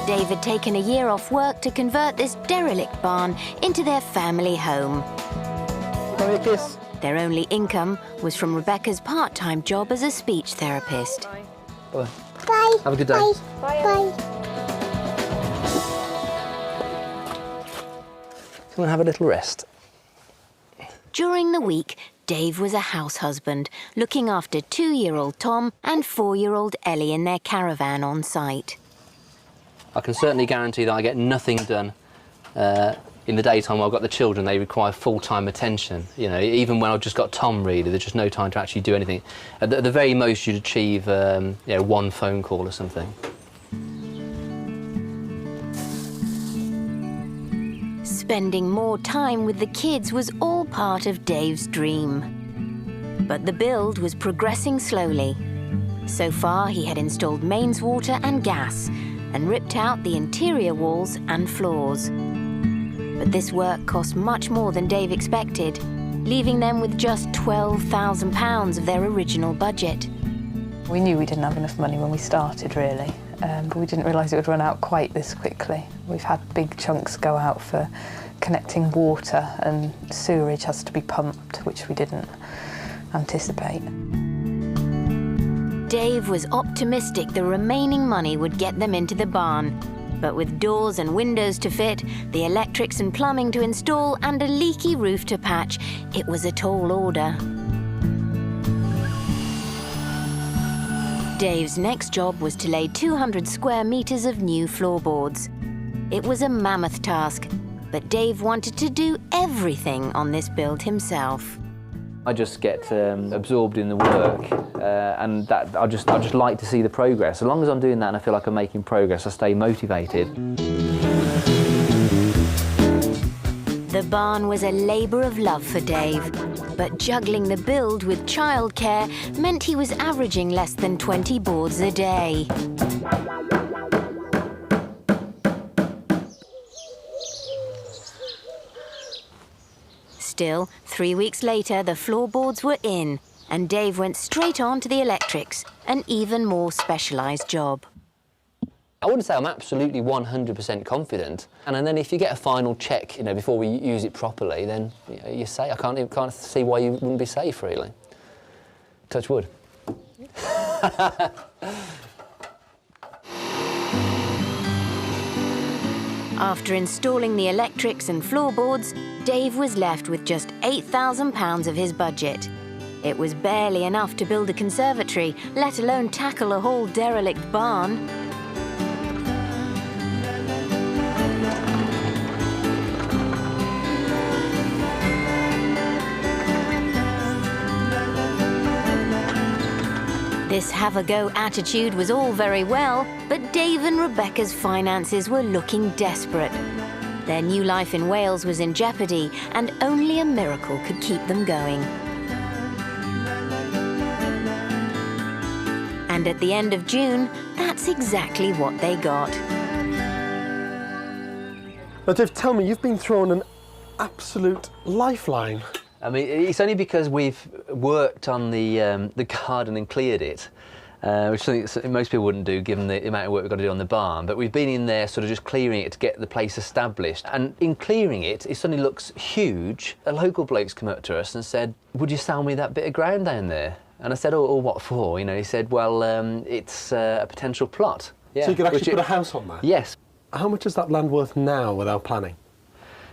Dave had taken a year off work to convert this derelict barn into their family home. Have a kiss. Their only income was from Rebecca's part-time job as a speech therapist. Bye. Bye. Have a good day. Bye. Bye. Come and have a little rest. During the week, Dave was a house husband, looking after 2-year-old Tom and 4-year-old Ellie in their caravan on site. I can certainly guarantee that I get nothing done. In the daytime, while I've got the children, they require full-time attention. You know, even when I've just got Tom, really, there's just no time to actually do anything. At the very most, you'd achieve, you know, one phone call or something. Spending more time with the kids was all part of Dave's dream. But the build was progressing slowly. So far, he had installed mains water and gas and ripped out the interior walls and floors. But this work cost much more than Dave expected, leaving them with just £12,000 of their original budget. We knew we didn't have enough money when we started, really, but we didn't realise it would run out quite this quickly. We've had big chunks go out for connecting water, and sewerage has to be pumped, which we didn't anticipate. Dave was optimistic the remaining money would get them into the barn. But with doors and windows to fit, the electrics and plumbing to install, and a leaky roof to patch, it was a tall order. Dave's next job was to lay 200 square metres of new floorboards. It was a mammoth task, but Dave wanted to do everything on this build himself. I just get absorbed in the work, and that I just like to see the progress. As long as I'm doing that and I feel like I'm making progress, I stay motivated. The barn was a labour of love for Dave, but juggling the build with childcare meant he was averaging less than 20 boards a day. Still, 3 weeks later, the floorboards were in, and Dave went straight on to the electrics, an even more specialised job. I wouldn't say I'm absolutely 100% confident, and then if you get a final check, you know, before we use it properly, then you say, I can't see why you wouldn't be safe, really. Touch wood. After installing the electrics and floorboards, Dave was left with just £8,000 of his budget. It was barely enough to build a conservatory, let alone tackle a whole derelict barn. This have-a-go attitude was all very well, but Dave and Rebecca's finances were looking desperate. Their new life in Wales was in jeopardy, and only a miracle could keep them going. And at the end of June, that's exactly what they got. Now, Dave, tell me, you've been thrown an absolute lifeline. I mean, it's only because we've worked on the garden and cleared it, which is something most people wouldn't do given the amount of work we've got to do on the barn. But we've been in there sort of just clearing it to get the place established. And in clearing it, it suddenly looks huge. A local bloke's come up to us and said, would you sell me that bit of ground down there? And I said, oh, what for? You know, he said, well, it's a potential plot. Yeah. So you could actually put a house on there? Yes. How much is that land worth now without planning?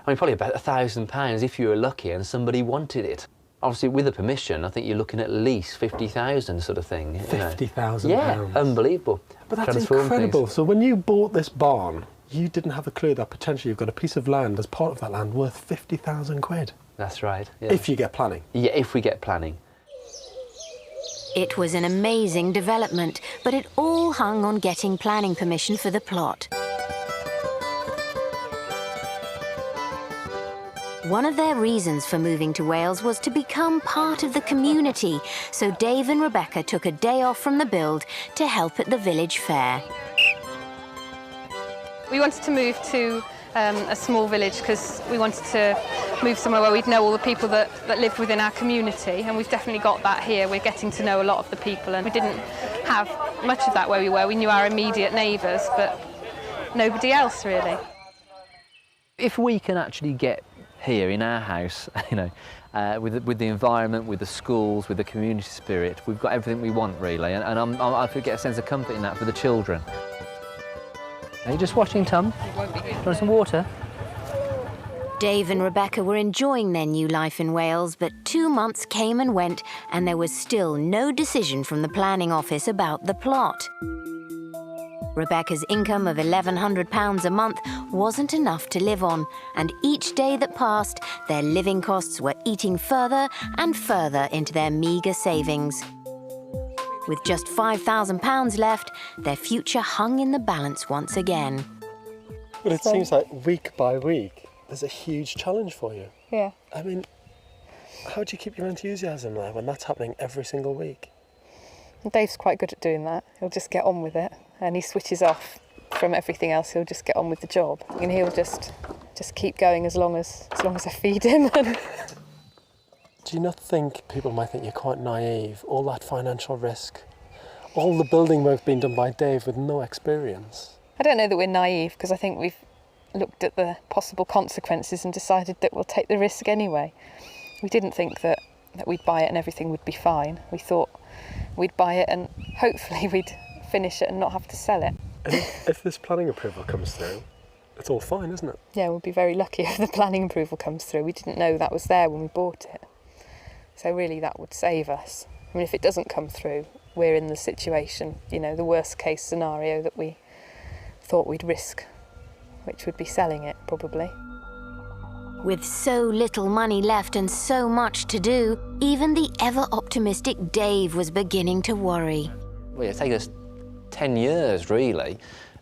I mean, probably about £1,000 if you were lucky and somebody wanted it. Obviously, with a permission, I think you're looking at least 50,000 sort of thing. £50,000? Yeah, unbelievable. But that's incredible. Things. So when you bought this barn, you didn't have a clue that potentially you've got a piece of land as part of that land worth 50,000 quid. That's right. Yeah. If you get planning. Yeah, if we get planning. It was an amazing development, but it all hung on getting planning permission for the plot. One of their reasons for moving to Wales was to become part of the community, so Dave and Rebecca took a day off from the build to help at the village fair. We wanted to move to a small village because we wanted to move somewhere where we'd know all the people that lived within our community, and we've definitely got that here. We're getting to know a lot of the people, and we didn't have much of that where we were. We knew our immediate neighbours, but nobody else really. If we can actually get here in our house, with the environment, with the schools, with the community spirit, we've got everything we want really, and I get a sense of comfort in that for the children. Are you just watching, Tom? Do you want some water? Dave and Rebecca were enjoying their new life in Wales, but 2 months came and went, and there was still no decision from the planning office about the plot. Rebecca's income of £1,100 a month wasn't enough to live on, and each day that passed, their living costs were eating further and further into their meagre savings. With just £5,000 left, their future hung in the balance once again. But it seems like week by week, there's a huge challenge for you. Yeah. I mean, how do you keep your enthusiasm there when that's happening every single week? Dave's quite good at doing that. He'll just get on with it, and he switches off from everything else. He'll just get on with the job, and he'll just keep going as long as I feed him. Do you not think people might think you're quite naive? All that financial risk, all the building work being done by Dave with no experience. I don't know that we're naive, because I think we've looked at the possible consequences and decided that we'll take the risk anyway. We didn't think that we'd buy it and everything would be fine. We thought we'd buy it and hopefully we'd finish it and not have to sell it. And if this planning approval comes through, it's all fine, isn't it? Yeah, we'll be very lucky if the planning approval comes through. We didn't know that was there when we bought it. So really that would save us. I mean, if it doesn't come through, we're in the situation, the worst case scenario that we thought we'd risk, which would be selling it, probably. With so little money left and so much to do, even the ever-optimistic Dave was beginning to worry. Well, it's taken us 10 years, really,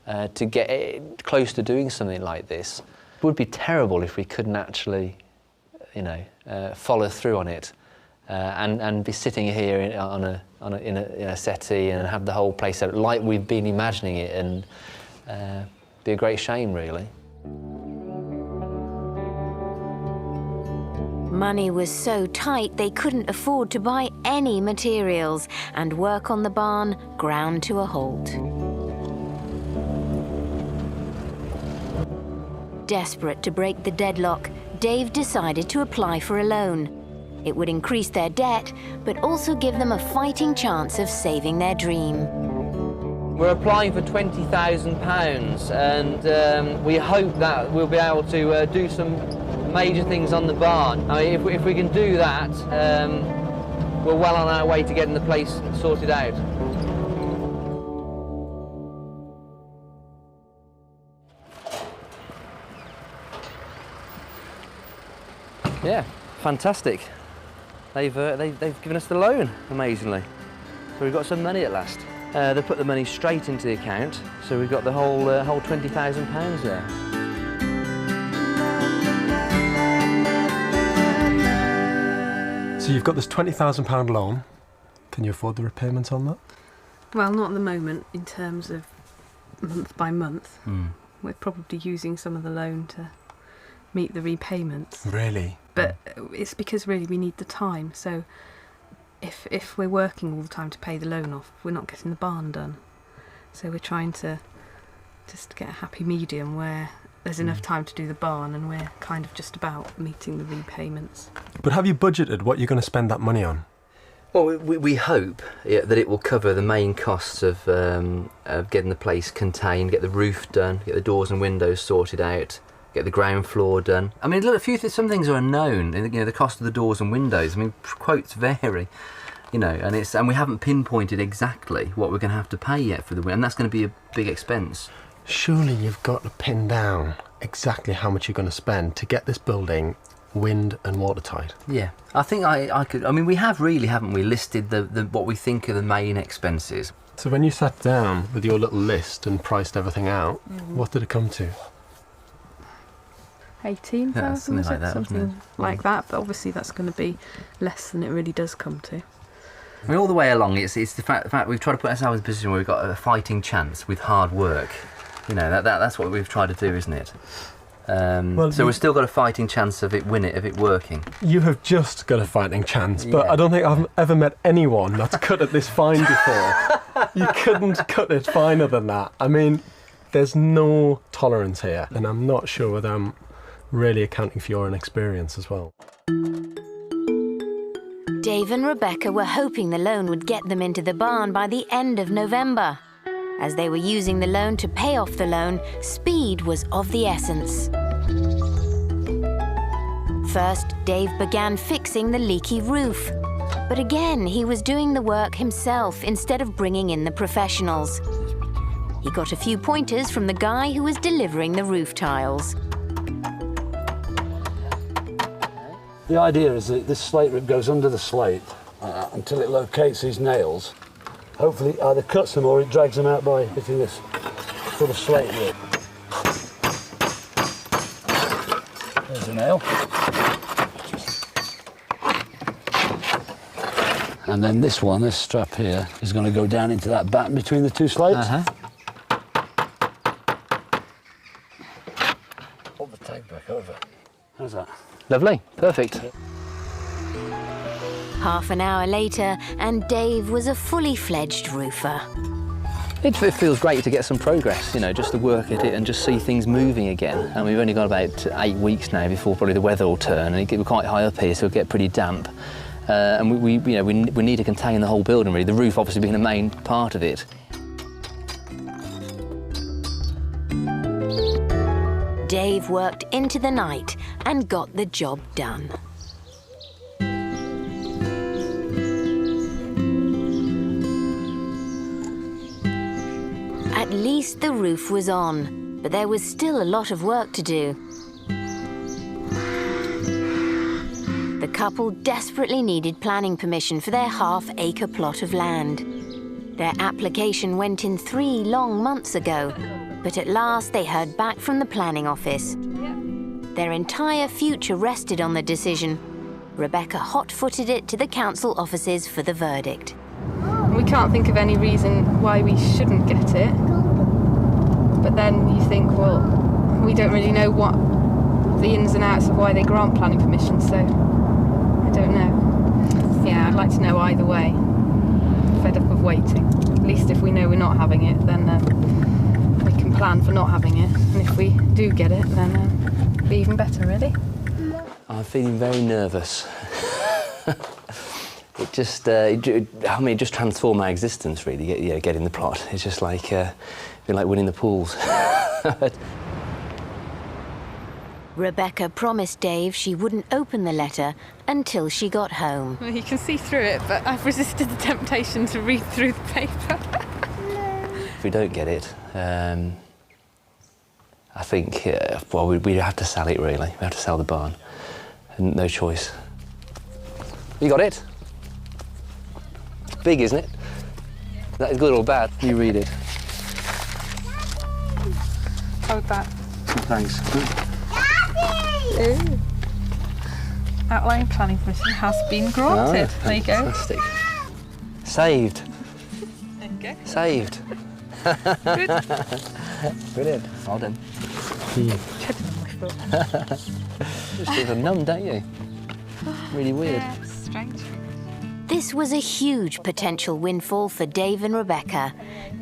to get close to doing something like this. It would be terrible if we couldn't actually, follow through on it and be sitting here in a settee and have the whole place out like we've been imagining it, and be a great shame, really. Money was so tight they couldn't afford to buy any materials, and work on the barn ground to a halt. Desperate to break the deadlock, Dave decided to apply for a loan. It would increase their debt, but also give them a fighting chance of saving their dream. We're applying for £20,000, and we hope that we'll be able to do some major things on the barn. I mean, if we can do that, we're well on our way to getting the place sorted out. Yeah, fantastic. They've given us the loan, amazingly. So we've got some money at last. They put the money straight into the account, so we've got the whole £20,000 there. So you've got this £20,000 loan. Can you afford the repayments on that? Well, not at the moment in terms of month by month. Mm. We're probably using some of the loan to meet the repayments. Really? But it's because really we need the time. So if we're working all the time to pay the loan off, we're not getting the barn done. So we're trying to just get a happy medium where there's enough time to do the barn and we're kind of just about meeting the repayments. But have you budgeted what you're going to spend that money on? Well, we hope that it will cover the main costs of getting the place contained, get the roof done, get the doors and windows sorted out, get the ground floor done. I mean, look, some things are unknown. The cost of the doors and windows. I mean, quotes vary, and we haven't pinpointed exactly what we're going to have to pay yet for the and that's going to be a big expense. Surely you've got to pin down exactly how much you're going to spend to get this building wind and watertight. Yeah, I think I could. I mean, we have really, haven't we, listed the what we think are the main expenses. So when you sat down with your little list and priced everything out, what did it come to? 18,000, something like that, something like that. But obviously that's going to be less than it really does come to. I mean, all the way along, it's the fact we've tried to put ourselves in a position where we've got a fighting chance with hard work. That's what we've tried to do, isn't it? So we've still got a fighting chance of it working. You have just got a fighting chance, but I don't think I've ever met anyone that's cut it this fine before. You couldn't cut it finer than that. I mean, There's no tolerance here, and I'm not sure whether I'm really accounting for your inexperience as well. Dave and Rebecca were hoping the loan would get them into the barn by the end of November. As they were using the loan to pay off the loan, speed was of the essence. First, Dave began fixing the leaky roof. But again, he was doing the work himself instead of bringing in the professionals. He got a few pointers from the guy who was delivering the roof tiles. The idea is that this slate rib goes under the slate until it locates these nails. Hopefully either cuts them or it drags them out by hitting this sort of slate rib. There's a nail. And then this one, this strap here, is going to go down into that batten between the two slates. Pull the tag back over. How's that? Lovely, perfect. Half an hour later, and Dave was a fully fledged roofer. It feels great to get some progress, you know, just to work at it and just see things moving again. And we've only got about 8 weeks now before probably the weather will turn, and we're quite high up here, so it'll get pretty damp. And we need to contain the whole building, really. The roof obviously being the main part of it. Dave worked into the night and got the job done. At least the roof was on, but there was still a lot of work to do. The couple desperately needed planning permission for their half-acre plot of land. Their application went in 3 long months ago, but at last they heard back from the planning office. Their entire future rested on the decision. Rebecca hot-footed it to the council offices for the verdict. We can't think of any reason why we shouldn't get it. But then you think, well, we don't really know what the ins and outs of why they grant planning permission, so I don't know. Yeah, I'd like to know either way. Fed up of waiting. At least if we know we're not having it, then we can plan for not having it. And if we do get it, then it'll be even better, really. I'm feeling very nervous. It just, it just transformed my existence, really, getting the plot. It's just like, like winning the pools. Rebecca promised Dave she wouldn't open the letter until she got home. Well, you can see through it, but I've resisted the temptation to read through the paper. If we don't get it, I think, well, we have to sell it, really. We have to sell the barn. No choice. You got it? It's big, isn't it? That is good or bad? You read it. Hold that. Thanks. Ooh. Outline planning permission has been granted. Oh, there you go. Fantastic. Saved. There you go. Saved. Good. Brilliant. Well done. Treading on my foot. Just feel numb, don't you? Really weird. Yeah, it's strange. This was a huge potential windfall for Dave and Rebecca.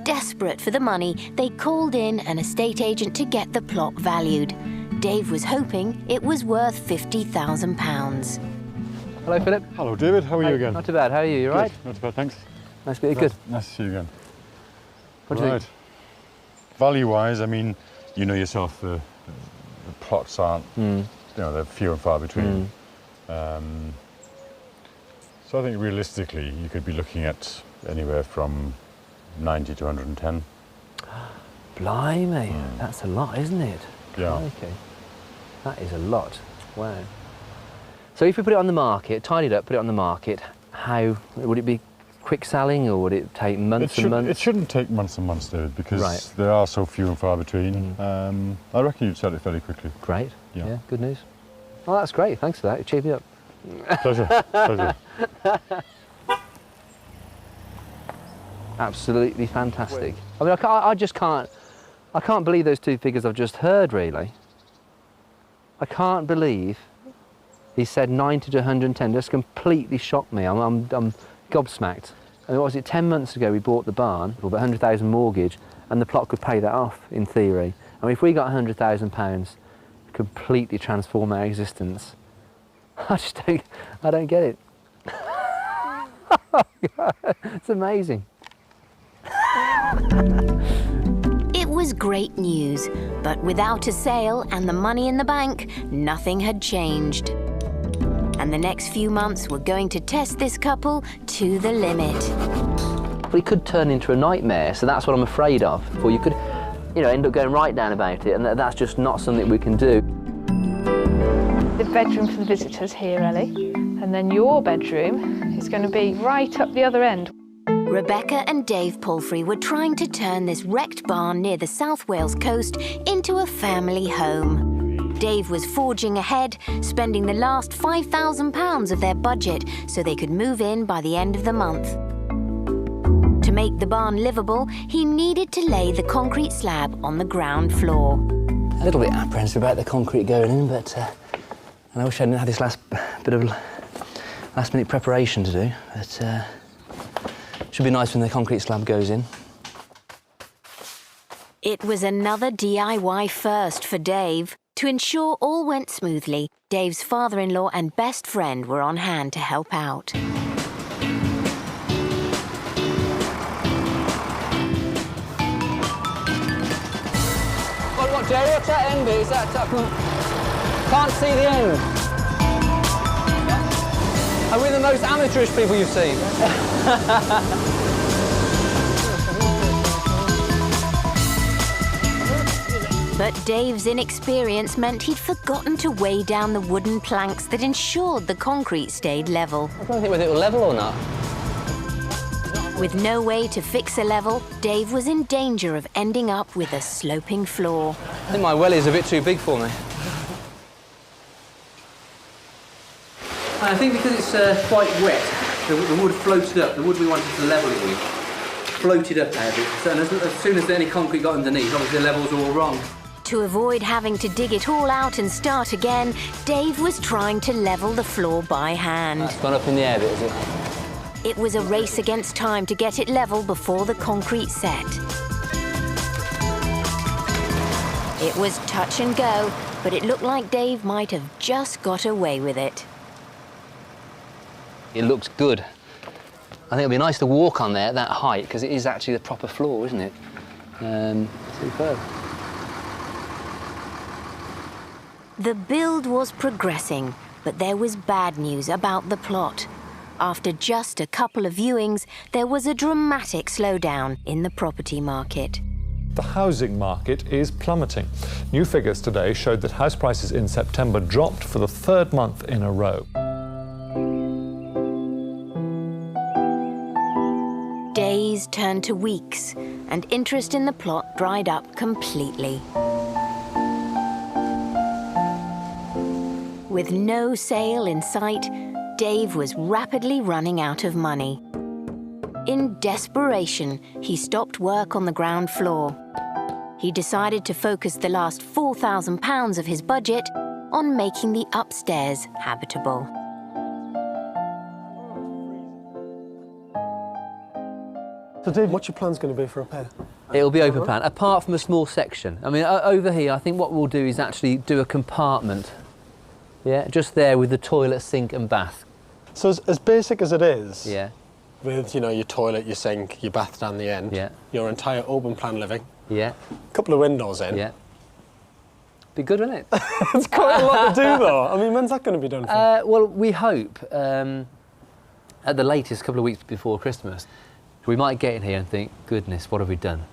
Desperate for the money, they called in an estate agent to get the plot valued. Dave was hoping it was worth £50,000. Hello, Philip. Hello, David. How are you again? Not too bad. How are you? You all right? Not too bad, thanks. Nice to be good. Nice to see you again. What do you think? Value-wise, I mean, you know yourself, the plots aren't, you know, they're few and far between. So I think realistically, you could be looking at anywhere from 90 to 110. Blimey, that's a lot, isn't it? Yeah. Okay. That is a lot. Wow. So if we put it on the market, tidy it up, put it on the market, how would it be? Quick selling, or would it take months and months? It shouldn't take months and months, David, because there are so few and far between. I reckon you'd sell it fairly quickly. Great. Yeah, good news. Well, that's great. Thanks for that. You cheered me up. Pleasure. Pleasure. Absolutely fantastic. I mean, I can't believe those two figures I've just heard, really. I can't believe he said 90 to 110. Just completely shocked me. I'm gobsmacked. I mean, what was it, 10 months ago we bought the barn with a 100,000 mortgage, and the plot could pay that off, in theory. I mean, if we got £100,000, completely transform our existence, I don't get it. It's amazing. It was great news, but without a sale and the money in the bank, nothing had changed. And the next few months were going to test this couple to the limit. But it could turn into a nightmare, so that's what I'm afraid of. Or you could, end up going right down about it, and that's just not something we can do. The bedroom for the visitors here, Ellie, and then your bedroom is going to be right up the other end. Rebecca and Dave Palfrey were trying to turn this wrecked barn near the South Wales coast into a family home. Dave was forging ahead, spending the last £5,000 of their budget so they could move in by the end of the month. To make the barn livable, he needed to lay the concrete slab on the ground floor. A little bit apprehensive about the concrete going in, but and I wish I hadn't had this last bit of last-minute preparation to do, but should be nice when the concrete slab goes in. It was another DIY first for Dave. To ensure all went smoothly, Dave's father-in-law and best friend were on hand to help out. What, Jerry? What's that end bit? Is that can't see the end. Are we the most amateurish people you've seen? But Dave's inexperience meant he'd forgotten to weigh down the wooden planks that ensured the concrete stayed level. I don't think whether it will level or not. With no way to fix a level, Dave was in danger of ending up with a sloping floor. I think my welly is a bit too big for me. I think because it's quite wet, the wood floated up. The wood we wanted to level it with floated up there a bit. So as soon as any concrete got underneath, obviously the levels were all wrong. To avoid having to dig it all out and start again, Dave was trying to level the floor by hand. That's gone up in the air a bit, is it? It was a race against time to get it level before the concrete set. It was touch and go, but it looked like Dave might have just got away with it. It looks good. I think it'll be nice to walk on there at that height, because it is actually the proper floor, isn't it? Superb. The build was progressing, but there was bad news about the plot. After just a couple of viewings, there was a dramatic slowdown in the property market. The housing market is plummeting. New figures today showed that house prices in September dropped for the third month in a row. Days turned to weeks, and interest in the plot dried up completely. With no sale in sight, Dave was rapidly running out of money. In desperation, he stopped work on the ground floor. He decided to focus the last £4,000 of his budget on making the upstairs habitable. So Dave, what's your plans going to be for repair? It'll be open plan, apart from a small section. I mean, over here, I think what we'll do is actually do a compartment. Yeah, just there with the toilet, sink and bath. So as basic as it is, yeah, with, your toilet, your sink, your bath down the end, yeah, your entire open plan living, yeah, a couple of windows in. Yeah. Be good, wouldn't it? It's quite a lot to do, though. I mean, when's that going to be done for? Well, we hope at the latest, a couple of weeks before Christmas. We might get in here and think, goodness, what have we done?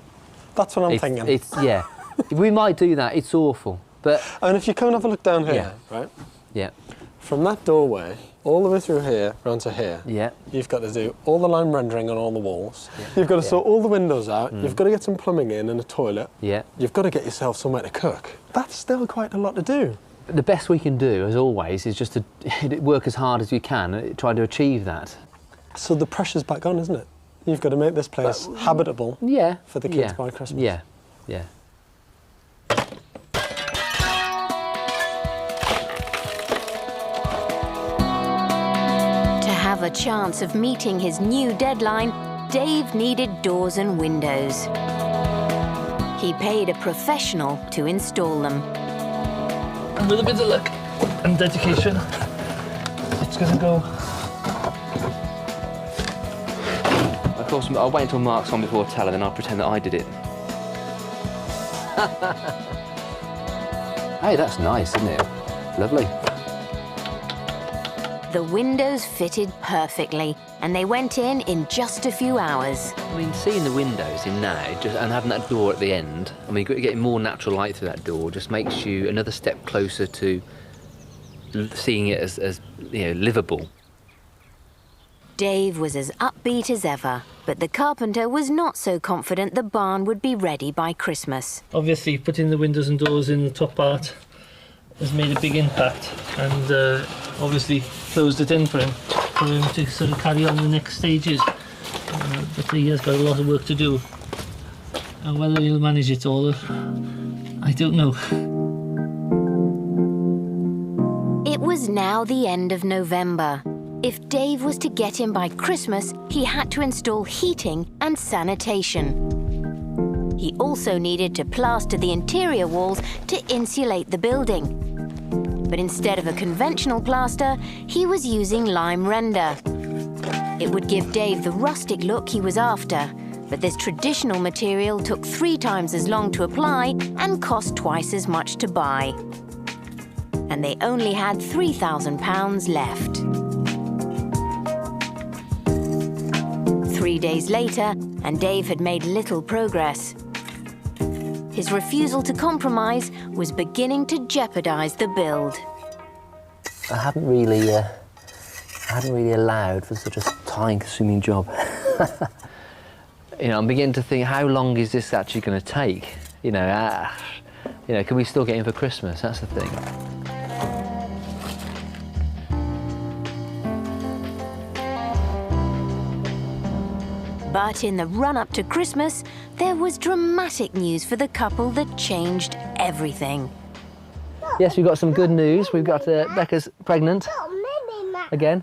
That's what I'm thinking. Yeah, we might do that. It's awful. But and if you come and have a look down here, right? Yeah. From that doorway, all the way through here, round to here, yeah, you've got to do all the lime rendering on all the walls. Yeah. You've got to sort all the windows out. You've got to get some plumbing in and a toilet. Yeah. You've got to get yourself somewhere to cook. That's still quite a lot to do. The best we can do, as always, is just to work as hard as we can, try to achieve that. So the pressure's back on, isn't it? You've got to make this place habitable for the kids by Christmas. Yeah, yeah. To have a chance of meeting his new deadline, Dave needed doors and windows. He paid a professional to install them. And with a bit of luck and dedication, it's going to go. Of course, I'll wait until Mark's on before telling, and I'll pretend that I did it. Hey, that's nice, isn't it? Lovely. The windows fitted perfectly, and they went in just a few hours. I mean, seeing the windows in now and having that door at the end, I mean, getting more natural light through that door just makes you another step closer to seeing it as you know, livable. Dave was as upbeat as ever, but the carpenter was not so confident the barn would be ready by Christmas. Obviously, putting the windows and doors in the top part has made a big impact, and obviously closed it in for him to sort of carry on the next stages. But he has got a lot of work to do, and whether he'll manage it all, I don't know. It was now the end of November. If Dave was to get in by Christmas, he had to install heating and sanitation. He also needed to plaster the interior walls to insulate the building. But instead of a conventional plaster, he was using lime render. It would give Dave the rustic look he was after, but this traditional material took 3 times as long to apply and cost twice as much to buy. And they only had £3,000 left. 3 days later, and Dave had made little progress. His refusal to compromise was beginning to jeopardise the build. I hadn't really allowed for such a time-consuming job. You know, I'm beginning to think, how long is this actually going to take? You know, can we still get in for Christmas? That's the thing. But in the run-up to Christmas, there was dramatic news for the couple that changed everything. Yes, we've got some good news. We've got Becca's pregnant again,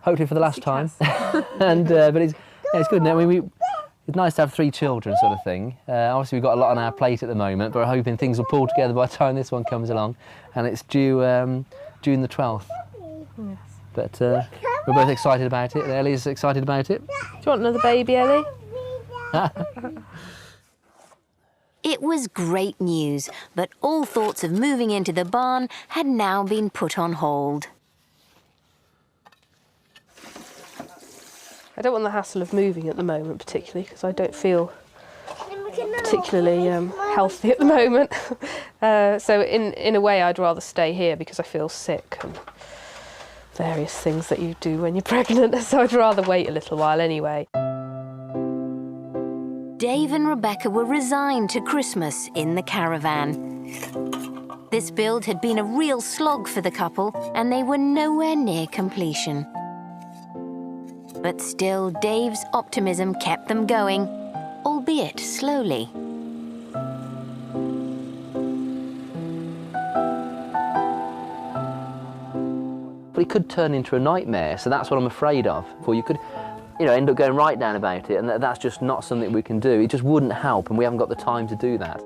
hopefully for the last time. And but it's good. I mean, it's nice to have 3 children, sort of thing. Obviously, we've got a lot on our plate at the moment, but we're hoping things will pull together by the time this one comes along, and it's due June the 12th. Yes. But we're both excited about it. Ellie's excited about it. Do you want another baby, Ellie? It was great news, but all thoughts of moving into the barn had now been put on hold. I don't want the hassle of moving at the moment, particularly, because I don't feel particularly healthy at the moment. So in a way, I'd rather stay here because I feel sick and various things that you do when you're pregnant, so I'd rather wait a little while anyway. Dave and Rebecca were resigned to Christmas in the caravan. This build had been a real slog for the couple, and they were nowhere near completion. But still, Dave's optimism kept them going, albeit slowly. But it could turn into a nightmare, so that's what I'm afraid of. Or you could, end up going right down about it, and that's just not something we can do. It just wouldn't help, and we haven't got the time to do that.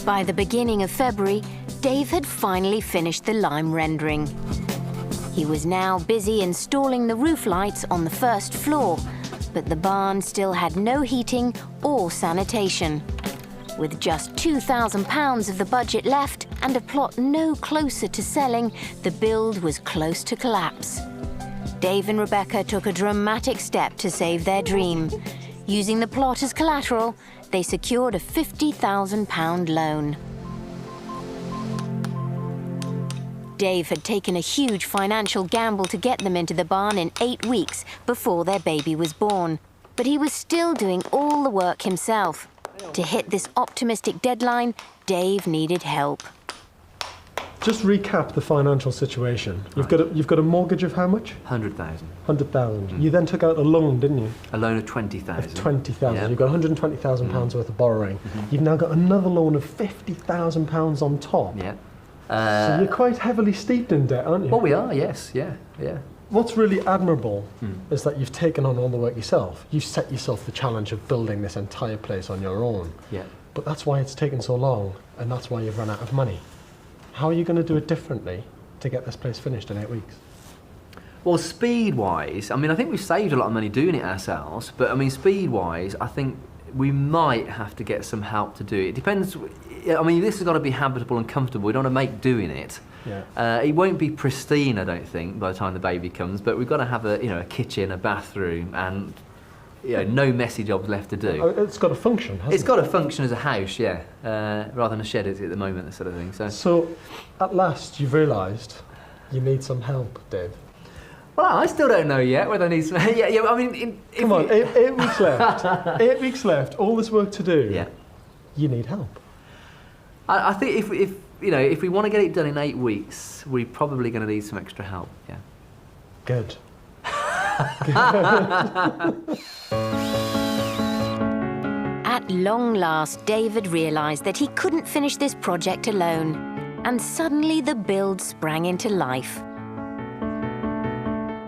By the beginning of February, Dave had finally finished the lime rendering. He was now busy installing the roof lights on the first floor, but the barn still had no heating or sanitation. With just £2,000 of the budget left and a plot no closer to selling, the build was close to collapse. Dave and Rebecca took a dramatic step to save their dream. Using the plot as collateral, they secured a £50,000 loan. Dave had taken a huge financial gamble to get them into the barn in 8 weeks before their baby was born. But he was still doing all the work himself. To hit this optimistic deadline, Dave needed help. Just recap the financial situation. You've got a mortgage of how much? 100,000. 100,000. You then took out a loan, didn't you? A loan of 20,000. Of 20,000. Yeah. You've got £120,000 worth of borrowing. You've now got another loan of £50,000 on top. Yeah. So you're quite heavily steeped in debt, aren't you? Well, we are, yes, yeah. What's really admirable is that you've taken on all the work yourself. You've set yourself the challenge of building this entire place on your own. Yeah. But that's why it's taken so long, and that's why you've run out of money. How are you going to do it differently to get this place finished in 8 weeks? Well, speed-wise, I mean, I think we've saved a lot of money doing it ourselves, but I mean, speed-wise, I think we might have to get some help to do it. It depends. I mean, this has got to be habitable and comfortable. We don't want to make doing it. Yeah. It won't be pristine, I don't think, by the time the baby comes. But we've got to have a kitchen, a bathroom, and no messy jobs left to do. Oh, it's got to function, hasn't it? It's got to function as a house, yeah, rather than a shed at the moment, that sort of thing. So, at last, you've realised you need some help, Dave. Well, I still don't know yet whether I need some. Yeah. I mean, come on, 8 weeks left. 8 weeks left. All this work to do. Yeah. You need help. I think if we want to get it done in 8 weeks, we're probably going to need some extra help. Yeah. Good. At long last, David realised that he couldn't finish this project alone, and suddenly the build sprang into life.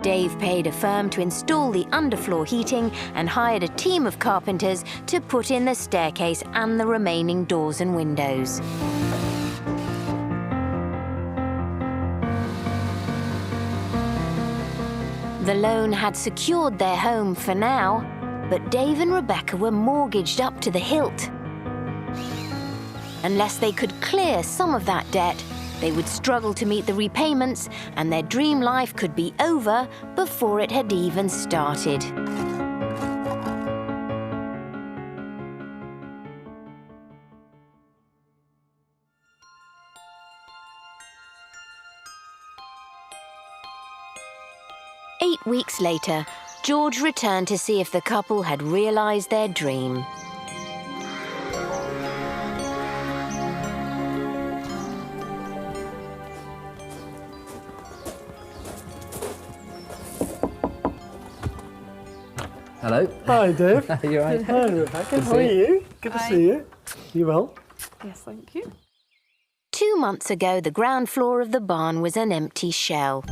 Dave paid a firm to install the underfloor heating and hired a team of carpenters to put in the staircase and the remaining doors and windows. The loan had secured their home for now, but Dave and Rebecca were mortgaged up to the hilt. Unless they could clear some of that debt, they would struggle to meet the repayments, and their dream life could be over before it had even started. Eight weeks later, George returned to see if the couple had realised their dream. Hello. Hi, Dave. You all right? Hi, Rebecca. Good to How are see you. you? Good to see you. You well? Yes, thank you. 2 months ago, the ground floor of the barn was an empty shell.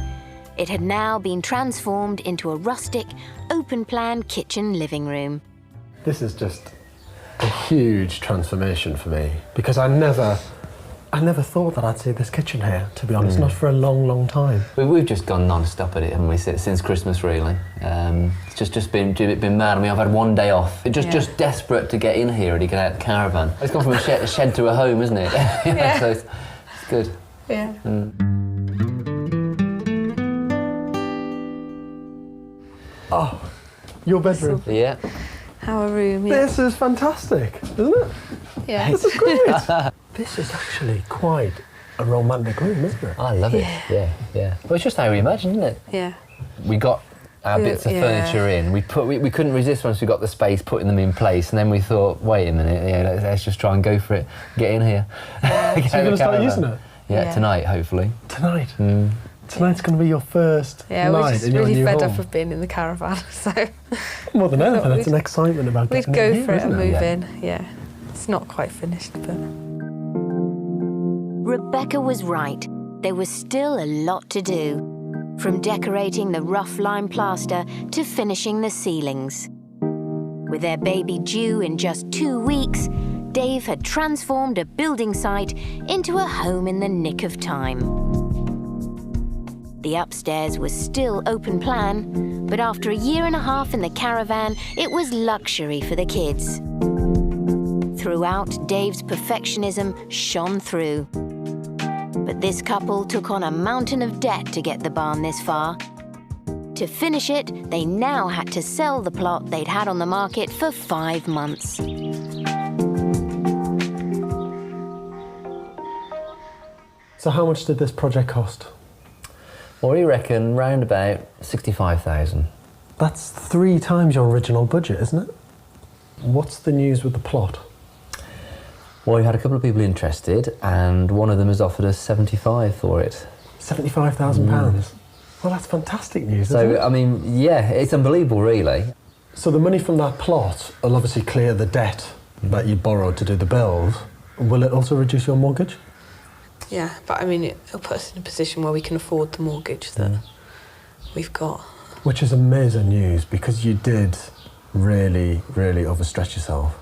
It had now been transformed into a rustic, open-plan kitchen living room. This is just a huge transformation for me, because I never thought that I'd see this kitchen here, to be honest, not for a long, long time. We've just gone non-stop at it, haven't we, since Christmas, really. It's just been mad. I mean, I've had one day off. Just desperate to get in here and to get out the caravan. It's gone from a shed to a home, isn't it? Yeah. So it's good. Yeah. Oh, your bedroom. Yeah. Our room, yeah. This is fantastic, isn't it? Yeah. This is great. This is actually quite a romantic room, isn't it? I love it. Yeah. Well, it's just how we imagined, isn't it? Yeah. We got our bits of furniture in. We couldn't resist once we got the space, putting them in place, and then we thought, wait a minute, let's just try and go for it. Get in here. So you're going to start using it? Yeah, tonight, hopefully. Tonight? Tonight's going to be your first night we're just in your really new fed home. up of being in the caravan, so... More than anything, it's an excitement about We'd getting go in here, for it and isn't move in, yeah. It's not quite finished, but... Rebecca was right. There was still a lot to do, from decorating the rough lime plaster to finishing the ceilings. With their baby due in just 2 weeks, Dave had transformed a building site into a home in the nick of time. The upstairs was still open plan, but after a year and a half in the caravan, it was luxury for the kids. Throughout, Dave's perfectionism shone through. But this couple took on a mountain of debt to get the barn this far. To finish it, they now had to sell the plot they'd had on the market for 5 months. So how much did this project cost? Well, we reckon round about 65,000. That's 3 times your original budget, isn't it? What's the news with the plot? Well, we had a couple of people interested, and one of them has offered us 75 for it. £75,000? Well, that's fantastic news, isn't it? So, I mean, yeah, it's unbelievable, really. So the money from that plot will obviously clear the debt that you borrowed to do the build. Will it also reduce your mortgage? Yeah, but I mean, it'll put us in a position where we can afford the mortgage that we've got. Which is amazing news, because you did really, really overstretch yourself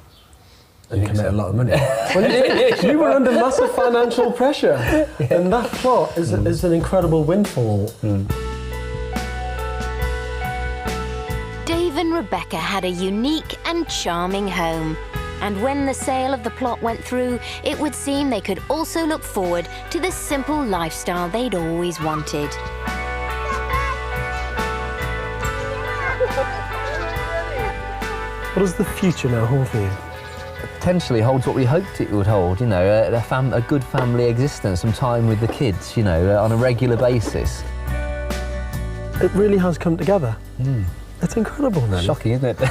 and commit a lot of money. Well, you were under massive financial pressure, and that plot is an incredible windfall. Dave and Rebecca had a unique and charming home. And when the sale of the plot went through, it would seem they could also look forward to the simple lifestyle they'd always wanted. What does the future now hold for you? Potentially holds what we hoped it would hold, you know, a good family existence, some time with the kids, you know, on a regular basis. It really has come together. It's incredible, man. Shocking, isn't it?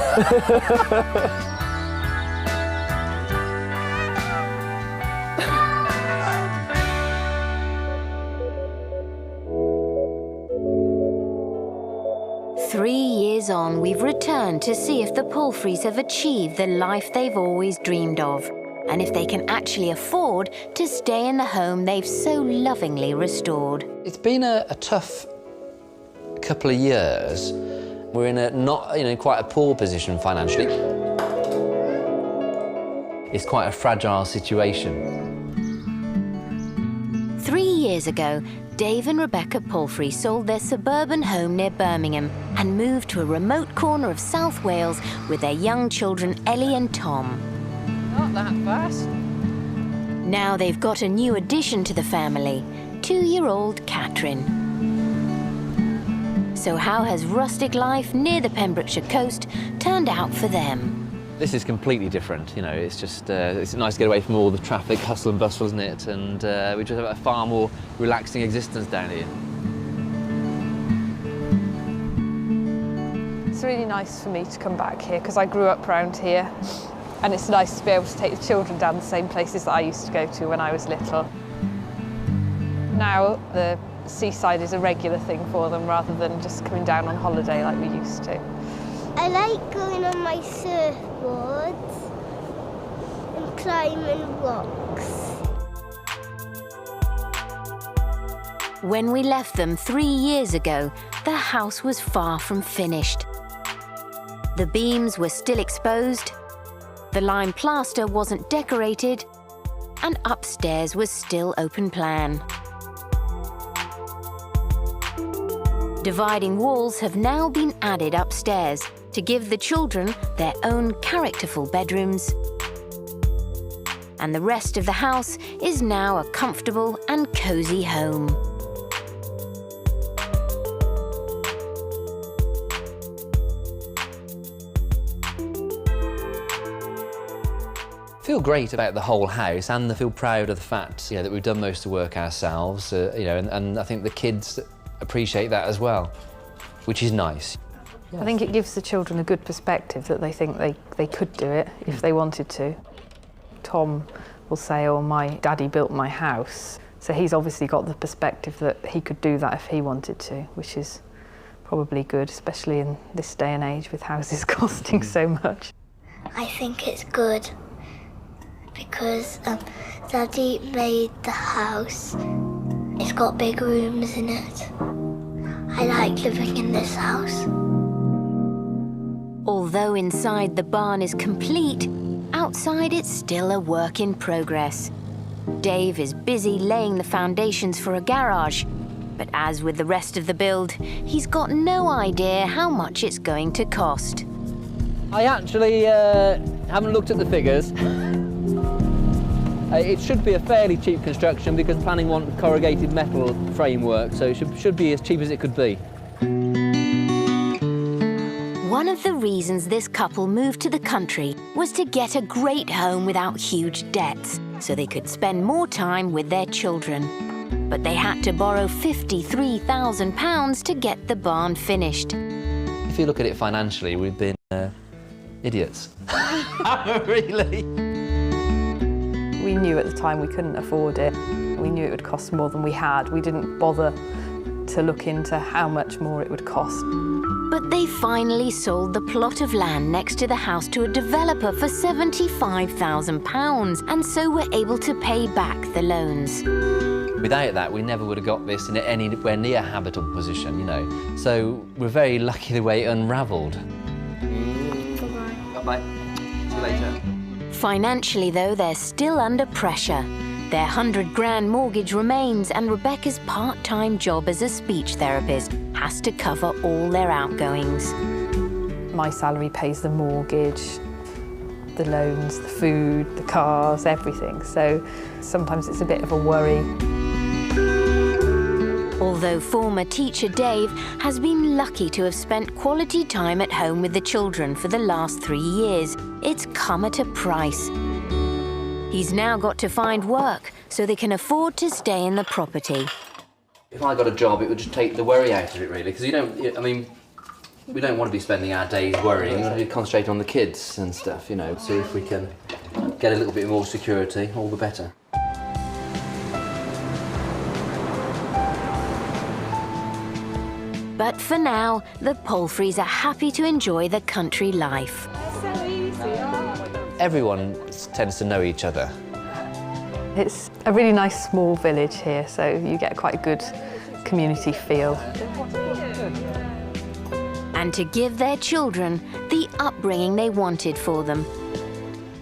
3 years on, we've returned to see if the Palfreys have achieved the life they've always dreamed of, and if they can actually afford to stay in the home they've so lovingly restored. It's been a tough couple of years. We're in quite a poor position financially. It's quite a fragile situation. 3 years ago, Dave and Rebecca Palfrey sold their suburban home near Birmingham and moved to a remote corner of South Wales with their young children Ellie and Tom. Not that fast. Now they've got a new addition to the family, 2-year-old Catherine. So how has rustic life near the Pembrokeshire coast turned out for them? This is completely different, you know, it's just, it's nice to get away from all the traffic, hustle and bustle, isn't it? And we just have a far more relaxing existence down here. It's really nice for me to come back here because I grew up round here, and it's nice to be able to take the children down the same places that I used to go to when I was little. Now the seaside is a regular thing for them rather than just coming down on holiday like we used to. I like going on my surfboard and climbing rocks. When we left them 3 years ago, the house was far from finished. The beams were still exposed, the lime plaster wasn't decorated, and upstairs was still open plan. Dividing walls have now been added upstairs to give the children their own characterful bedrooms. And the rest of the house is now a comfortable and cosy home. I feel great about the whole house, and I feel proud of the fact, that we've done most of the work ourselves, and I think the kids appreciate that as well, which is nice. I think it gives the children a good perspective that they think they could do it if they wanted to. Tom will say, oh, my daddy built my house. So he's obviously got the perspective that he could do that if he wanted to, which is probably good, especially in this day and age with houses costing so much. I think it's good because Daddy made the house. It's got big rooms in it. I like living in this house. Although inside the barn is complete, outside it's still a work in progress. Dave is busy laying the foundations for a garage, but as with the rest of the build, he's got no idea how much it's going to cost. I actually haven't looked at the figures. It should be a fairly cheap construction because planning want corrugated metal framework, so it should be as cheap as it could be. One of the reasons this couple moved to the country was to get a great home without huge debts, so they could spend more time with their children. But they had to borrow £53,000 to get the barn finished. If you look at it financially, we've been idiots. Really? We knew at the time we couldn't afford it. We knew it would cost more than we had. We didn't bother to look into how much more it would cost. But they finally sold the plot of land next to the house to a developer for £75,000 and so were able to pay back the loans. Without that, we never would have got this in anywhere near habitable position, you know. So we're very lucky the way it unravelled. Bye-bye. Bye-bye. See you later. Financially, though, they're still under pressure. Their £100,000 mortgage remains, and Rebecca's part-time job as a speech therapist has to cover all their outgoings. My salary pays the mortgage, the loans, the food, the cars, everything. So sometimes it's a bit of a worry. Although former teacher Dave has been lucky to have spent quality time at home with the children for the last 3 years, it's come at a price. He's now got to find work so they can afford to stay in the property. If I got a job, it would just take the worry out of it, really, because we don't want to be spending our days worrying. We want to concentrate on the kids and stuff, you know. So if we can get a little bit more security, all the better. But for now, the Palfreys are happy to enjoy the country life. Everyone tends to know each other. It's a really nice small village here, so you get quite a good community feel. And to give their children the upbringing they wanted for them.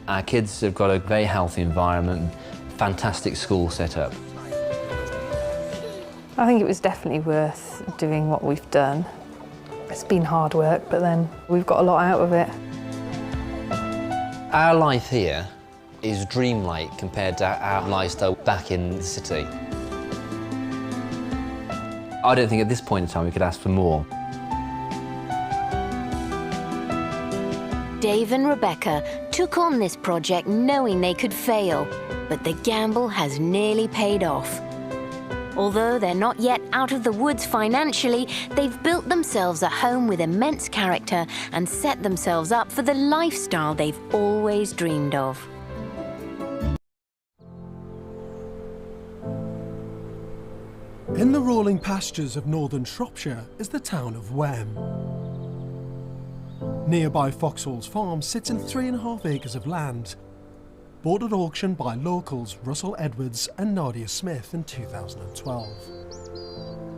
Our kids have got a very healthy environment, fantastic school set up. I think it was definitely worth doing what we've done. It's been hard work, but then we've got a lot out of it. Our life here is dreamlike compared to our lifestyle back in the city. I don't think at this point in time we could ask for more. Dave and Rebecca took on this project knowing they could fail, but the gamble has nearly paid off. Although they're not yet out of the woods financially, they've built themselves a home with immense character and set themselves up for the lifestyle they've always dreamed of. In the rolling pastures of northern Shropshire is the town of Wem. Nearby Foxhall's farm sits in 3.5 acres of land, bought at auction by locals Russell Edwards and Nadia Smith in 2012.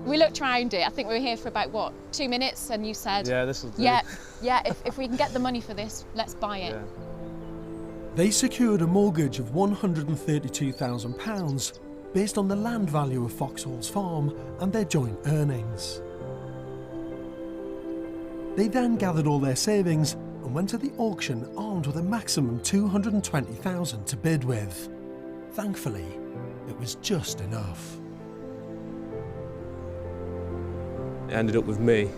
We looked around it. I think we were here for about, what, 2 minutes, and you said, yeah, this will do. Yeah, if we can get the money for this, let's buy it. Yeah. They secured a mortgage of £132,000 based on the land value of Foxhall's farm and their joint earnings. They then gathered all their savings and went to the auction armed with a maximum £220,000 to bid with. Thankfully, it was just enough. It ended up with me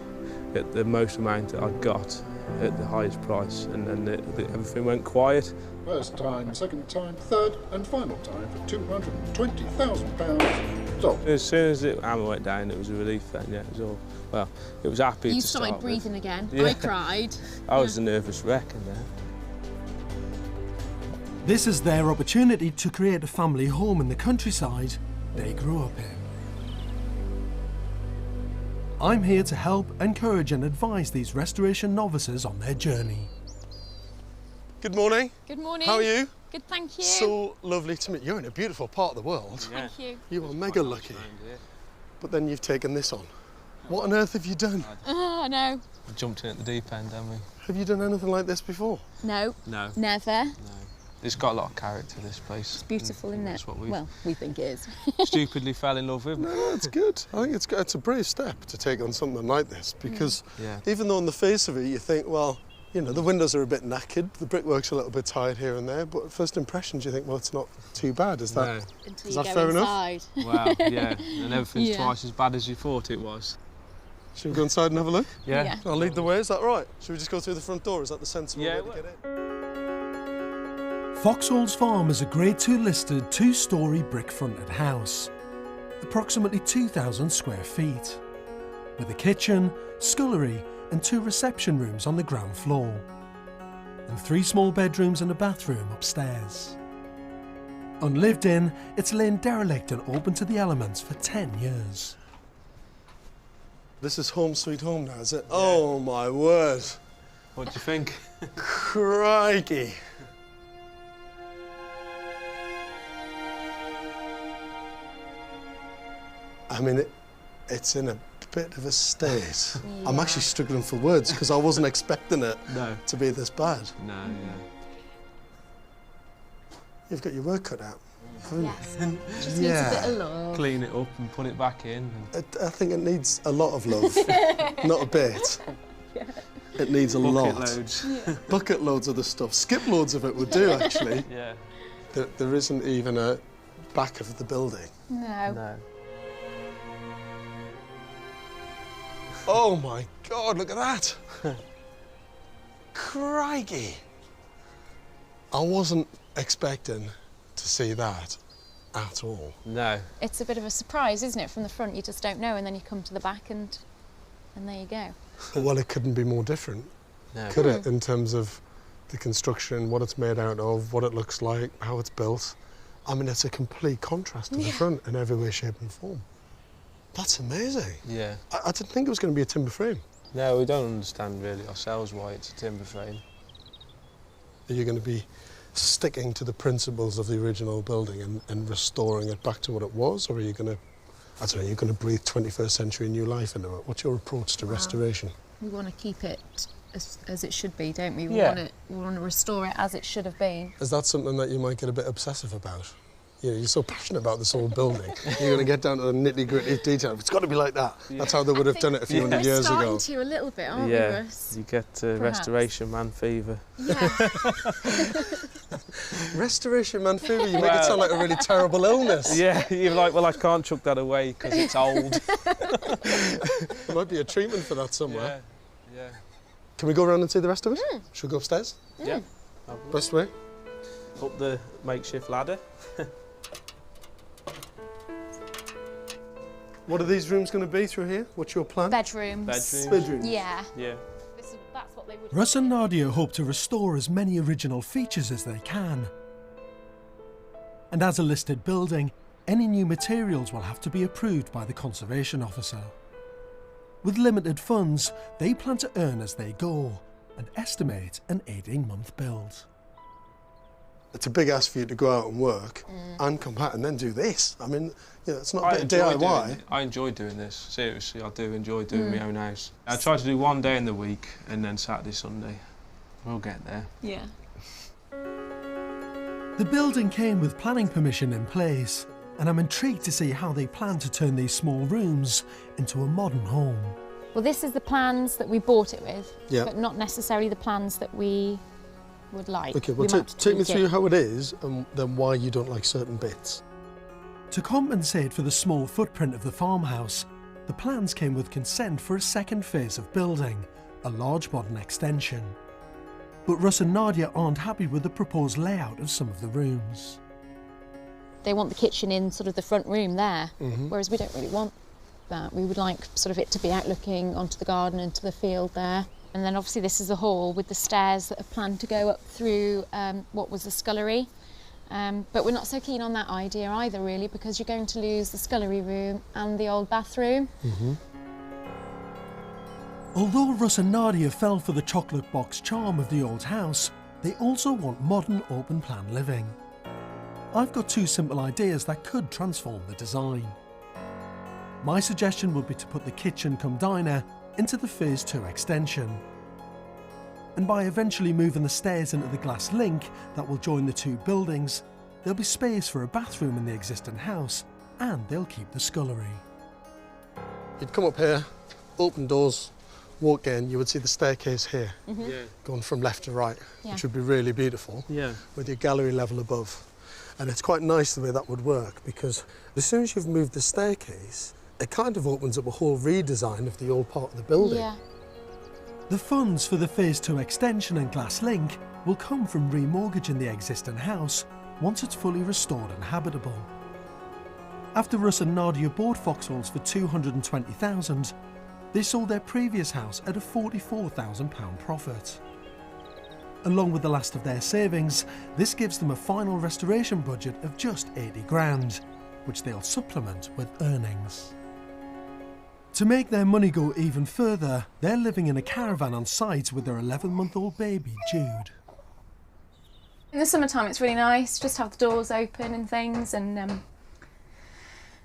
at the most amount that I'd got at the highest price, and then everything went quiet. First time, second time, third and final time for £220,000. So, as soon as the hammer went down, it was a relief then, yeah, it was all, well, it was happy You to start started breathing with. again. Yeah. I cried. I was a nervous wreck in there. This is their opportunity to create a family home in the countryside they grew up in. I'm here to help, encourage and advise these restoration novices on their journey. Good morning. Good morning. How are you? Good, thank you. So lovely to meet you. You're in a beautiful part of the world. Yeah. Thank you. You are mega lucky. But then you've taken this on. What on earth have you done? I know. We jumped in at the deep end, haven't we? Have you done anything like this before? No. No. Never. No. It's got a lot of character, this place. It's beautiful, isn't it? That's what Well, we think it is. stupidly fell in love with. No, it's good. I think it's a brave step to take on something like this, because even though on the face of it you think, well, you know, the windows are a bit knackered, the brickwork's a little bit tired here and there, but at first impressions you think, well, it's not too bad. Is that, Until is you that go fair inside. enough? Wow, yeah. And everything's twice as bad as you thought it was. Should we go inside and have a look? Yeah. I'll lead the way, is that right? Should we just go through the front door? Is that the sensible way to get in? Foxhall's Farm is a Grade 2 listed 2-storey brick-fronted house, approximately 2,000 square feet, with a kitchen, scullery and 2 reception rooms on the ground floor, and 3 small bedrooms and a bathroom upstairs. Unlived in, it's lain derelict and open to the elements for 10 years. This is home sweet home now, is it? Yeah. Oh, my word. What do you think? Crikey. I mean, it's in a bit of a state. Yeah. I'm actually struggling for words because I wasn't expecting it to be this bad. No, yeah. You've got your work cut out. Yes. Just needs a bit of love. Clean it up and put it back in. I think it needs a lot of love, not a bit. Yeah. It needs a lot. Bucket loads. Yeah. Bucket loads of the stuff. Skip loads of it would do, actually. Yeah. There isn't even a back of the building. No. Oh my God, look at that. Crikey. I wasn't expecting to see that at all. No. It's a bit of a surprise, isn't it? From the front, you just don't know, and then you come to the back and there you go. Well, it couldn't be more different, could it, in terms of the construction, what it's made out of, what it looks like, how it's built. I mean, it's a complete contrast to the front in every way, shape and form. That's amazing. Yeah. I didn't think it was going to be a timber frame. No, we don't understand really ourselves why it's a timber frame. Are you going to be sticking to the principles of the original building and restoring it back to what it was, or are you going to, I don't know, you're going to breathe 21st century new life into it? What's your approach to restoration? We want to keep it as it should be, don't we? We Yeah. want to restore it as it should have been. Is that something that you might get a bit obsessive about? You know, you're so passionate about this old building. You're going to get down to the nitty-gritty detail. It's got to be like that. That's how they would have done it a few hundred years ago. We're starting to a little bit, aren't we, Yeah, Russ? you get restoration man fever. Yeah. Restoration man fever, you make it sound like a really terrible illness. Yeah, you're like, well, I can't chuck that away because it's old. There might be a treatment for that somewhere. Yeah. Can we go around and see the rest of it? Should we go upstairs? Yeah. Best way? Up the makeshift ladder. What are these rooms going to be through here? What's your plan? Bedrooms. Bedrooms. Yeah. Yeah. That's what they would. Russ and Nadia hope to restore as many original features as they can. And as a listed building, any new materials will have to be approved by the Conservation Officer. With limited funds, they plan to earn as they go and estimate an 18-month build. It's a big ask for you to go out and work and come back and then do this. I mean, you know, it's not a bit of DIY. I enjoy doing this. Seriously, I do enjoy doing my own house. I try to do one day in the week and then Saturday, Sunday. We'll get there. Yeah. The building came with planning permission in place, and I'm intrigued to see how they plan to turn these small rooms into a modern home. Well, this is the plans that we bought it with, Yeah. but not necessarily the plans that we would like. OK, well, We might take me tweak through it. how it is and then why you don't like certain bits. To compensate for the small footprint of the farmhouse, the plans came with consent for a second phase of building, a large modern extension. But Russ and Nadia aren't happy with the proposed layout of some of the rooms. They want the kitchen in sort of the front room there, whereas we don't really want that. We would like sort of it to be out looking onto the garden and to the field there. And then obviously this is a hall with the stairs that are planned to go up through what was the scullery. But we're not so keen on that idea either, really, because you're going to lose the scullery room and the old bathroom. Although Russ and Nadia fell for the chocolate box charm of the old house, they also want modern open-plan living. I've got two simple ideas that could transform the design. My suggestion would be to put the kitchen cum diner into the Phase 2 extension. And by eventually moving the stairs into the glass link that will join the two buildings, there'll be space for a bathroom in the existing house, and they'll keep the scullery. You'd come up here, open doors, walk in, you would see the staircase here, going from left to right, which would be really beautiful, with your gallery level above. And it's quite nice the way that would work, because as soon as you've moved the staircase, it kind of opens up a whole redesign of the old part of the building. Yeah. The funds for the Phase 2 extension and glass link will come from remortgaging the existing house once it's fully restored and habitable. After Russ and Nadia bought Foxholes for $220,000, they sold their previous house at a £44,000 profit. Along with the last of their savings, this gives them a final restoration budget of just 80 grand, which they'll supplement with earnings. To make their money go even further, they're living in a caravan on site with their 11-month-old baby, Jude. In the summertime, it's really nice, just have the doors open and things, and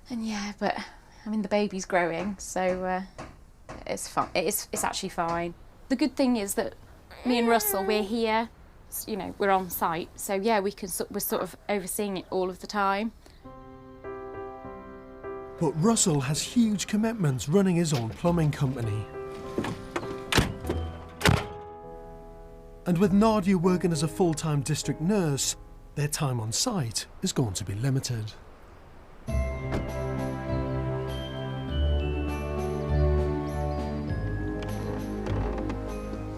yeah, but I mean the baby's growing, so it's fine. It's actually fine. The good thing is that me and Russell, we're here, you know, we're on site, so yeah, we're sort of overseeing it all of the time. But Russell has huge commitments running his own plumbing company. And with Nadia working as a full-time district nurse, their time on site is going to be limited.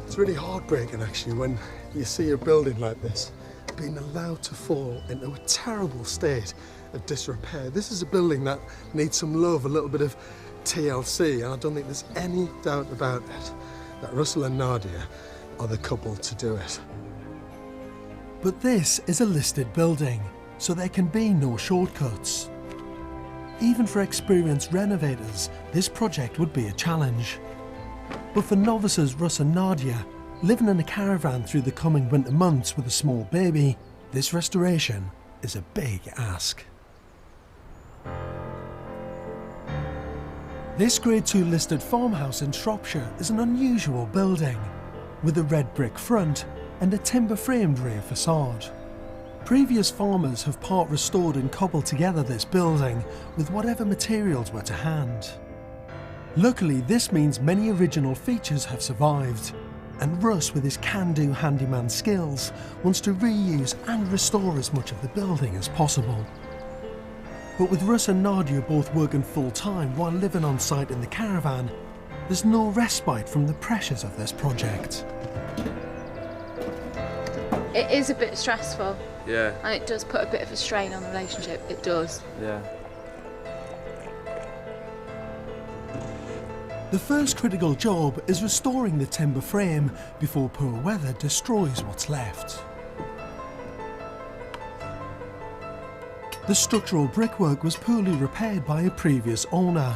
It's really heartbreaking actually when you see a building like this being allowed to fall into a terrible state of disrepair. This is a building that needs some love, a little bit of TLC, and I don't think there's any doubt about it that Russell and Nadia are the couple to do it. But this is a listed building, so there can be no shortcuts. Even for experienced renovators, this project would be a challenge. But for novices Russ and Nadia, living in a caravan through the coming winter months with a small baby, this restoration is a big ask. This Grade 2 listed farmhouse in Shropshire is an unusual building, with a red brick front and a timber-framed rear facade. Previous farmers have part restored and cobbled together this building with whatever materials were to hand. Luckily, this means many original features have survived, and Russ, with his can-do handyman skills, wants to reuse and restore as much of the building as possible. But with Russ and Nadia both working full-time while living on site in the caravan, there's no respite from the pressures of this project. It is a bit stressful. Yeah. And it does put a bit of a strain on the relationship, it does. Yeah. The first critical job is restoring the timber frame before poor weather destroys what's left. The structural brickwork was poorly repaired by a previous owner.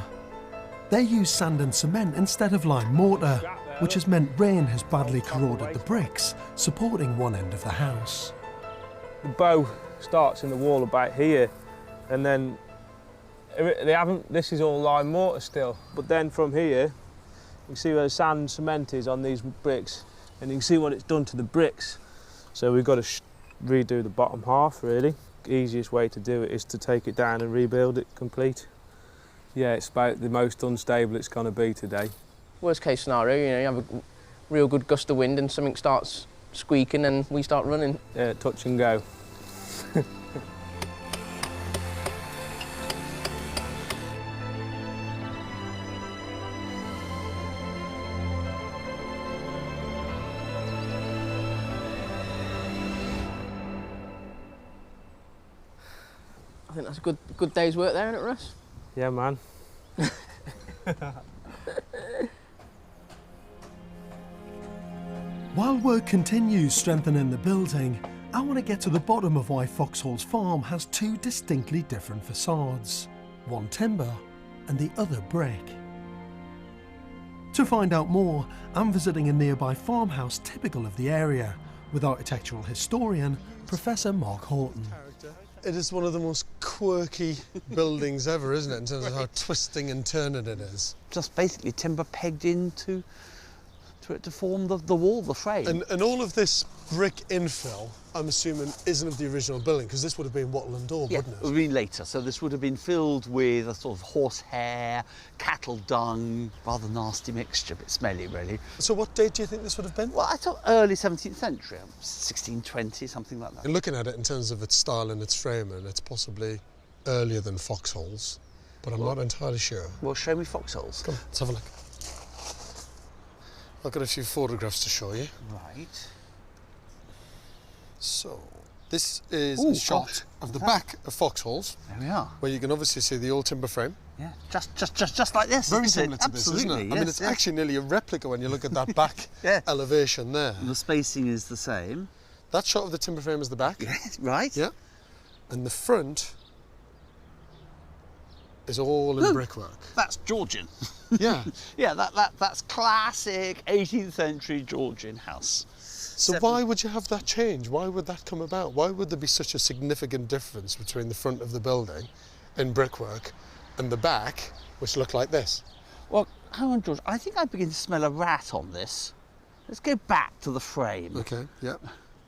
They used sand and cement instead of lime mortar, which has meant rain has badly corroded the bricks, supporting one end of the house. The bow starts in the wall about here, and then this is all lime mortar still, but then from here, you can see where the sand and cement is on these bricks, and you can see what it's done to the bricks. So we've got to redo the bottom half, really. The easiest way to do it is to take it down and rebuild it complete. Yeah, it's about the most unstable it's going to be today. Worst case scenario, you know, you have a real good gust of wind and something starts squeaking and we start running. Yeah, touch and go. I think that's a good day's work there, isn't it, Russ? Yeah, man. While work continues strengthening the building, I want to get to the bottom of why Foxhall's farm has two distinctly different facades, one timber and the other brick. To find out more, I'm visiting a nearby farmhouse typical of the area with architectural historian Professor Mark Horton. It is one of the most quirky buildings ever, isn't it, in terms of how twisting and turning it is. Just basically timber pegged into it to form the wall, the frame. And all of this brick infill, I'm assuming, isn't of the original building, because this would have been wattle and daub, wouldn't it? It would have been later, so this would have been filled with a sort of horsehair, cattle dung, rather nasty mixture, a bit smelly, really. So what date do you think this would have been? Well, I thought early 17th century, 1620, something like that. And looking at it in terms of its style and its framing, it's possibly earlier than Foxhall's, but I'm not entirely sure. Well, show me Foxhall's. Come, let's have a look. I've got a few photographs to show you. Right. So, this is a shot of the back of Foxhall's. There we are. Where you can obviously see the old timber frame. Yeah, just like this. Very similar to this, isn't it? Yes, I mean, it's actually nearly a replica when you look at that back elevation there. And the spacing is the same. That shot of the timber frame is the back. Right. Yeah. And the front is all in brickwork. That's Georgian. Yeah. Yeah, that's classic 18th century Georgian house. So why would you have that change? Why would that come about? Why would there be such a significant difference between the front of the building in brickwork and the back, which look like this? Well, hang on, George. I think I begin to smell a rat on this. Let's go back to the frame. Okay, yeah.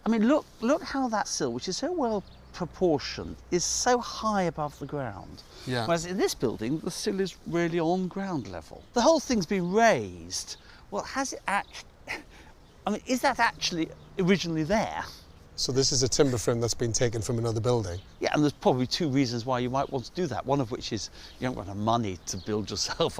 I mean, look how that sill, which is so well proportioned, is so high above the ground. Yeah. Whereas in this building, the sill is really on ground level. The whole thing's been raised. Well, has it actually... I mean, is that actually originally there? So this is a timber frame that's been taken from another building? Yeah, and there's probably two reasons why you might want to do that. One of which is you don't have the money to build yourself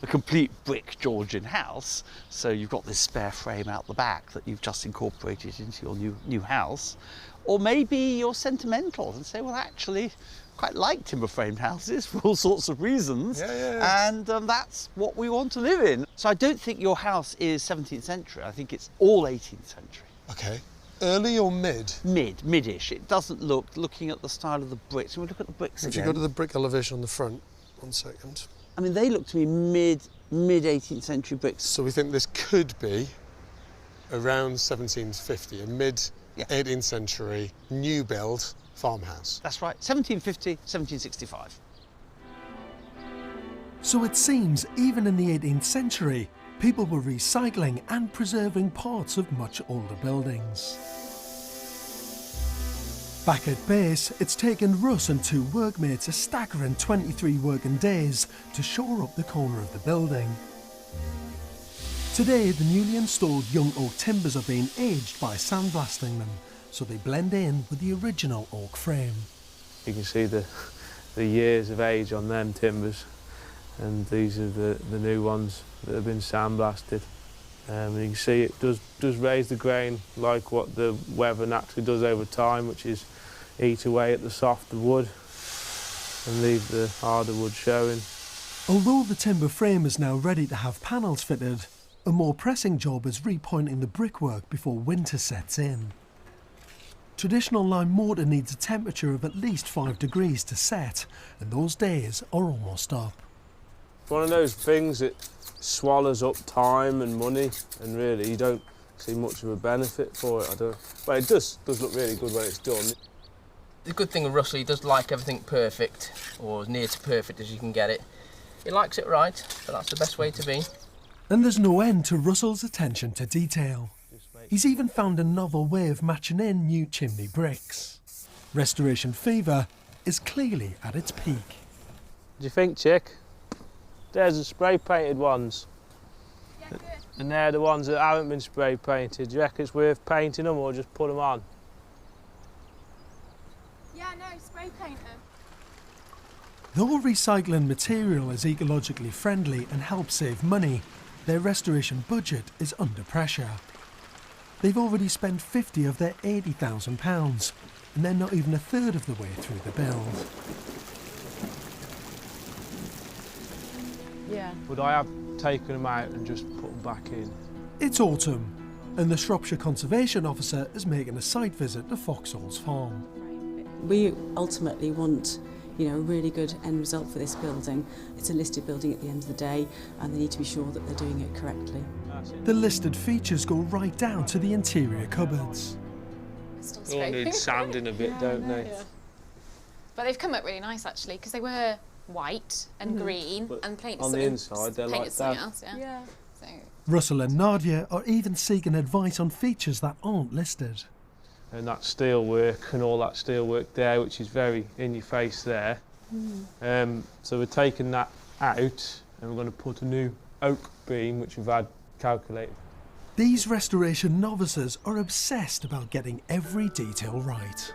a complete brick Georgian house, so you've got this spare frame out the back that you've just incorporated into your new house. Or maybe you're sentimental and say, well, actually, quite like timber framed houses for all sorts of reasons, and that's what we want to live in. So I don't think your house is 17th century. I think it's all 18th century. Okay. Early or mid? Mid-ish. It doesn't look, looking at the style of the bricks. Can we look at the bricks If again? you go to the brick elevation on the front, 1 second. I mean, they look to me mid 18th century bricks. So we think this could be around 1750, a mid 18th century new build farmhouse. That's right, 1750, 1765. So it seems even in the 18th century, people were recycling and preserving parts of much older buildings. Back at base, it's taken Russ and 2 workmates a staggering 23 working days to shore up the corner of the building. Today, the newly installed young oak timbers are being aged by sandblasting them, so they blend in with the original oak frame. You can see the years of age on them timbers, and these are the new ones that have been sandblasted. You can see it does raise the grain like what the weather naturally does over time, which is eat away at the softer wood and leave the harder wood showing. Although the timber frame is now ready to have panels fitted, a more pressing job is repointing the brickwork before winter sets in. Traditional lime mortar needs a temperature of at least 5 degrees to set, and those days are almost up. It's one of those things that swallows up time and money, and really you don't see much of a benefit for it. But it does look really good when it's done. The good thing with Russell, he does like everything perfect, or as near to perfect as you can get it. He likes it right, but that's the best way to be. And there's no end to Russell's attention to detail. He's even found a novel way of matching in new chimney bricks. Restoration fever is clearly at its peak. What do you think, Chick? There's the spray painted ones. Yeah, good. And they're the ones that haven't been spray painted. Do you reckon it's worth painting them or just put them on? Yeah, no, spray paint them. Though recycling material is ecologically friendly and helps save money, their restoration budget is under pressure. They've already spent 50 of their £80,000, and they're not even a third of the way through the build. Yeah. Would I have taken them out and just put them back in? It's autumn, and the Shropshire Conservation Officer is making a site visit to Foxall's farm. We ultimately want, a really good end result for this building. It's a listed building at the end of the day, and they need to be sure that they're doing it correctly. The listed features go right down to the interior cupboards. They all need sanding a bit, don't they? Yeah. But they've come up really nice actually, because they were white and green But and painted on the something, inside, they're painted like something that. else, yeah. So, Russell and Nadia are even seeking advice on features that aren't listed. And that steel work and all that steel work there, which is very in your face there. So we're taking that out and we're going to put a new oak beam, which we've had calculated. These restoration novices are obsessed about getting every detail right.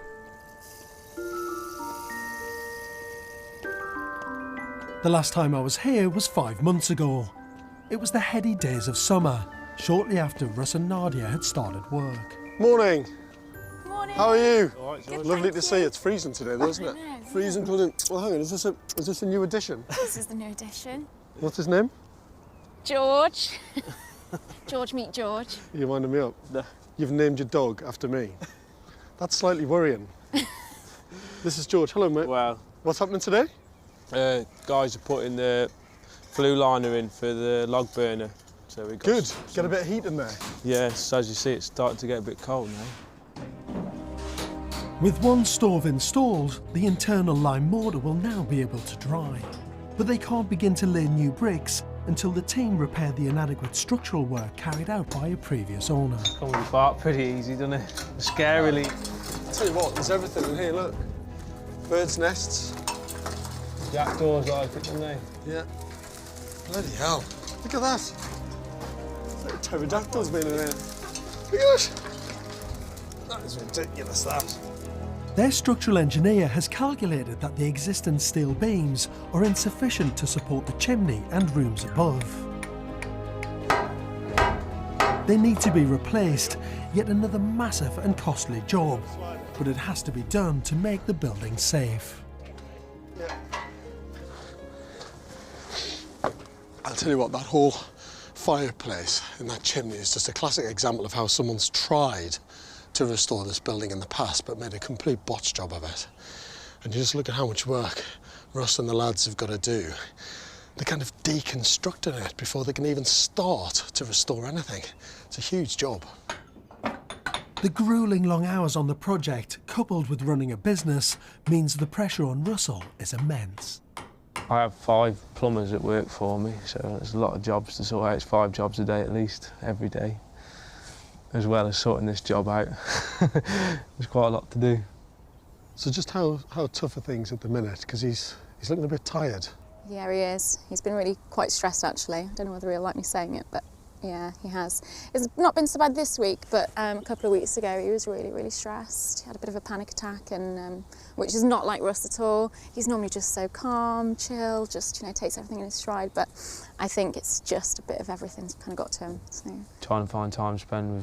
The last time I was here was 5 months ago. It was the heady days of summer, shortly after Russ and Nadia had started work. Morning. Morning. How are you? All right, Good, Lovely thank to see you. It's freezing today, though, isn't it? I know. Freezing cold. Well, hang on. Is this a new addition? This is the new edition. What's his name? George. George, meet George. You're winding me up. You've named your dog after me. That's slightly worrying. This is George. Hello, mate. Well, what's happening today? Guys are putting the flue liner in for the log burner. So we got Good, get a bit of heat in there. Yes, as you see, it's starting to get a bit cold now. With one stove installed, the internal lime mortar will now be able to dry. But they can't begin to lay new bricks until the team repair the inadequate structural work carried out by a previous owner. Comes apart pretty easy, doesn't it? Scarily. I'll tell you what, there's everything in here, look. Birds' nests. Jackdaws like it, don't they? Yeah. Bloody hell. Look at that. It's like pterodactyls been in here. Look at it. That is ridiculous, that. Their structural engineer has calculated that the existing steel beams are insufficient to support the chimney and rooms above. They need to be replaced, yet another massive and costly job, but it has to be done to make the building safe. I'll tell you what, that whole fireplace in that chimney is just a classic example of how someone's tried to restore this building in the past but made a complete botch job of it. And you just look at how much work Russ and the lads have got to do. They're kind of deconstructing it before they can even start to restore anything. It's a huge job. The gruelling long hours on the project, coupled with running a business, means the pressure on Russell is immense. I have 5 plumbers that work for me, so there's a lot of jobs to sort out. It's 5 jobs a day at least, every day, as well as sorting this job out. There's quite a lot to do. So just how tough are things at the minute? Because he's looking a bit tired. Yeah, he is. He's been really quite stressed, actually. I don't know whether he'll like me saying it, but yeah, he has. It's not been so bad this week, but a couple of weeks ago he was really, really stressed. He had a bit of a panic attack, and which is not like Russ at all. He's normally just so calm, chill, just, you know, takes everything in his stride, but I think it's just a bit of everything's kind of got to him. So. Trying to find time to spend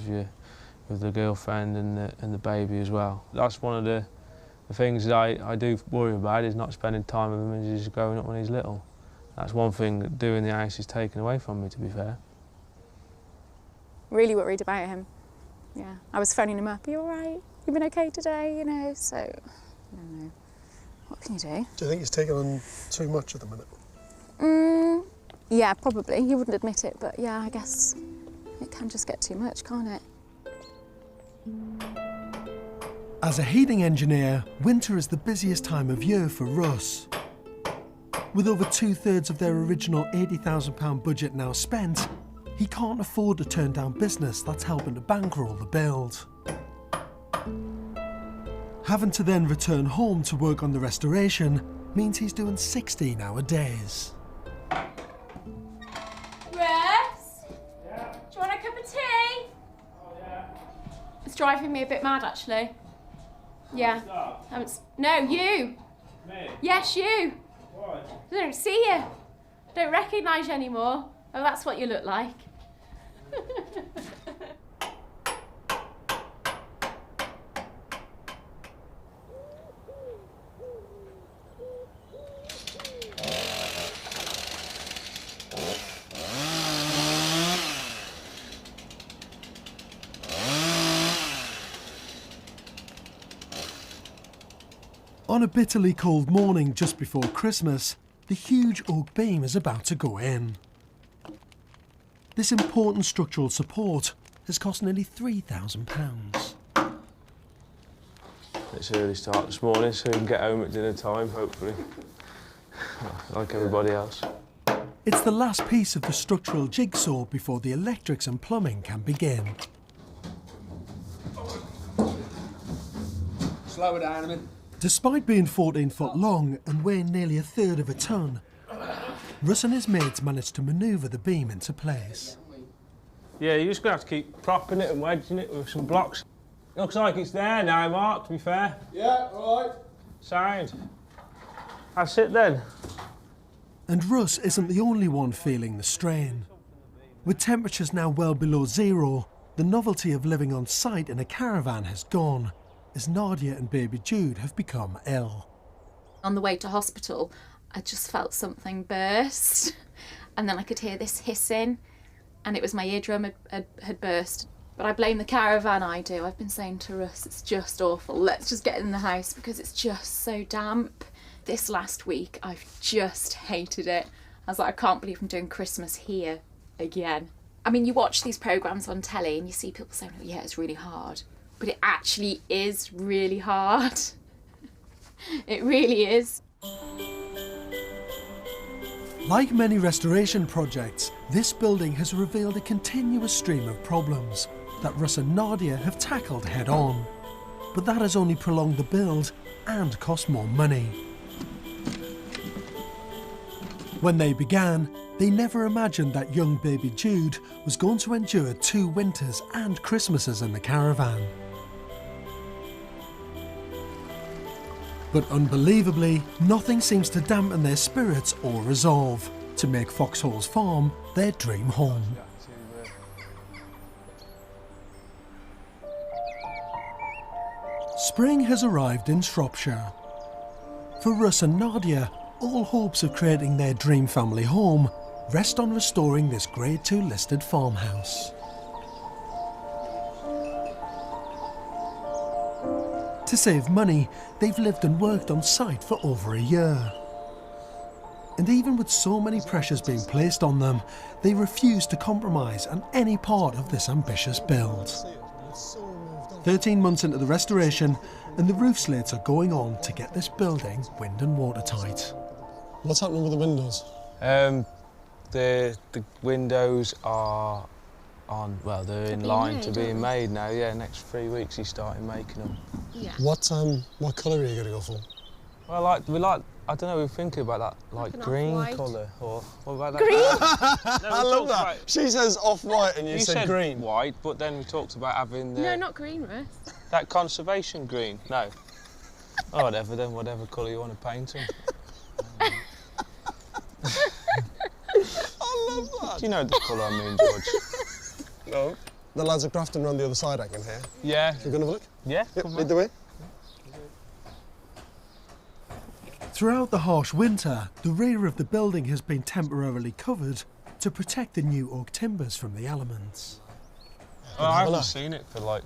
with the girlfriend and the baby as well. That's one of the things that I do worry about, is not spending time with him as he's growing up when he's little. That's one thing that doing the house is taken away from me, to be fair. Really worried about him. Yeah, I was phoning him up. Are you all right? You been okay today? You know, so I don't know. What can you do? Do you think he's taking on too much at the minute? Yeah, probably. He wouldn't admit it, but yeah, I guess it can just get too much, can't it? As a heating engineer, winter is the busiest time of year for Russ. With over 2/3 of their original £80,000 budget now spent, he can't afford to turn down business that's helping to bankroll the build. Having to then return home to work on the restoration means he's doing 16-hour days. Russ? Yeah? Do you want a cup of tea? Oh, yeah. It's driving me a bit mad, actually. Yeah. No, you. Me? Yes, you. Why? I don't see you. I don't recognise you anymore. Oh, that's what you look like. On a bitterly cold morning just before Christmas, the huge oak beam is about to go in. This important structural support has cost nearly £3,000. It's an early start this morning, so we can get home at dinner time, hopefully, like everybody else. It's the last piece of the structural jigsaw before the electrics and plumbing can begin. Slow it down a minute. Despite being 14 foot long and weighing nearly 1/3 of a tonne, Russ and his mates managed to manoeuvre the beam into place. Yeah, you're just going to have to keep propping it and wedging it with some blocks. Looks like it's there now, Mark, to be fair. Yeah, all right. Sound. That's it then. And Russ isn't the only one feeling the strain. With temperatures now well below zero, the novelty of living on site in a caravan has gone, as Nadia and baby Jude have become ill. On the way to hospital, I just felt something burst, and then I could hear this hissing, and it was my eardrum had burst. But I blame the caravan, I do. I've been saying to Russ, it's just awful. Let's just get in the house because it's just so damp. This last week, I've just hated it. I was like, I can't believe I'm doing Christmas here again. I mean, you watch these programmes on telly and you see people saying, oh, yeah, it's really hard. But it actually is really hard. It really is. Like many restoration projects, this building has revealed a continuous stream of problems that Russ and Nadia have tackled head on. But that has only prolonged the build and cost more money. When they began, they never imagined that young baby Jude was going to endure 2 winters and Christmases in the caravan. But unbelievably, nothing seems to dampen their spirits or resolve to make Foxholes Farm their dream home. Spring has arrived in Shropshire. For Russ and Nadia, all hopes of creating their dream family home rest on restoring this Grade 2 listed farmhouse. To save money, they've lived and worked on site for over a year. And even with so many pressures being placed on them, they refuse to compromise on any part of this ambitious build. 13 months into the restoration, and the roof slates are going on to get this building wind and watertight. What's happening with the windows? The windows are on, well, they're in line to being made now. Yeah, next 3 weeks he's starting making them. Yeah. What colour are you going to go for? Well, I don't know, we were thinking about that, like green colour, or what about that? Green? No, I love that. She says off-white and you said green. White, but then we talked about having the... No, not green, Russ. That conservation green, no. Oh, whatever then, whatever colour you want to paint them. I love that. Do you know the colour I mean, George? No. The lads are crafting around the other side, I can hear. Yeah. You going to have a look? Yeah. Yep, lead the way. Throughout the harsh winter, the rear of the building has been temporarily covered to protect the new oak timbers from the elements. Well, I haven't seen it for like,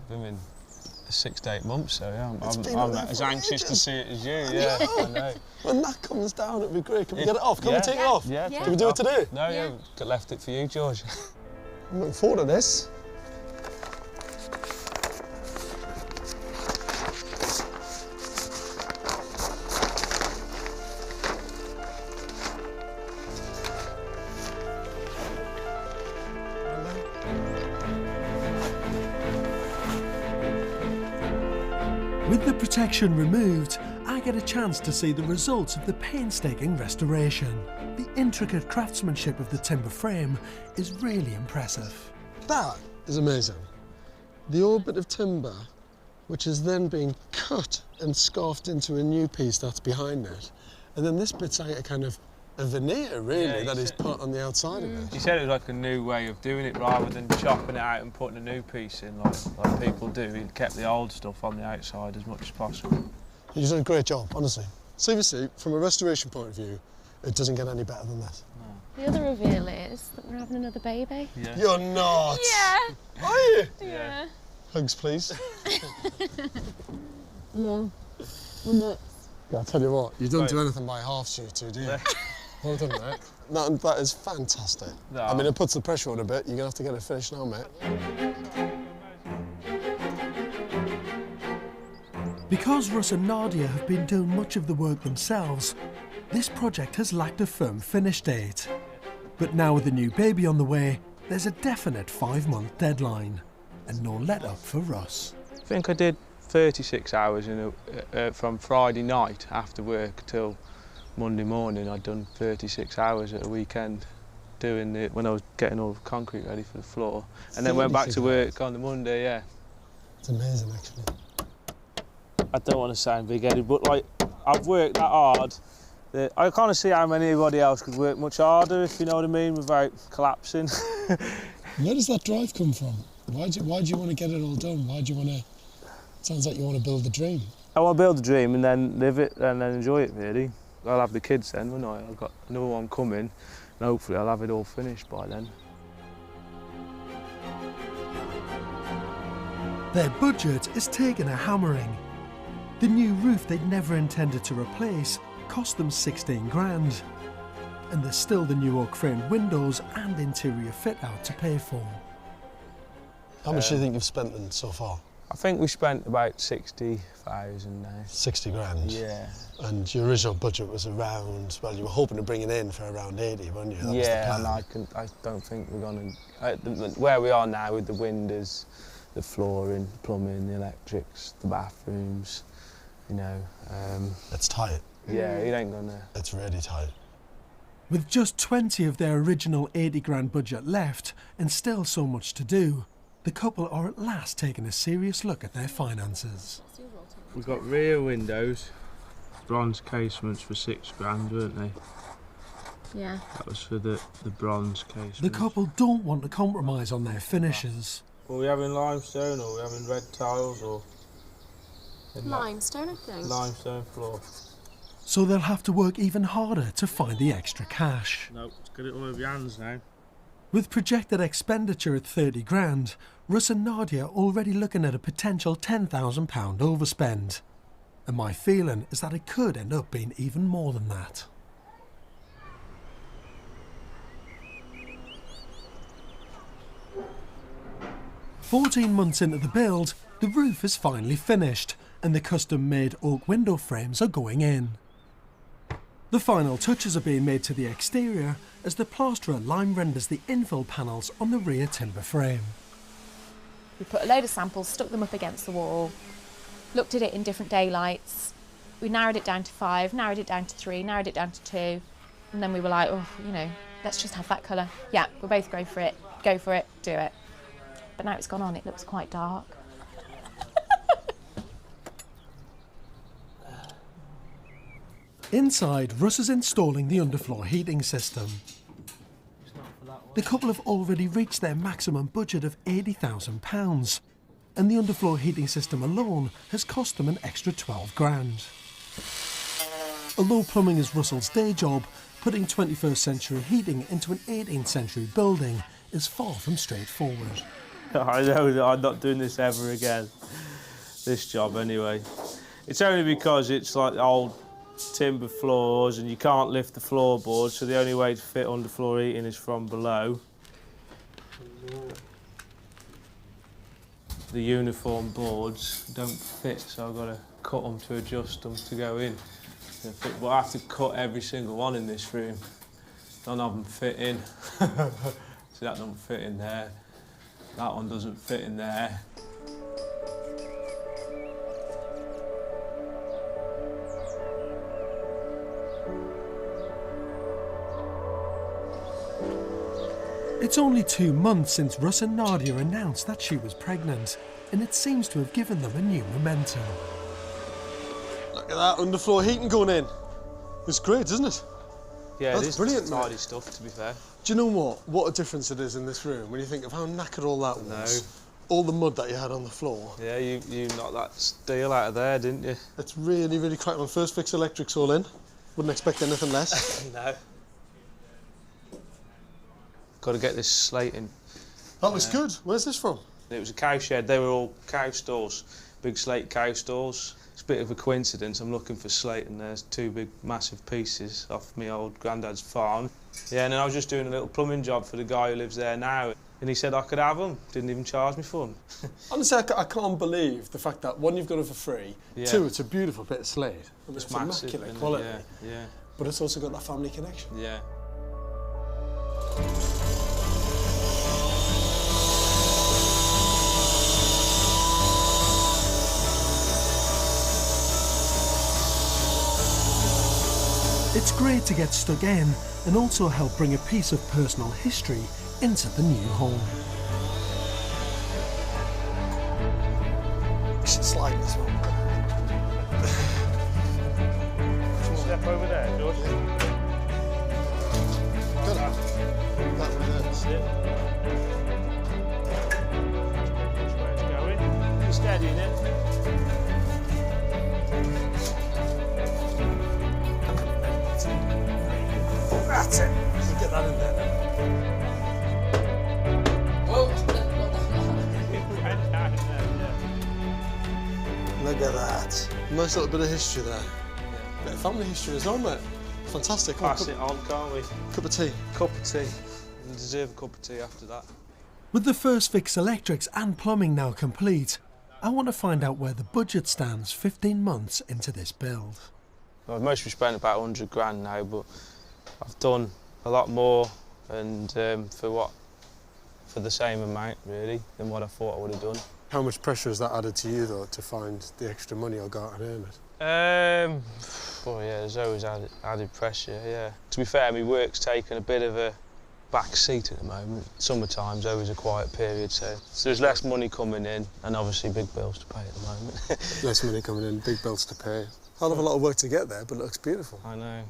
6 to 8 months, so yeah, I'm as anxious to see it as you, yeah. I know. When that comes down, it'd be great. Can we get it off? Can we take it off? Yeah. Can we do it today? No, yeah, we left it for you, George. I'm looking forward to this. With the protection removed, I get a chance to see the results of the painstaking restoration. The intricate craftsmanship of the timber frame is really impressive. That is amazing. The old bit of timber, which is then being cut and scarfed into a new piece that's behind it. And then this bit's like a kind of a veneer, really, that is put on the outside of it. You said it was like a new way of doing it rather than chopping it out and putting a new piece in like people do. He kept the old stuff on the outside as much as possible. You've done a great job, honestly. Seriously, from a restoration point of view, it doesn't get any better than that. The other reveal is that we're having another baby. Yeah. You're not! Yeah! Are you? Yeah. Hugs, please. No. I'm not. Yeah, I'll tell you what, you don't do anything by halves, you two, do you? Well done, mate. That is fantastic. No. I mean, it puts the pressure on a bit. You're going to have to get it finished now, mate. Because Russ and Nadia have been doing much of the work themselves, this project has lacked a firm finish date. But now with a new baby on the way, there's a definite 5-month deadline, and no let-up for Russ. I think I did 36 hours from Friday night after work till Monday morning. I'd done 36 hours at a weekend doing it when I was getting all the concrete ready for the floor, and then went back to work on the Monday. Yeah, it's amazing, actually. I don't want to sound big-headed, but like I've worked that hard that I can't see how anybody else could work much harder, if you know what I mean, without collapsing. Where does that drive come from? Why do you want to get it all done? Why do you want to? Sounds like you want to build the dream. I want to build the dream and then live it and then enjoy it, really. I'll have the kids then, won't I? I've got another one coming, and hopefully I'll have it all finished by then. Their budget is taking a hammering. The new roof they'd never intended to replace cost them 16 grand. And there's still the new oak framed windows and interior fit out to pay for. How much do you think you've spent then so far? I think we spent about 60,000 now. 60 grand? Yeah. And your original budget was around, well, you were hoping to bring it in for around 80, weren't you? That was the plan. And I don't think we're going to... Where we are now with the windows, the flooring, the plumbing, the electrics, the bathrooms, you know... it's tight. Yeah, it ain't going to... It's really tight. With just 20 of their original 80 grand budget left and still so much to do, the couple are at last taking a serious look at their finances. We've got rear windows, bronze casements for 6 grand, weren't they? Yeah. That was for the bronze casements. The couple don't want to compromise on their finishes. Are we having limestone or are we having red tiles or... Limestone, I think. Limestone floor. So they'll have to work even harder to find the extra cash. No, let's get it all over your hands now. With projected expenditure at 30 grand, Russ and Nadia already looking at a potential £10,000 overspend. And my feeling is that it could end up being even more than that. "14 months into the build, the roof is finally finished and the custom-made oak window frames are going in. The final touches are being made to the exterior as the plasterer lime renders the infill panels on the rear timber frame. We put a load of samples, stuck them up against the wall, looked at it in different daylights. We narrowed it down to 5, narrowed it down to 3, narrowed it down to 2, and then we were like, oh, you know, let's just have that colour. Yeah, we'll both go for it, do it. But now it's gone on, it looks quite dark. Inside, Russ is installing the underfloor heating system. The couple have already reached their maximum budget of £80,000, and the underfloor heating system alone has cost them an extra 12 grand. Although plumbing is Russell's day job, putting 21st century heating into an 18th century building is far from straightforward. I know that I'm not doing this ever again, this job anyway. It's only because it's like old timber floors and you can't lift the floorboards, so the only way to fit underfloor heating is from below. The uniform boards don't fit, so I've got to cut them to adjust them to go in. But I have to cut every single one in this room. None of them fit in. So that doesn't fit in there. That one doesn't fit in there. It's only 2 months since Russ and Nadia announced that she was pregnant, and it seems to have given them a new momentum. Look at that underfloor heating going in. It's great, isn't it? Yeah, that's it is brilliant, tidy mate. stuff, to be fair. Do you know what? What a difference it is in this room when you think of how knackered all that was. All the mud that you had on the floor. Yeah, you knocked that steel out of there, didn't you? It's really, really cracked. When first fix electrics all in. Wouldn't expect anything less. No. Got to get this slate in. That looks good. Where's this from? It was a cow shed. They were all cow stalls, big slate cow stalls. It's a bit of a coincidence. I'm looking for slate and there's 2 big massive pieces off my old granddad's farm. Yeah, and then I was just doing a little plumbing job for the guy who lives there now, and he said I could have them. Didn't even charge me for them. Honestly, I can't believe the fact that 1, you've got it for free, Yeah. 2, it's a beautiful bit of slate. And It's it's massive, immaculate isn't it? quality. Yeah. But it's also got that family connection. Yeah. It's great to get stuck in and also help bring a piece of personal history into the new home. You should slide this one. Step over there, George. Good. That's what it is. That's where it's going. You're steadying it. That's it. We'll get that in there then. Look at that. Nice little bit of history there. Bit of family history as well, mate. Fantastic. Pass it on, can't we? Cup of tea. Cup of tea. You deserve a cup of tea after that. With the first fix electrics and plumbing now complete, I want to find out where the budget stands 15 months into this build. Well, I've mostly spent about 100 grand now, but I've done a lot more, and for the same amount, really, than what I thought I would have done. How much pressure has that added to you, though, to find the extra money or go out and earn it? Well, yeah, there's always added pressure, yeah. To be fair, my work's taken a bit of a back seat at the moment. Summertime's always a quiet period, so there's less money coming in, and obviously big bills to pay at the moment. Less money coming in, big bills to pay. I'll have a lot of work to get there, but it looks beautiful. I know.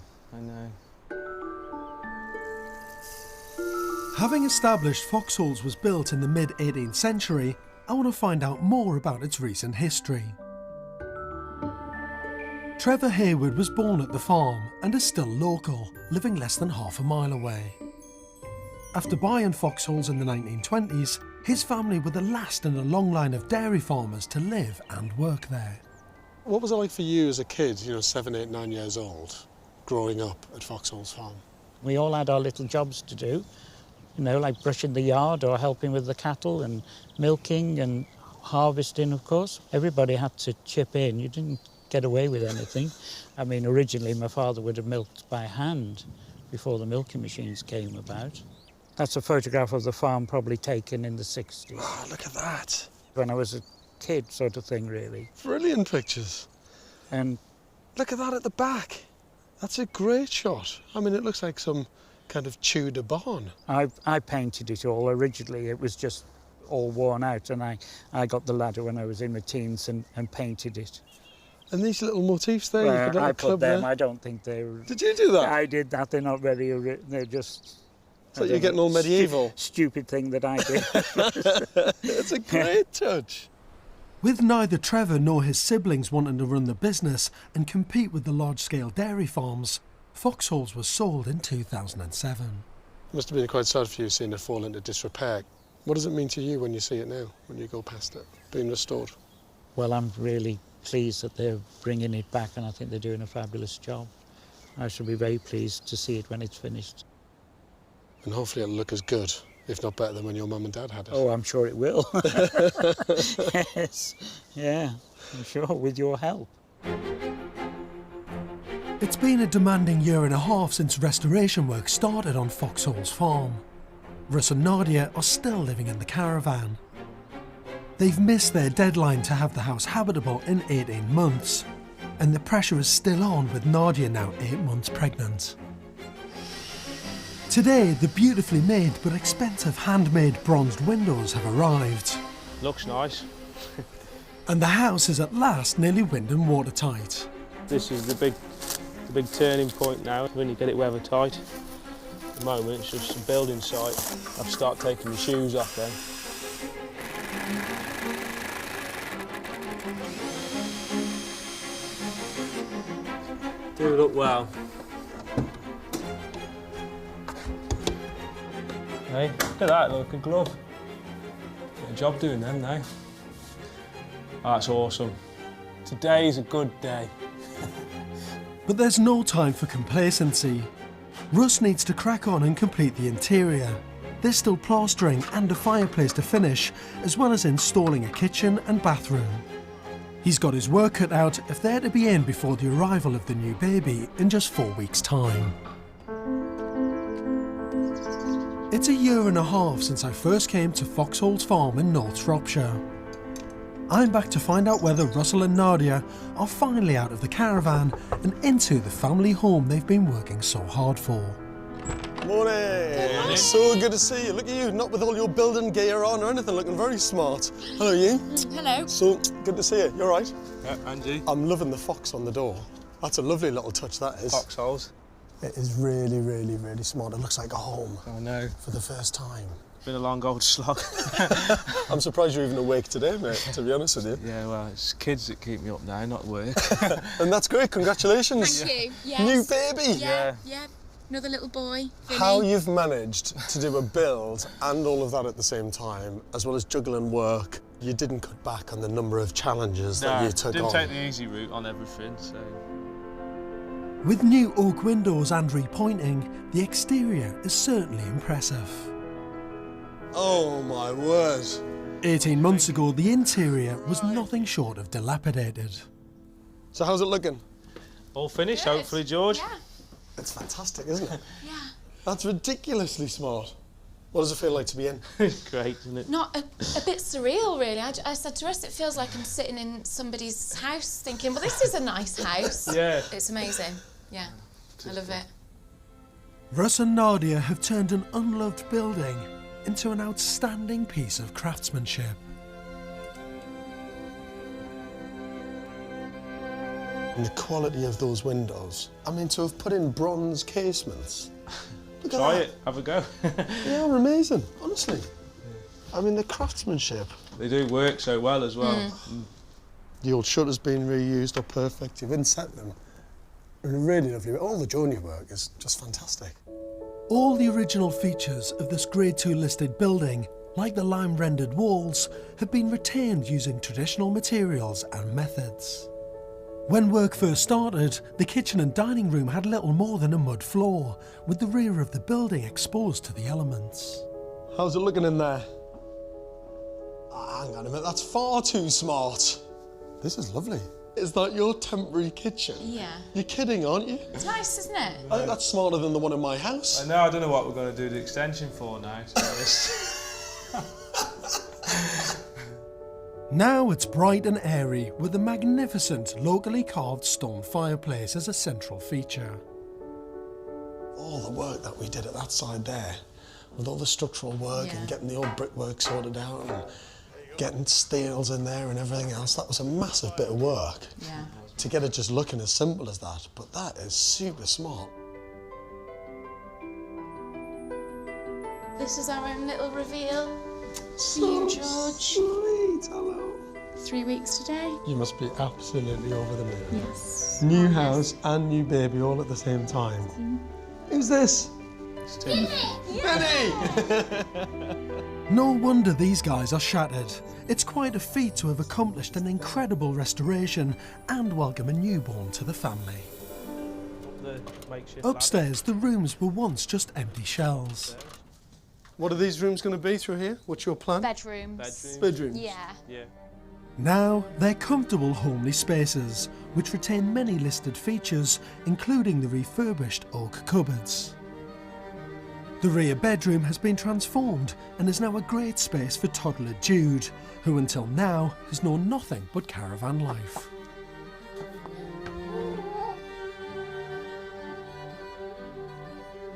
Having established Foxholes was built in the mid-18th century, I want to find out more about its recent history. Trevor Hayward was born at the farm and is still local, living less than half a mile away. After buying Foxholes in the 1920s, his family were the last in a long line of dairy farmers to live and work there. What was it like for you as a kid, 7, 8, 9 years old, growing up at Foxholes Farm? We all had our little jobs to do, like brushing the yard or helping with the cattle and milking and harvesting, of course. Everybody had to chip in. You didn't get away with anything. I mean, originally my father would have milked by hand before the milking machines came about. That's a photograph of the farm probably taken in the 60s. Oh, look at that. When I was a kid, sort of thing, really. Brilliant pictures. And look at that at the back. That's a great shot. I mean, it looks like some kind of Tudor barn. I painted it all. Originally, it was just all worn out, and I got the ladder when I was in my teens and painted it. And these little motifs there, I put them. there. I don't think they're... Did you do that? I did that. They're not very... They're just... So you're getting all medieval? Stupid thing that I did. It's a great touch. With neither Trevor nor his siblings wanting to run the business and compete with the large-scale dairy farms, Foxholes was sold in 2007. It must have been quite sad for you seeing it fall into disrepair. What does it mean to you when you see it now, when you go past it, being restored? Well, I'm really pleased that they're bringing it back, and I think they're doing a fabulous job. I shall be very pleased to see it when it's finished. And hopefully it'll look as good, if not better, than when your mum and dad had it. Oh, I'm sure it will. Yes, yeah, I'm sure, with your help. It's been a demanding year and a half since restoration work started on Foxholes Farm. Russ and Nadia are still living in the caravan. They've missed their deadline to have the house habitable in 18 months, and the pressure is still on with Nadia now 8 months pregnant. Today, the beautifully made but expensive handmade bronzed windows have arrived. Looks nice. And the house is at last nearly wind and watertight. This is the big turning point now, when you get it weather tight. At the moment, it's just a building site. I have to start taking my shoes off then. Do look well. Hey, look at that, look, a glove. Get a job doing them now. Oh, that's awesome. Today's a good day. But there's no time for complacency. Russ needs to crack on and complete the interior. There's still plastering and a fireplace to finish, as well as installing a kitchen and bathroom. He's got his work cut out if they're to be in before the arrival of the new baby in just 4 weeks' time. It's a year and a half since I first came to Foxholes Farm in North Shropshire. I'm back to find out whether Russell and Nadia are finally out of the caravan and into the family home they've been working so hard for. Morning! So good to see you. Look at you, not with all your building gear on or anything, looking very smart. Hello, you. Hello. So good to see you. You all right? Yeah, Angie. I'm loving the fox on the door. That's a lovely little touch, that is. Foxholes. It is really, really, really smart. It looks like a home. I know. For the first time. Been a long old slog. I'm surprised you're even awake today, mate, to be honest with you. Yeah, well, it's kids that keep me up now, not work. And that's great, congratulations. Thank you. Yes. New baby. Yeah. Another little boy. Vinny. How you've managed to do a build and all of that at the same time, as well as juggling work. You didn't cut back on the number of challenges that you took on. Didn't take the easy route on everything, so... With new oak windows and repointing, the exterior is certainly impressive. Oh my word. 18 months ago, the interior was nothing short of dilapidated. So how's it looking? All finished, hopefully, George. Yeah. It's fantastic, isn't it? Yeah. That's ridiculously smart. What does it feel like to be in? It's great, isn't it? Not a bit surreal, really. I said to Russ, it feels like I'm sitting in somebody's house thinking, well, this is a nice house. Yeah. It's amazing. Yeah, I love it. Russ and Nadia have turned an unloved building into an outstanding piece of craftsmanship. And the quality of those windows. I mean, to have put in bronze casements. Look Try at that. it, have a go. They are amazing, honestly. I mean, the craftsmanship. They do work so well as well. Mm. The old shutter's been reused, are perfect. You've inset them. And really lovely. All the joinery work is just fantastic. All the original features of this Grade 2 listed building, like the lime-rendered walls, have been retained using traditional materials and methods. When work first started, the kitchen and dining room had little more than a mud floor, with the rear of the building exposed to the elements. How's it looking in there? Hang on a minute, that's far too smart. This is lovely. Is that your temporary kitchen? Yeah. You're kidding, aren't you? It's nice, isn't it? I think that's smarter than the one in my house. I know, I don't know what we're going to do the extension for now, to be honest. Now it's bright and airy, with a magnificent locally carved stone fireplace as a central feature. All the work that we did at that side there, with all the structural work and getting the old brickwork sorted out and getting steels in there and everything else, that was a massive bit of work. Yeah. To get it just looking as simple as that, but that is super smart. This is our own little reveal. So For you, George. Sweet, hello. 3 weeks today. You must be absolutely over the moon. Yes. New house and new baby all at the same time. Who's this? Benny! No wonder these guys are shattered. It's quite a feat to have accomplished an incredible restoration and welcome a newborn to the family. The makeshift Upstairs, the rooms were once just empty shells. What are these rooms going to be through here? What's your plan? Bedrooms. Bedrooms? Yeah. Yeah. Now, they're comfortable, homely spaces, which retain many listed features, including the refurbished oak cupboards. The rear bedroom has been transformed and is now a great space for toddler Jude, who until now has known nothing but caravan life.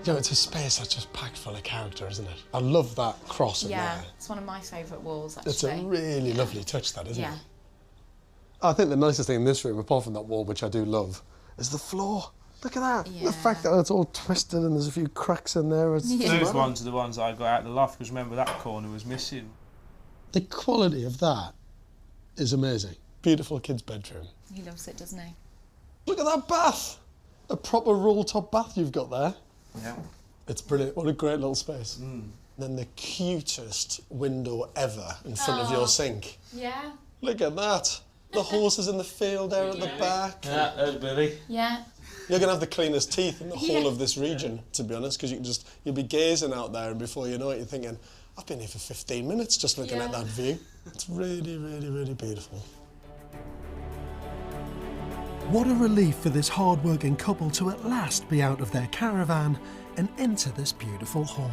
You know, it's a space that's just packed full of character, isn't it? I love that cross in Yeah, there. it's one of my favourite walls, actually. It's a really lovely touch, that, isn't Yeah. it? I think the nicest thing in this room, apart from that wall, which I do love, is the floor. Look at that. Yeah. The fact that it's all twisted and there's a few cracks in there. It's Those ones are the ones I got out of the loft, because remember that corner was missing. The quality of that is amazing. Beautiful kid's bedroom. He loves it, doesn't he? Look at that bath. A proper roll-top bath you've got there. Yeah. It's brilliant. What a great little space. Then the cutest window ever in front of your sink. Yeah. Look at that. The horses in the field there at the back. Yeah, there's Billy. Yeah. You're going to have the cleanest teeth in the whole of this region, to be honest, because you'll be gazing out there and before you know it, you're thinking, I've been here for 15 minutes just looking at that view. It's really, really, really beautiful. What a relief for this hard-working couple to at last be out of their caravan and enter this beautiful home.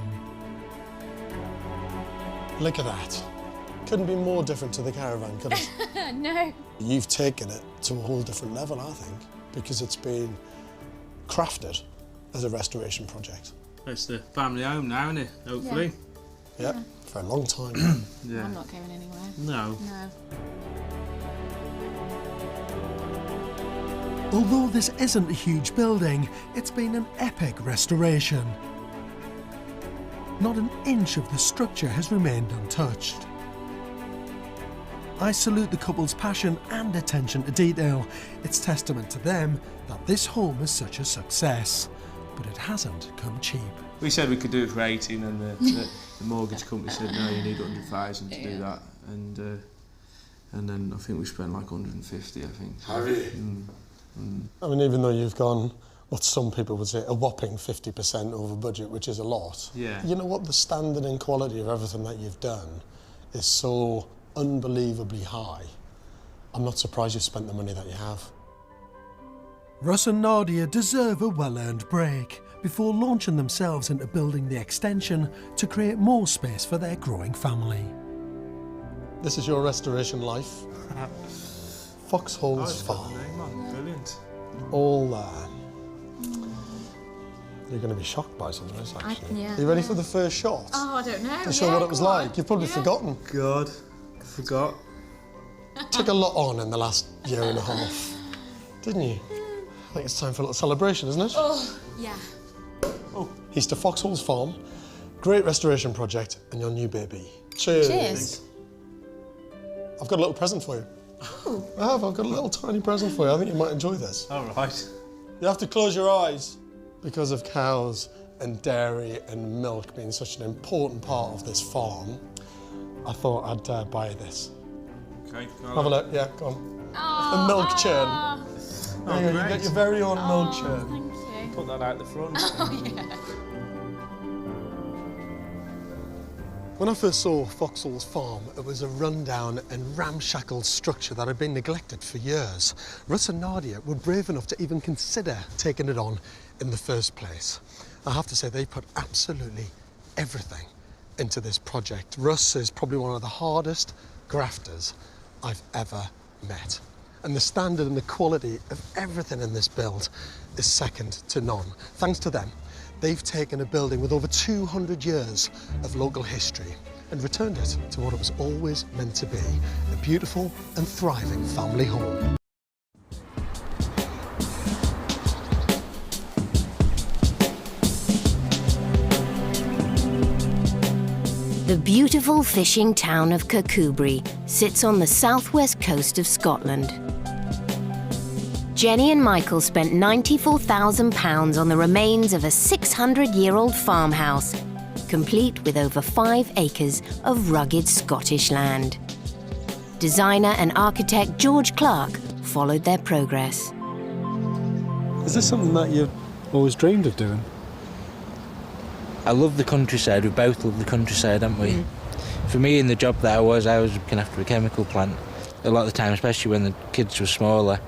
Look at that. Couldn't be more different to the caravan, could it? No. You've taken it to a whole different level, I think, because it's been crafted as a restoration project. It's the family home now, isn't it? Hopefully. Yeah, for a long time. Yeah. I'm not going anywhere. No. No. Although this isn't a huge building, it's been an epic restoration. Not an inch of the structure has remained untouched. I salute the couple's passion and attention to detail. It's testament to them that this home is such a success, but it hasn't come cheap. We said we could do it for 18 and the mortgage company said, no, you need 100,000 to do that. And then I think we spent like 150, I think. Have you? I mean, even though you've gone what some people would say, a whopping 50% over budget, which is a lot. Yeah. You know what? The standard and quality of everything that you've done is so unbelievably high. I'm not surprised you spent the money that you have. Russ and Nadia deserve a well-earned break before launching themselves into building the extension to create more space for their growing family. This is your restoration life. Foxholes Farm. Brilliant. All there. You're going to be shocked by some of this, actually. yeah. Are you ready for the first shot? Oh, I don't know. To show what it was like? You've probably forgotten. God, I forgot. Took a lot on in the last year and a half, didn't you? I think it's time for a little celebration, isn't it? Oh, yeah. He's to Foxholes Farm, great restoration project, and your new baby. Cheers. Cheers. I've got a little present for you. Oh. I've got a little tiny present for you. I think you might enjoy this. All right. You have to close your eyes because of cows and dairy and milk being such an important part of this farm. I thought I'd buy you this. Okay. Have a look. Yeah, go on. A milk churn. There you go. You get your very own milk churn. Thank you. Put that out the front. Oh, yeah. When I first saw Foxholes Farm, it was a rundown and ramshackle structure that had been neglected for years. Russ and Nadia were brave enough to even consider taking it on in the first place. I have to say, they put absolutely everything into this project. Russ is probably one of the hardest grafters I've ever met. And the standard and the quality of everything in this build is second to none. Thanks to them, they've taken a building with over 200 years of local history and returned it to what it was always meant to be, a beautiful and thriving family home. The beautiful fishing town of Kirkcudbright sits on the southwest coast of Scotland. Jenny and Michael spent £94,000 on the remains of a 600-year-old farmhouse, complete with over 5 acres of rugged Scottish land. Designer and architect George Clarke followed their progress. Is this something that you've always dreamed of doing? I love the countryside. We both love the countryside, haven't we? For me, in the job that I was looking after a chemical plant. A lot of the time, especially when the kids were smaller,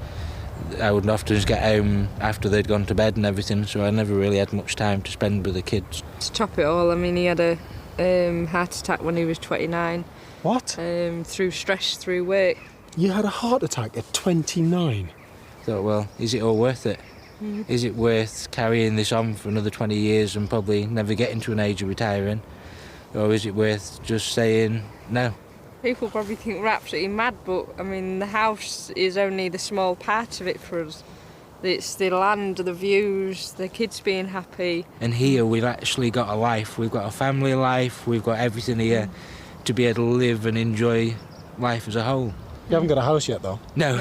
I would often just get home after they'd gone to bed and everything, so I never really had much time to spend with the kids. To top it all, I mean, he had a heart attack when he was 29. What? Through stress, through work. You had a heart attack at 29? Thought, well, is it all worth it? Is it worth carrying this on for another 20 years and probably never getting to an age of retiring? Or is it worth just saying no? People probably think we're absolutely mad, but I mean, the house is only the small part of it for us. It's the land, the views, the kids being happy. And here we've actually got a life. We've got a family life. We've got everything here to be able to live and enjoy life as a whole. You haven't got a house yet, though? No.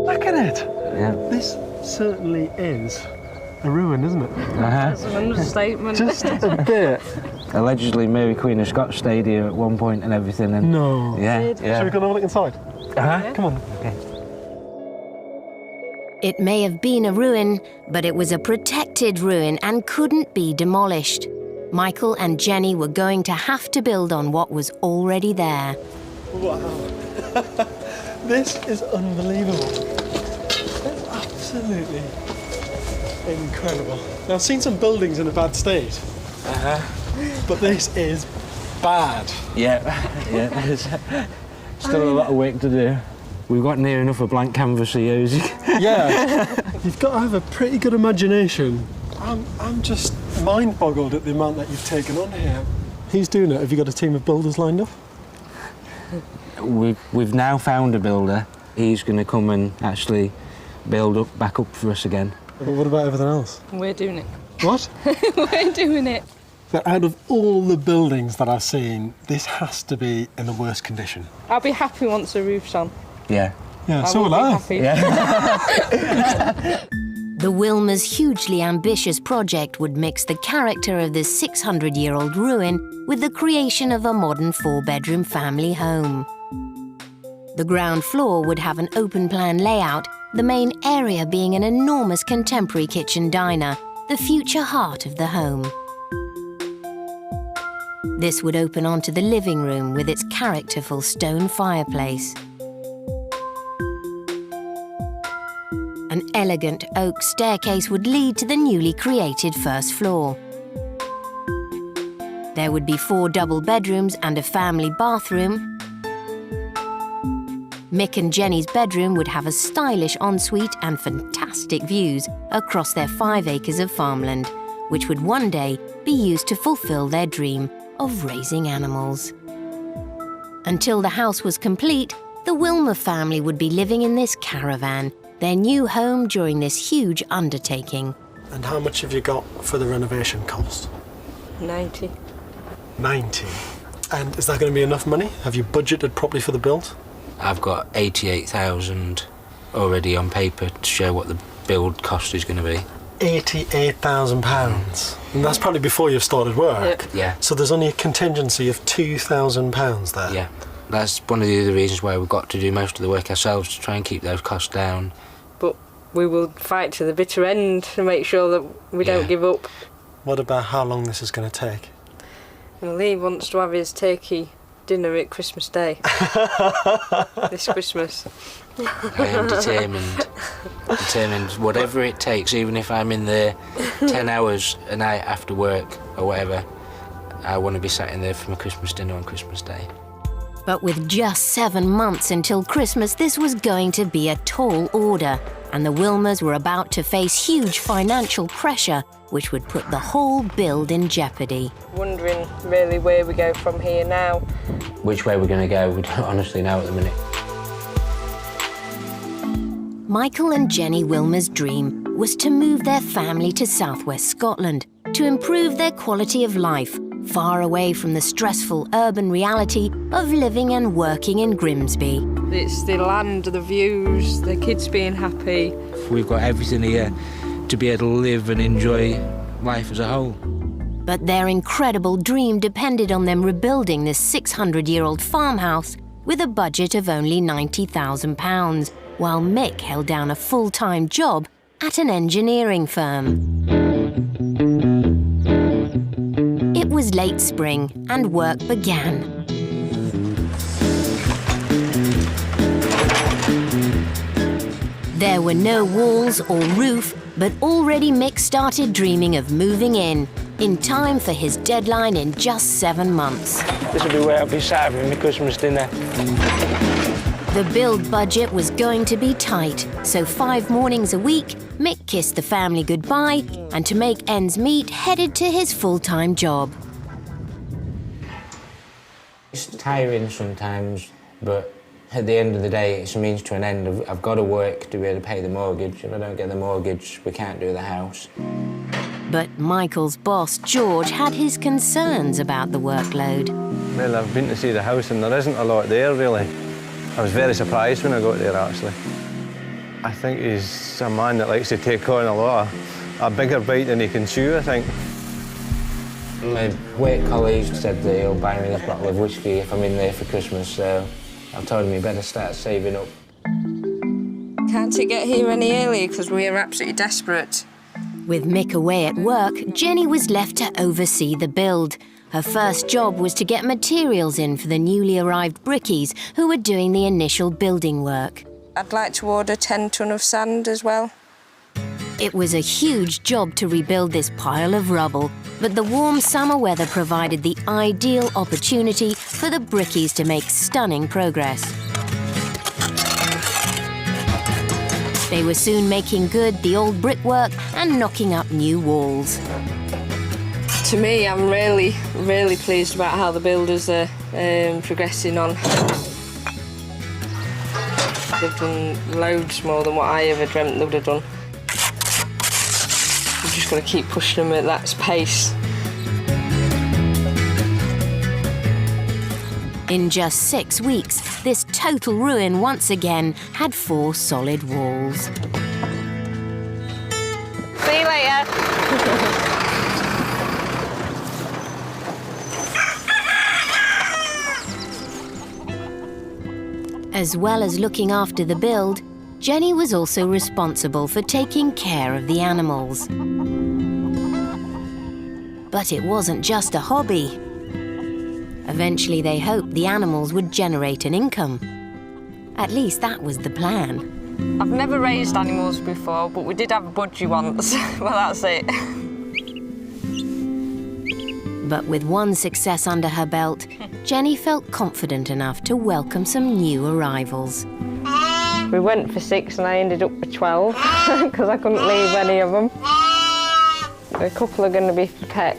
Look at it. Yeah. This certainly is a ruin, isn't it? That's an understatement. Just a bit. Allegedly, Mary Queen of Scots stayed here at one point and everything. And no. Yeah. Shall we go and have a look inside? Come on. Okay. It may have been a ruin, but it was a protected ruin and couldn't be demolished. Michael and Jenny were going to have to build on what was already there. Wow. This is unbelievable. It's absolutely incredible. Now, I've seen some buildings in a bad state, but this is bad. Yeah, there's still a lot of work to do. We've got near enough a blank canvas to use. Yeah, you've got to have a pretty good imagination. I'm just mind-boggled at the amount that you've taken on here. Who's doing it? Have you got a team of builders lined up? We've now found a builder. He's going to come and actually build back up for us again. But what about everything else? We're doing it. What? We're doing it. But out of all the buildings that I've seen, this has to be in the worst condition. I'll be happy once the roof's on. Yeah. Yeah, so will I. Happy. Yeah. The Wilmers' hugely ambitious project would mix the character of this 600-year-old ruin with the creation of a modern 4-bedroom family home. The ground floor would have an open-plan layout, the main area being an enormous contemporary kitchen diner, the future heart of the home. This would open onto the living room with its characterful stone fireplace. An elegant oak staircase would lead to the newly created first floor. There would be 4 double bedrooms and a family bathroom. Mick and Jenny's bedroom would have a stylish ensuite and fantastic views across their 5 acres of farmland, which would one day be used to fulfill their dream of raising animals. Until the house was complete, the Wilmer family would be living in this caravan, their new home during this huge undertaking. And how much have you got for the renovation cost? 90. 90. And is that going to be enough money? Have you budgeted properly for the build? I've got 88,000 already on paper to show what the build cost is going to be. £88,000. And that's probably before you've started work. Yeah. So there's only a contingency of £2,000 there. Yeah. That's one of the other reasons why we've got to do most of the work ourselves, to try and keep those costs down. But we will fight to the bitter end to make sure that we don't give up. What about how long this is going to take? Well, Lee wants to have his turkey dinner at Christmas Day. This Christmas. I am determined, whatever it takes, even if I'm in there 10 hours a night after work or whatever, I want to be sat in there for my Christmas dinner on Christmas Day. But with just 7 months until Christmas, this was going to be a tall order, and the Wilmers were about to face huge financial pressure, which would put the whole build in jeopardy. Wondering really where we go from here now. Which way we're going to go, we don't honestly know at the minute. Michael and Jenny Wilmer's dream was to move their family to southwest Scotland to improve their quality of life, far away from the stressful urban reality of living and working in Grimsby. It's the land, the views, the kids being happy. We've got everything here to be able to live and enjoy life as a whole. But their incredible dream depended on them rebuilding this 600-year-old farmhouse with a budget of only £90,000, while Mick held down a full-time job at an engineering firm. It was late spring and work began. There were no walls or roof, but already Mick started dreaming of moving in time for his deadline in just 7 months. This will be where I'll be sat having my Christmas dinner. The build budget was going to be tight, so 5 mornings a week, Mick kissed the family goodbye and, to make ends meet, headed to his full-time job. It's tiring sometimes, but at the end of the day, it's a means to an end. I've got to work to be able to pay the mortgage. If I don't get the mortgage, we can't do the house. But Michael's boss, George, had his concerns about the workload. Well, I've been to see the house and there isn't a lot there, really. I was very surprised when I got there, actually. I think he's a man that likes to take on a bigger bite than he can chew, I think. My work colleague said that he'll buy me this bottle of whiskey if I'm in there for Christmas, so I've told him he better start saving up. Can't it get here any earlier, because we are absolutely desperate. With Mick away at work, Jenny was left to oversee the build. Her first job was to get materials in for the newly arrived brickies who were doing the initial building work. I'd like to order 10 tonne of sand as well. It was a huge job to rebuild this pile of rubble, but the warm summer weather provided the ideal opportunity for the brickies to make stunning progress. They were soon making good the old brickwork and knocking up new walls. To me, I'm really, really pleased about how the builders are progressing on. They've done loads more than what I ever dreamt they would have done. We've just got to keep pushing them at that pace. In just 6 weeks, this total ruin once again had 4 solid walls. See you later. As well as looking after the build, Jenny was also responsible for taking care of the animals. But it wasn't just a hobby. Eventually, they hoped the animals would generate an income. At least that was the plan. I've never raised animals before, but we did have a budgie once. Well, that's it. But with one success under her belt, Jenny felt confident enough to welcome some new arrivals. We went for 6 and I ended up with 12 because I couldn't leave any of them. A couple are going to be for pet,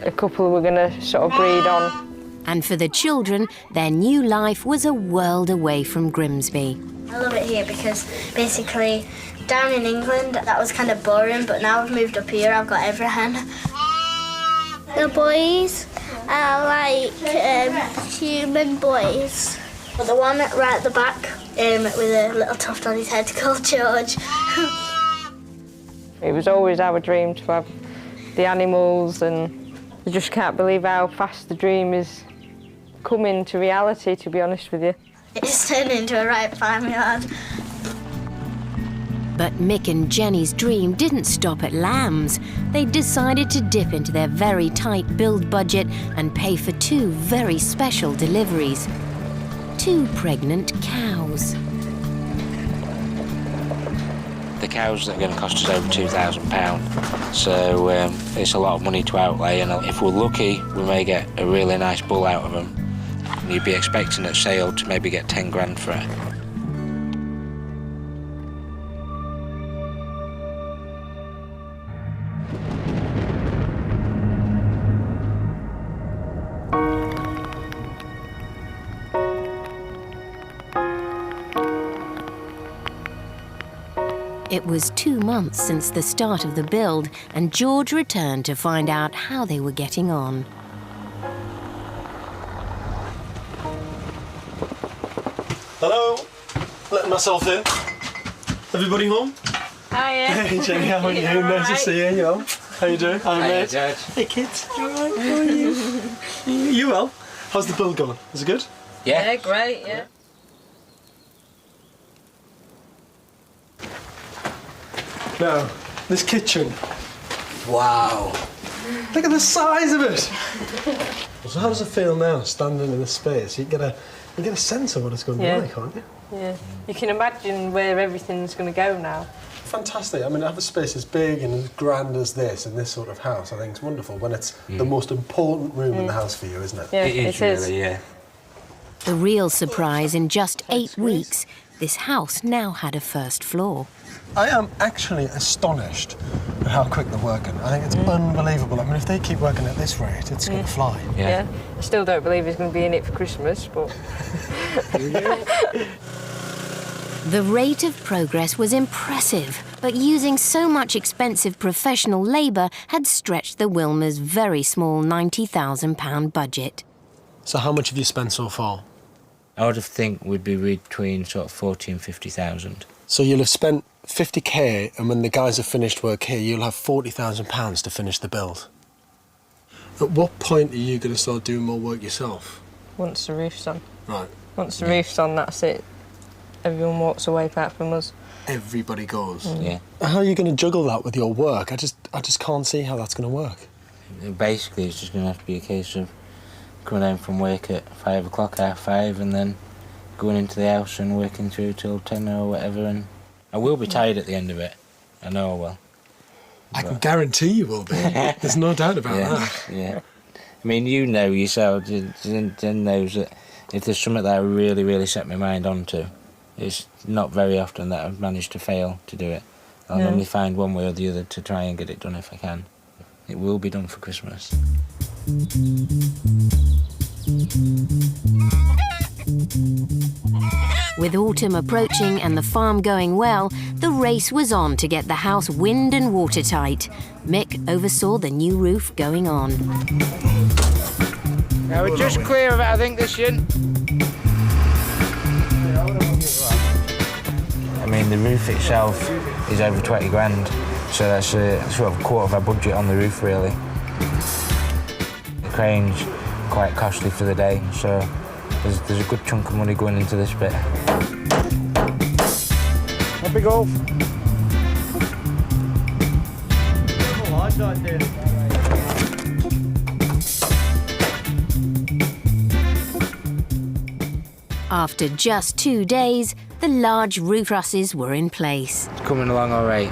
a couple we're going to sort of breed on. And for the children, their new life was a world away from Grimsby. I love it here because basically down in England that was kind of boring, but now I've moved up here, I've got everything. The boys are like human boys. But the one right at the back with a little tuft on his head called George. It was always our dream to have the animals, and I just can't believe how fast the dream is coming to reality, to be honest with you. It's turned into a right farmyard. But Mick and Jenny's dream didn't stop at lambs. They decided to dip into their very tight build budget and pay for 2 very special deliveries. 2 pregnant cows. The cows are going to cost us over £2,000, so it's a lot of money to outlay, and if we're lucky, we may get a really nice bull out of them. You'd be expecting at sale to maybe get 10 grand for it. It was 2 months since the start of the build, and George returned to find out how they were getting on. Hello, letting myself in. Everybody home? Hiya. Hey Jenny, how are you? Nice to see you. Yo. How you doing? Hi mate. George. Hey kids. All right. How are you? You well? How's the build going? Is it good? Yeah, great, yeah. Now, this kitchen. Wow. Look at the size of it. So how does it feel now, standing in this space? You get a sense of what it's going to be like, can't you? Yeah. You can imagine where everything's going to go now. Fantastic. I mean, to have a space as big and as grand as this in this sort of house, I think it's wonderful when it's the most important room in the house for you, isn't it? Yeah, it is really, yeah. The real surprise, in just 8 weeks, this house now had a first floor. I am actually astonished at how quick they're working. I think it's unbelievable. I mean, if they keep working at this rate, it's going to fly. Yeah. I still don't believe he's going to be in it for Christmas, but... The rate of progress was impressive, but using so much expensive professional labour had stretched the Wilmers' very small £90,000 budget. So how much have you spent so far? I would think we'd be between sort of 40 and 50,000. So you'll have spent 50k, and when the guys have finished work here, you'll have £40,000 to finish the build. At what point are you going to start doing more work yourself? Once the roof's on. Right. Once the roof's on, that's it. Everyone walks away apart from us. Everybody goes. Yeah. How are you going to juggle that with your work? I just can't see how that's going to work. Basically, it's just going to have to be a case of coming home from work at 5 o'clock, 5:30, and then going into the house and working through till 10 or whatever. And I will be tired at the end of it. I know I will. I can guarantee you will be. There's no doubt about that. Yeah. I mean, you know yourself, Jen knows that if there's something that I really, really set my mind onto, it's not very often that I've managed to fail to do it. I'll normally find one way or the other to try and get it done if I can. It will be done for Christmas. With autumn approaching and the farm going well, the race was on to get the house wind and watertight. Mick oversaw the new roof going on. Now we're just clear of it, I think, this year. I mean, the roof itself is over 20 grand, so that's sort of a quarter of our budget on the roof, really. The crane's quite costly for the day, so there's a good chunk of money going into this bit. Up we go. After just 2 days, the large roof trusses were in place. It's coming along all right.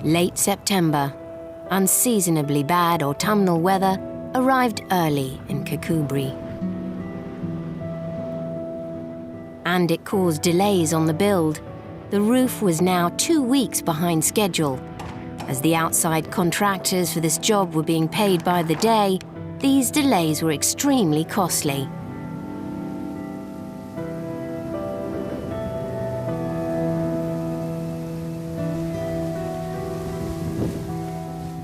Late September, unseasonably bad autumnal weather arrived early in Kakubri. And it caused delays on the build. The roof was now 2 weeks behind schedule. As the outside contractors for this job were being paid by the day, these delays were extremely costly.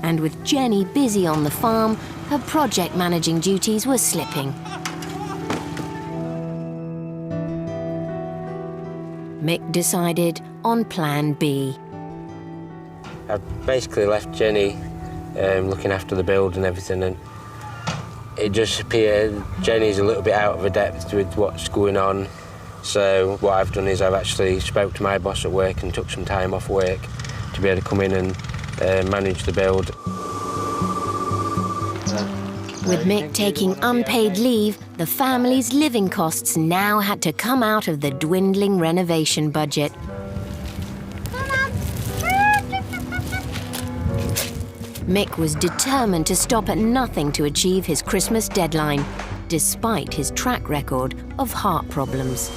And with Jenny busy on the farm, her project managing duties were slipping. Mick decided on Plan B. I've basically left Jenny looking after the build and everything, and it just appeared Jenny's a little bit out of her depth with what's going on. So what I've done is I've actually spoke to my boss at work and took some time off work to be able to come in and manage the build. With Mick taking unpaid leave, the family's living costs now had to come out of the dwindling renovation budget. Mick was determined to stop at nothing to achieve his Christmas deadline, despite his track record of heart problems.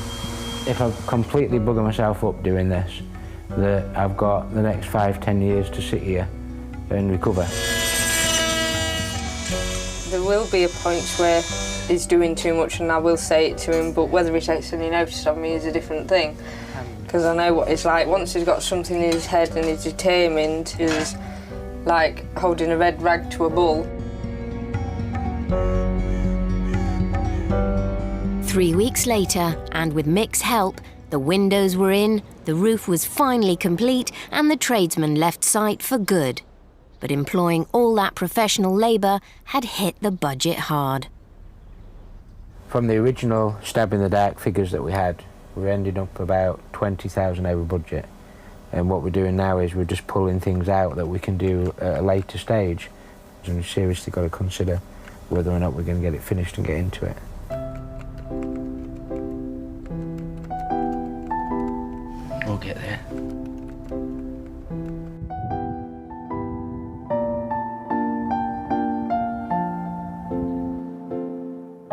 If I completely bugger myself up doing this, that I've got the next 5-10 years to sit here and recover. There will be a point where he's doing too much and I will say it to him, but whether he takes any notice of me is a different thing. Because I know what it's like. Once he's got something in his head and he's determined, he's like holding a red rag to a bull. 3 weeks later, and with Mick's help, the windows were in, the roof was finally complete, and the tradesmen left site for good. But employing all that professional labour had hit the budget hard. From the original stab in the dark figures that we had, we ended up about 20,000 over budget. And what we're doing now is we're just pulling things out that we can do at a later stage. And we've seriously got to consider whether or not we're going to get it finished and get into it. We'll get there.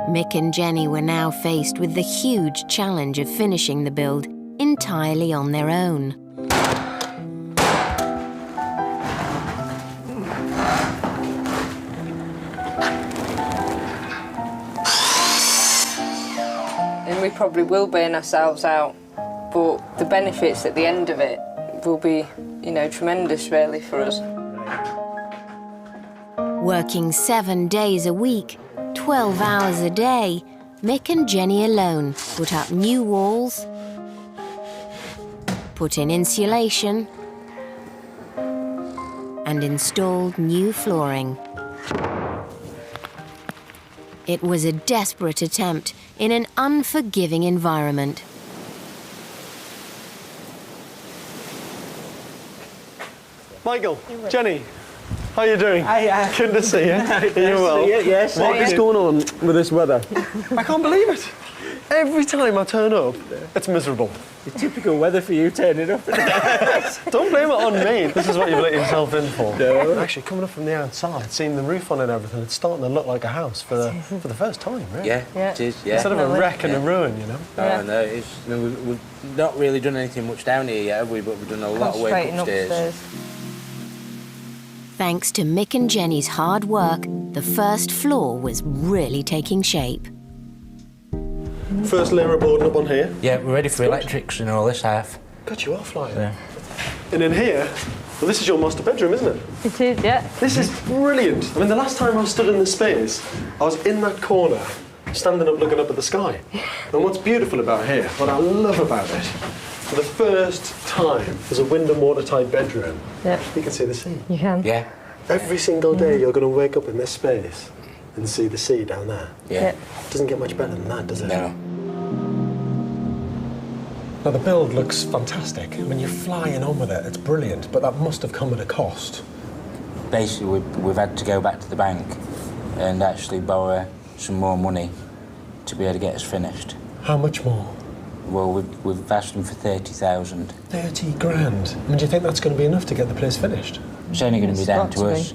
Mick and Jenny were now faced with the huge challenge of finishing the build entirely on their own. And we probably will burn ourselves out, but the benefits at the end of it will be, you know, tremendous really for us. Working 7 days a week, 12 hours a day, Mick and Jenny alone put up new walls, put in insulation, and installed new flooring. It was a desperate attempt in an unforgiving environment. Michael, Jenny, how are you doing? Hi. Good to see you. Are you well? Yes. What is going on with this weather? I can't believe it. Every time I turn up, it's miserable. It's typical weather for you turning up. Don't blame it on me. This is what you've let yourself in for. No. Actually, coming up from the outside, seeing the roof on and everything, it's starting to look like a house for the first time, really. Yeah, it is, yeah. Instead of a wreck and a ruin, you know? Oh, no, it's, I mean, we've not really done anything much down here yet, have we? But we've done a lot of work upstairs. Thanks to Mick and Jenny's hard work, the first floor was really taking shape. First layer of boarding up on here. Yeah, we're ready for electrics and all this half. God, you are flying. Yeah. And in here, well, this is your master bedroom, isn't it? It is, yeah. This is brilliant. I mean, the last time I stood in this space, I was in that corner, standing up looking up at the sky. And what's beautiful about here, what I love about it, for the first time, there's a wind and watertight bedroom. Yep. You can see the sea. You can. Yeah. Every single day you're going to wake up in this space and see the sea down there. Yeah. Doesn't get much better than that, does it? No. Now the build looks fantastic. I mean, you're flying on with it. It's brilliant, but that must have come at a cost. Basically, we've had to go back to the bank and actually borrow some more money to be able to get us finished. How much more? Well, we've asked them for 30,000. 30 grand? I mean, do you think that's going to be enough to get the place finished? It's only going to be down to us.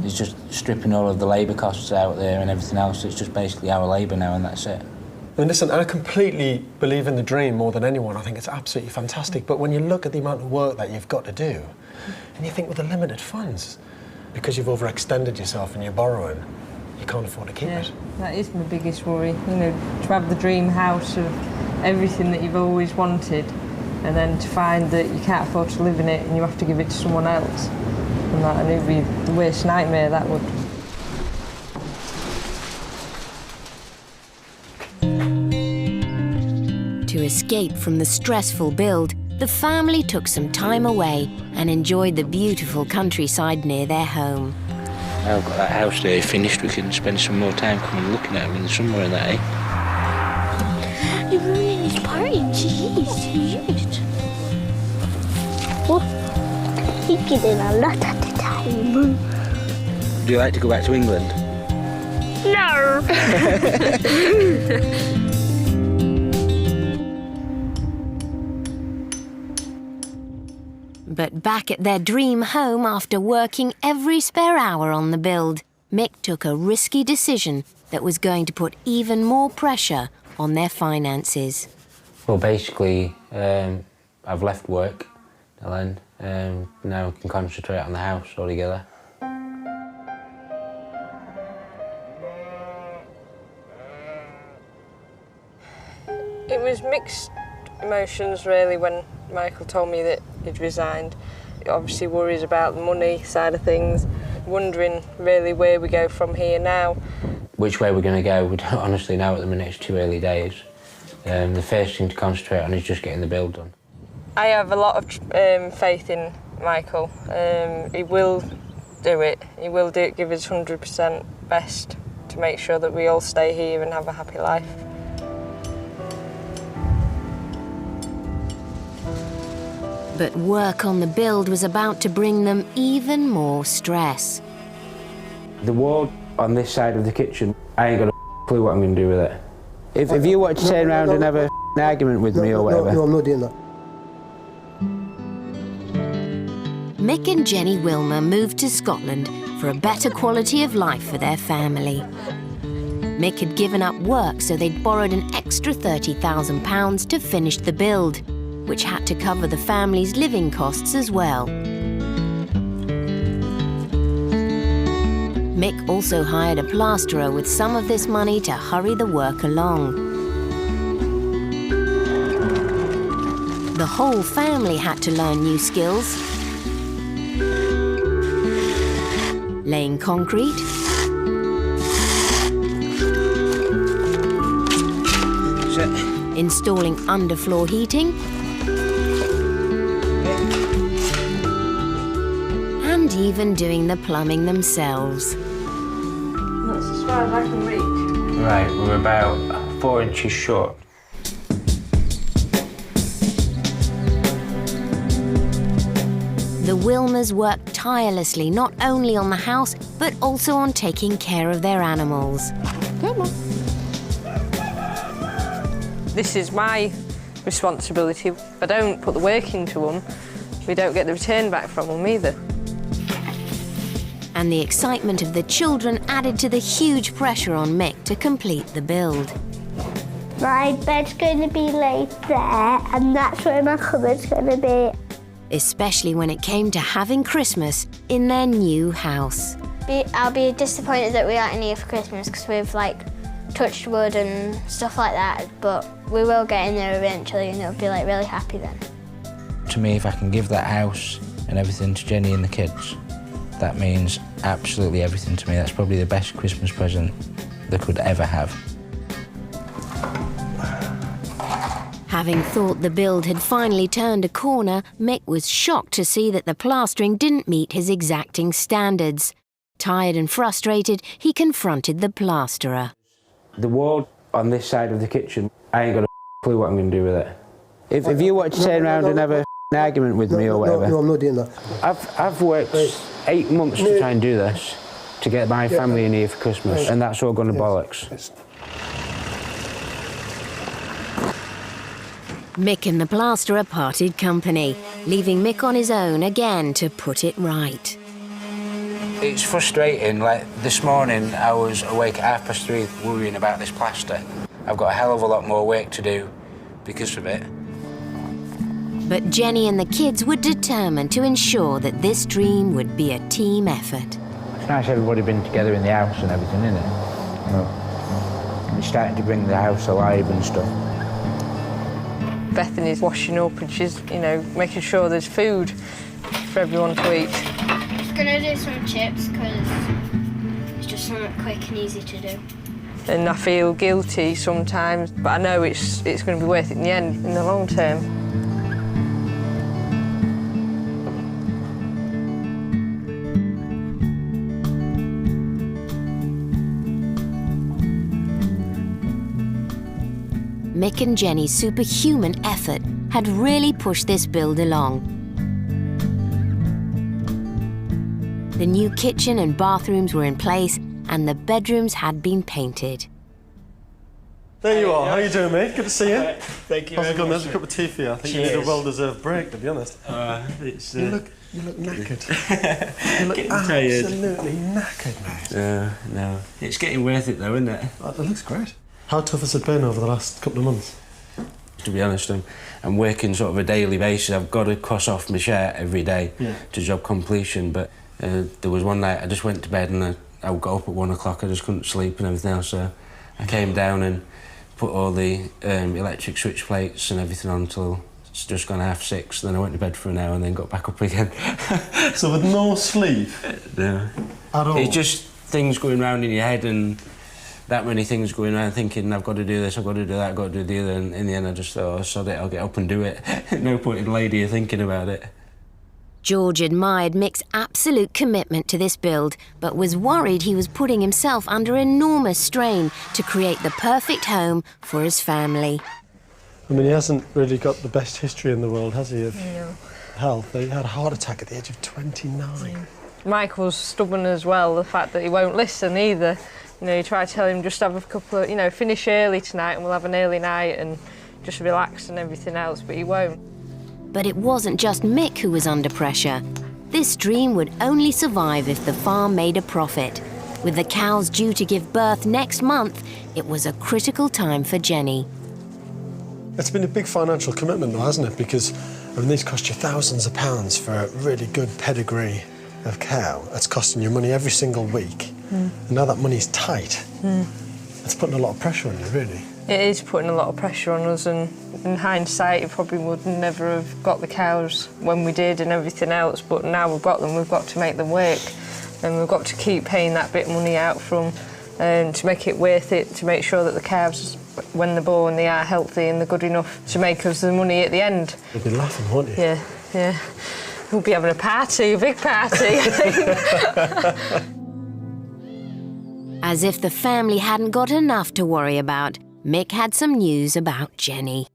It's just stripping all of the labour costs out there and everything else. It's just basically our labour now, and that's it. I mean, listen, I completely believe in the dream more than anyone. I think it's absolutely fantastic. But when you look at the amount of work that you've got to do, and you think with the limited funds, because you've overextended yourself and you're borrowing, you can't afford to keep it. That is my biggest worry, you know, to have the dream house of everything that you've always wanted, and then to find that you can't afford to live in it and you have to give it to someone else. And it would be the worst nightmare, that would. To escape from the stressful build, the family took some time away and enjoyed the beautiful countryside near their home. Now I've got that house there finished, we can spend some more time coming looking at them in the summer and that, eh? You're ruining this party, jeez. What? You're getting a lot at the time. Would you like to go back to England? No! But back at their dream home after working every spare hour on the build, Mick took a risky decision that was going to put even more pressure on their finances. Well, basically, I've left work, Ellen. Now I can concentrate on the house altogether. It was mixed emotions, really, when Michael told me that he'd resigned. Obviously worries about the money side of things, wondering really where we go from here now. Which way we're going to go, we don't honestly know at the minute. It's too early days. The first thing to concentrate on is just getting the build done. I have a lot of faith in Michael. He will do it. He will do it, give his 100% best to make sure that we all stay here and have a happy life. But work on the build was about to bring them even more stress. The wall on this side of the kitchen, I ain't got a clue what I'm going to do with it. If you want to turn around and have an argument with me or whatever... No, I'm not doing that. Mick and Jenny Wilmer moved to Scotland for a better quality of life for their family. Mick had given up work, so they'd borrowed an extra £30,000 to finish the build, which had to cover the family's living costs as well. Mick also hired a plasterer with some of this money to hurry the work along. The whole family had to learn new skills. Laying concrete, installing underfloor heating, and even doing the plumbing themselves. That's as far as I can reach. Right, we're about 4 inches short. The Wilmers worked tirelessly not only on the house, but also on taking care of their animals. Come on. This is my responsibility. If I don't put the work into them, we don't get the return back from them either. And the excitement of the children added to the huge pressure on Mick to complete the build. My bed's going to be laid there, and that's where my cupboard's going to be. Especially when it came to having Christmas in their new house. I'll be disappointed that we aren't in here for Christmas because we've touched wood and stuff like that, but we will get in there eventually and it'll be really happy then. To me, if I can give that house and everything to Jenny and the kids, that means absolutely everything to me. That's probably the best Christmas present they could ever have. Having thought the build had finally turned a corner, Mick was shocked to see that the plastering didn't meet his exacting standards. Tired and frustrated, he confronted the plasterer. The wall on this side of the kitchen, I ain't got a clue what I'm going to do with it. If you want to turn around and have an argument with me or whatever... No, I'm not doing that. I've worked 8 months to try and do this, to get my family in here for Christmas, and that's all gone to bollocks. Mick and the plasterer parted company, leaving Mick on his own again to put it right. It's frustrating. Like this morning, I was awake at 3:30 worrying about this plaster. I've got a hell of a lot more work to do because of it. But Jenny and the kids were determined to ensure that this dream would be a team effort. It's nice everybody being together in the house and everything, isn't it? Well, it's starting to bring the house alive and stuff. Bethany's washing up and she's, you know, making sure there's food for everyone to eat. Just gonna do some chips because it's just something quick and easy to do. And I feel guilty sometimes, but I know it's going to be worth it in the end, in the long term. Mick and Jenny's superhuman effort had really pushed this build along. The new kitchen and bathrooms were in place, and the bedrooms had been painted. There you are. How you doing, mate? Good to see you. Thank you. How's it going? There's a cup of tea for you. I think you need a well-deserved break, to be honest. You look knackered. You look absolutely knackered, mate. No. It's getting worth it, though, isn't it? It looks great. How tough has it been over the last couple of months? To be honest, I'm working sort of a daily basis. I've got to cross off my share every day to job completion, but there was one night I just went to bed and I got up at 1 o'clock, I just couldn't sleep and everything else, so I came down and put all the electric switch plates and everything on until it's just gone 6:30, then I went to bed for an hour and then got back up again. So with no sleep? No. At all? It's just things going round in your head and that many things going around thinking, I've got to do this, I've got to do that, I've got to do the other, and in the end I just thought, oh, sod it, I'll get up and do it. No point in laying here thinking about it. George admired Mick's absolute commitment to this build, but was worried he was putting himself under enormous strain to create the perfect home for his family. I mean, he hasn't really got the best history in the world, has he, of health? He had a heart attack at the age of 29. Michael's stubborn as well, the fact that he won't listen either. You know, you try to tell him just have a couple of, you know, finish early tonight and we'll have an early night and just relax and everything else, but he won't. But it wasn't just Mick who was under pressure. This dream would only survive if the farm made a profit. With the cows due to give birth next month, it was a critical time for Jenny. It's been a big financial commitment though, hasn't it? Because I mean, these cost you thousands of pounds for a really good pedigree of cow. It's costing you money every single week. And now that money's tight, it's putting a lot of pressure on you, really. It is putting a lot of pressure on us, and in hindsight, it probably would never have got the cows when we did and everything else, but now we've got them, we've got to make them work, and we've got to keep paying that bit of money out from to make it worth it, to make sure that the cows, when they're born, they are healthy and they're good enough to make us the money at the end. You'll be laughing, won't you? Yeah. We'll be having a party, a big party. As if the family hadn't got enough to worry about, Mick had some news about Jenny.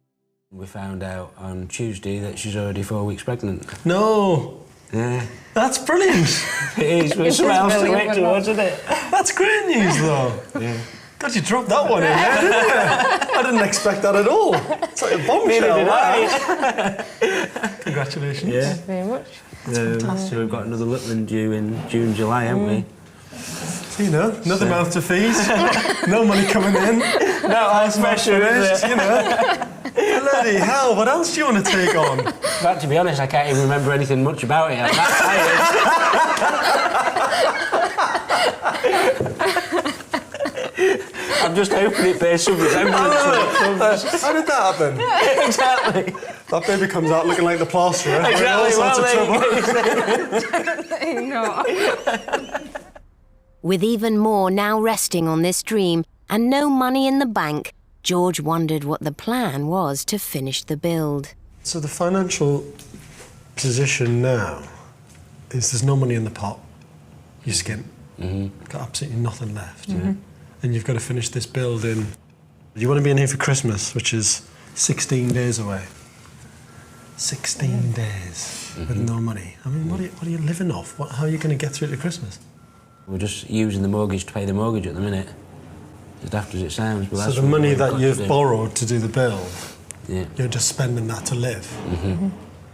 We found out on Tuesday that she's already 4 weeks pregnant. No! Yeah. That's brilliant! It is, with some else to it towards, isn't it? That's great news, though. Yeah. God, you dropped that one in there, didn't you? I didn't expect that at all. It's like a bombshell, that. Congratulations. Yeah. Thank you very much. So we've got another little one due in June, July, haven't we? You know, another mouth to feed, no money coming in, no ice pressure, is it? You know. Bloody hell, what else do you want to take on? But to be honest, I can't even remember anything much about it. I'm that tired. I'm just hoping it bears some resemblance to it. How did that happen? Exactly. That baby comes out looking like the plasterer. Exactly. All sorts of trouble. With even more now resting on this dream and no money in the bank, George wondered what the plan was to finish the build. So the financial position now is there's no money in the pot. You're skint. Got absolutely nothing left. And you've got to finish this build in... You want to be in here for Christmas, which is 16 days away. 16 days with no money. I mean, what are you living off? How are you going to get through to Christmas? We're just using the mortgage to pay the mortgage at the minute. As daft as it sounds, but that's so the what money we've got that to you've do. borrowed to do the build, you're just spending that to live.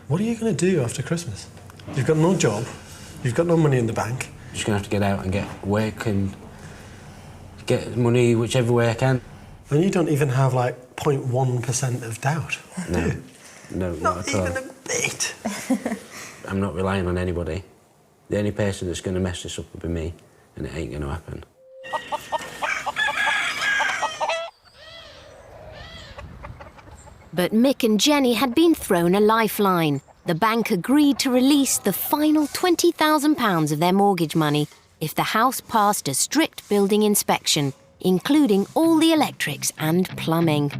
What are you going to do after Christmas? You've got no job, you've got no money in the bank. Just going to have to get out and get work and get money whichever way I can. And you don't even have like 0.1% of doubt, do you? No, not at all. Even a bit. I'm not relying on anybody. The only person that's going to mess this up will be me, and it ain't going to happen. But Mick and Jenny had been thrown a lifeline. The bank agreed to release the final £20,000 of their mortgage money if the house passed a strict building inspection, including all the electrics and plumbing.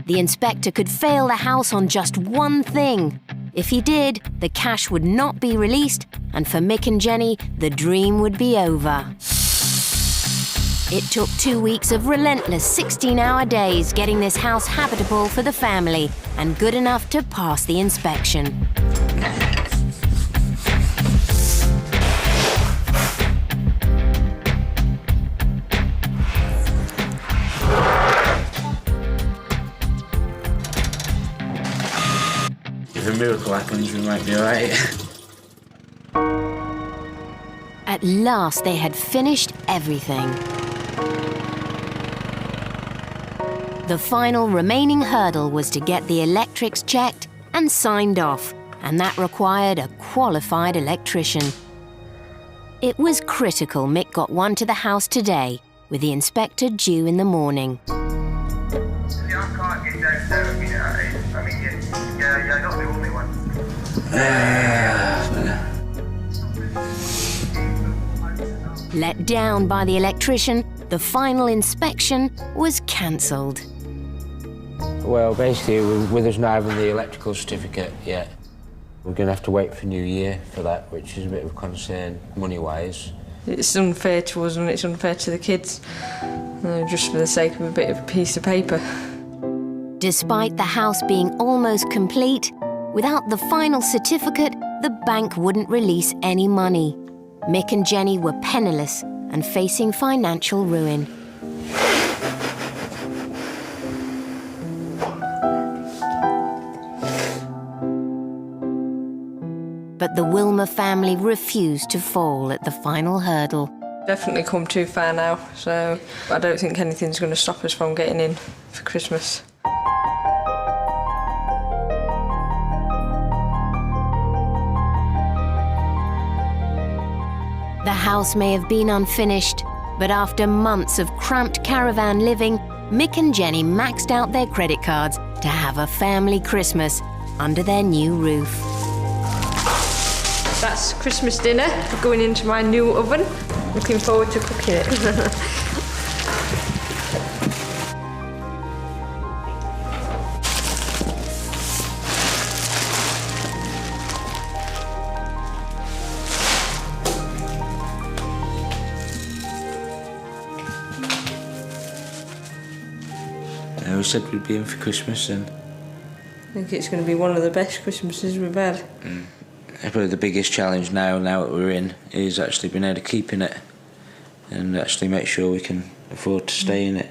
The inspector could fail the house on just one thing. If he did, the cash would not be released, and for Mick and Jenny, the dream would be over. It took 2 weeks of relentless 16-hour days getting this house habitable for the family and good enough to pass the inspection. If a miracle happens, we might be all right. At last, they had finished everything. The final remaining hurdle was to get the electrics checked and signed off, and that required a qualified electrician. It was critical Mick got one to the house today, with the inspector due in the morning. I can't get down there a minute. I mean, you're not the only one. Let down by the electrician, the final inspection was cancelled. Well, basically, with us not having the electrical certificate yet, we're going to have to wait for New Year for that, which is a bit of a concern, money-wise. It's unfair to us and it's unfair to the kids, just for the sake of a bit of a piece of paper. Despite the house being almost complete, without the final certificate, the bank wouldn't release any money. Mick and Jenny were penniless and facing financial ruin. But the Wilmer family refused to fall at the final hurdle. Definitely come too far now, so I don't think anything's going to stop us from getting in for Christmas. The house may have been unfinished, but after months of cramped caravan living, Mick and Jenny maxed out their credit cards to have a family Christmas under their new roof. That's Christmas dinner, going into my new oven. Looking forward to cooking it. We said we'd be in for Christmas, and I think it's going to be one of the best Christmases we've had. Probably the biggest challenge now that we're in is actually being able to keep in it and actually make sure we can afford to stay in it.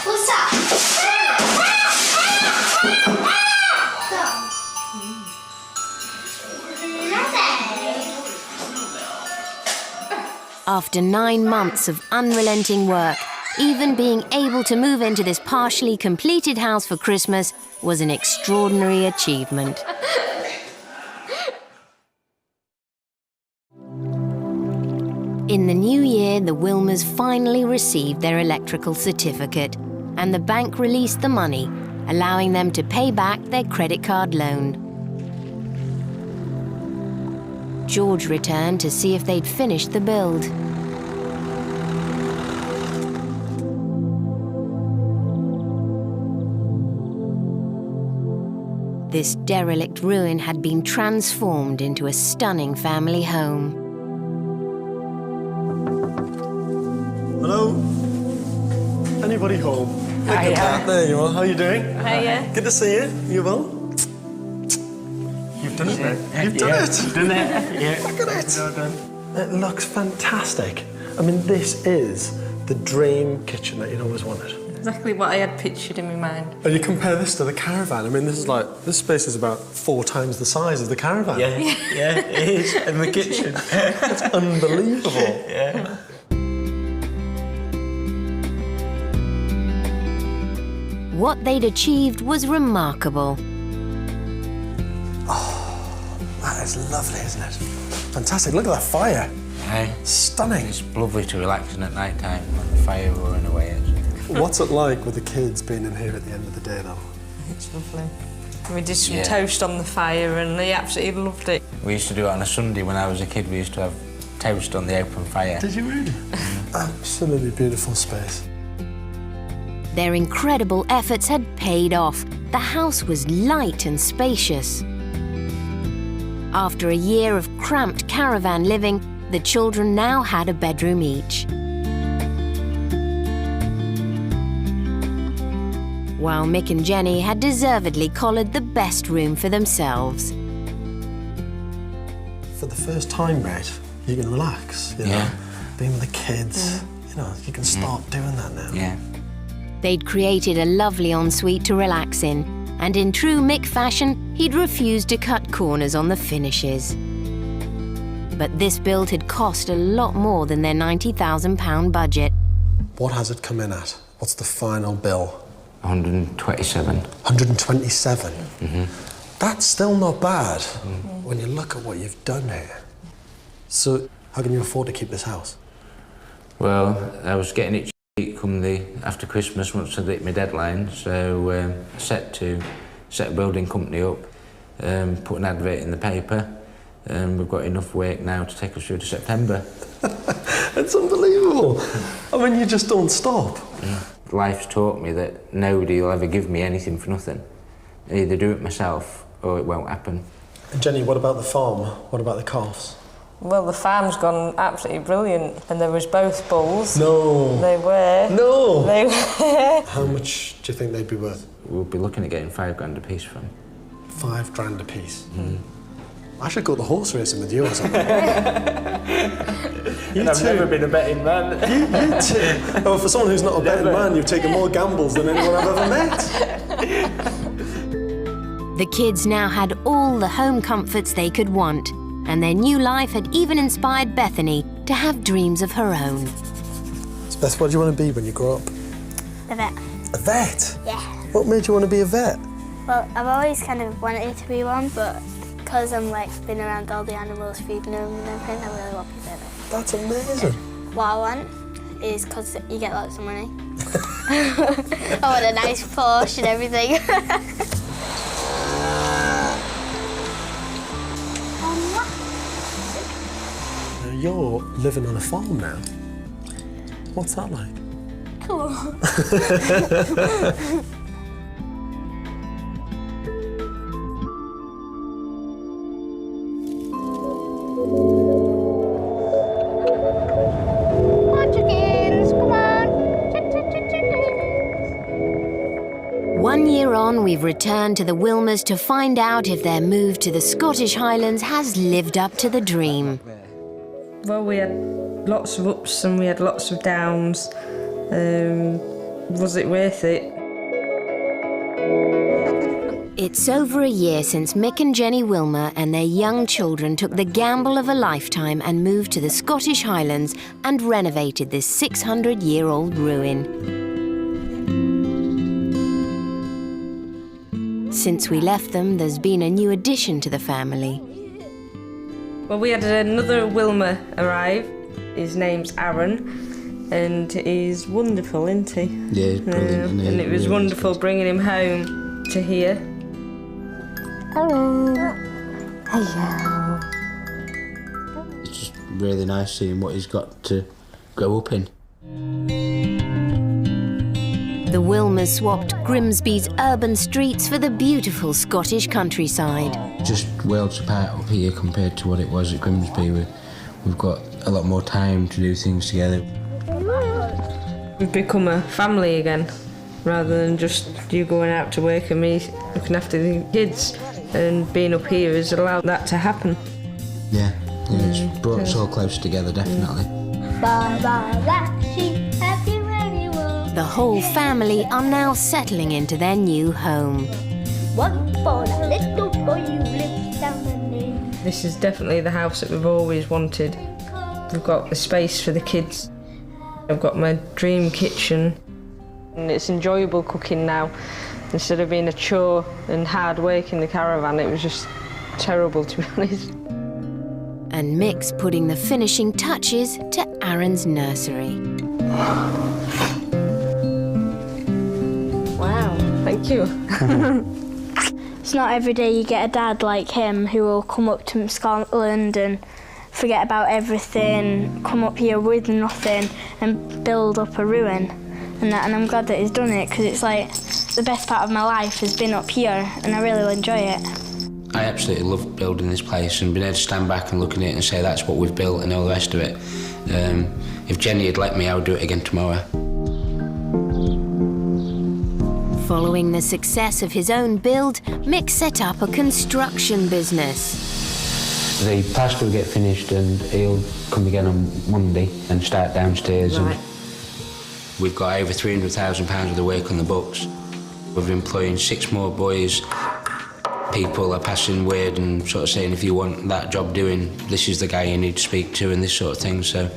What's that? After 9 months of unrelenting work, even being able to move into this partially completed house for Christmas was an extraordinary achievement. In the new year, the Wilmers finally received their electrical certificate, and the bank released the money, allowing them to pay back their credit card loan. George returned to see if they'd finished the build. This derelict ruin had been transformed into a stunning family home. Hello? Anybody home? Look at that, there you are. How are you doing? Hiya. Good to see you. You well? You've done it. You've done it. You've done it. Yeah. Look at it. Well done. It looks fantastic. I mean, this is the dream kitchen that you'd always wanted. Exactly what I had pictured in my mind. And you compare this to the caravan. I mean, this space is about 4 times the size of the caravan. Yeah, yeah, it is. And the kitchen. It's unbelievable. Yeah. What they'd achieved was remarkable. Oh, that is lovely, isn't it? Fantastic. Look at that fire. Aye. Stunning. It's lovely to relax in at night time when the fire roaring away. What's it like with the kids being in here at the end of the day, though? It's lovely. We did some toast on the fire and they absolutely loved it. We used to do it on a Sunday when I was a kid. We used to have toast on the open fire. Did you really? Absolutely beautiful space. Their incredible efforts had paid off. The house was light and spacious. After a year of cramped caravan living, the children now had a bedroom each. While Mick and Jenny had deservedly collared the best room for themselves. For the first time, mate, you can relax, you know? Being with the kids, you know, you can start doing that now. Yeah. They'd created a lovely ensuite to relax in, and in true Mick fashion, he'd refused to cut corners on the finishes. But this build had cost a lot more than their £90,000 budget. What has it come in at? What's the final bill? 127. 127? That's still not bad when you look at what you've done here. So, how can you afford to keep this house? Well, I was getting it cheap come after Christmas once I'd hit my deadline, so I set a building company up, put an advert in the paper, and we've got enough work now to take us through to September. It's unbelievable. I mean, you just don't stop. Life's taught me that nobody will ever give me anything for nothing. I either do it myself or it won't happen. And Jenny, what about the farm? What about the calves? Well, the farm's gone absolutely brilliant, and there was both bulls. No. They were. No. They were. How much do you think they'd be worth? We'll be looking at getting £5 a piece for them. £5 a piece? I should go the horse racing with you or something. I've never been a betting man. You too. Oh, for someone who's not a betting man, you've taken more gambles than anyone I've ever met. The kids now had all the home comforts they could want, and their new life had even inspired Bethany to have dreams of her own. So Beth, what do you want to be when you grow up? A vet. A vet? Yeah. What made you want to be a vet? Well, I've always kind of wanted to be one, but because I'm been around all the animals, feeding them and everything, I really want to be a vet. That's amazing. What I want is because you get lots of money. I want a nice Porsche and everything. Now you're living on a farm now. What's that like? Cool. We've returned to the Wilmers to find out if their move to the Scottish Highlands has lived up to the dream. Well, we had lots of ups and we had lots of downs. Was it worth it? It's over a year since Mick and Jenny Wilmer and their young children took the gamble of a lifetime and moved to the Scottish Highlands and renovated this 600-year-old ruin. Since we left them, there's been a new addition to the family. Well, we had another Wilmer arrive. His name's Aaron, and he's wonderful, isn't he? Yeah, he's brilliant. And it was wonderful bringing him home to here. Hello. Hello. really nice seeing what he's got to grow up in. The Wilmers swapped Grimsby's urban streets for the beautiful Scottish countryside. Just worlds apart up here compared to what it was at Grimsby. We've got a lot more time to do things together. We've become a family again, rather than just you going out to work and me looking after the kids. And being up here has allowed that to happen. Yeah, it's brought us all close together, definitely. The whole family are now settling into their new home. This is definitely the house that we've always wanted. We've got the space for the kids. I've got my dream kitchen. And it's enjoyable cooking now. Instead of being a chore and hard work in the caravan, it was just terrible, to be honest. And Mick's putting the finishing touches to Aaron's nursery. Wow, thank you. It's not every day you get a dad like him who will come up to Scotland and forget about everything, come up here with nothing and build up a ruin. And I'm glad that he's done it, because it's like the best part of my life has been up here and I really enjoy it. I absolutely love building this place and being able to stand back and look at it and say that's what we've built and all the rest of it. If Jenny had let me, I would do it again tomorrow. Following the success of his own build, Mick set up a construction business. The plaster will get finished and he'll come again on Monday and start downstairs. Right. And we've got over £300,000 worth of work on the books. We're employing 6 more boys. People are passing word and sort of saying, if you want that job doing, this is the guy you need to speak to and this sort of thing. So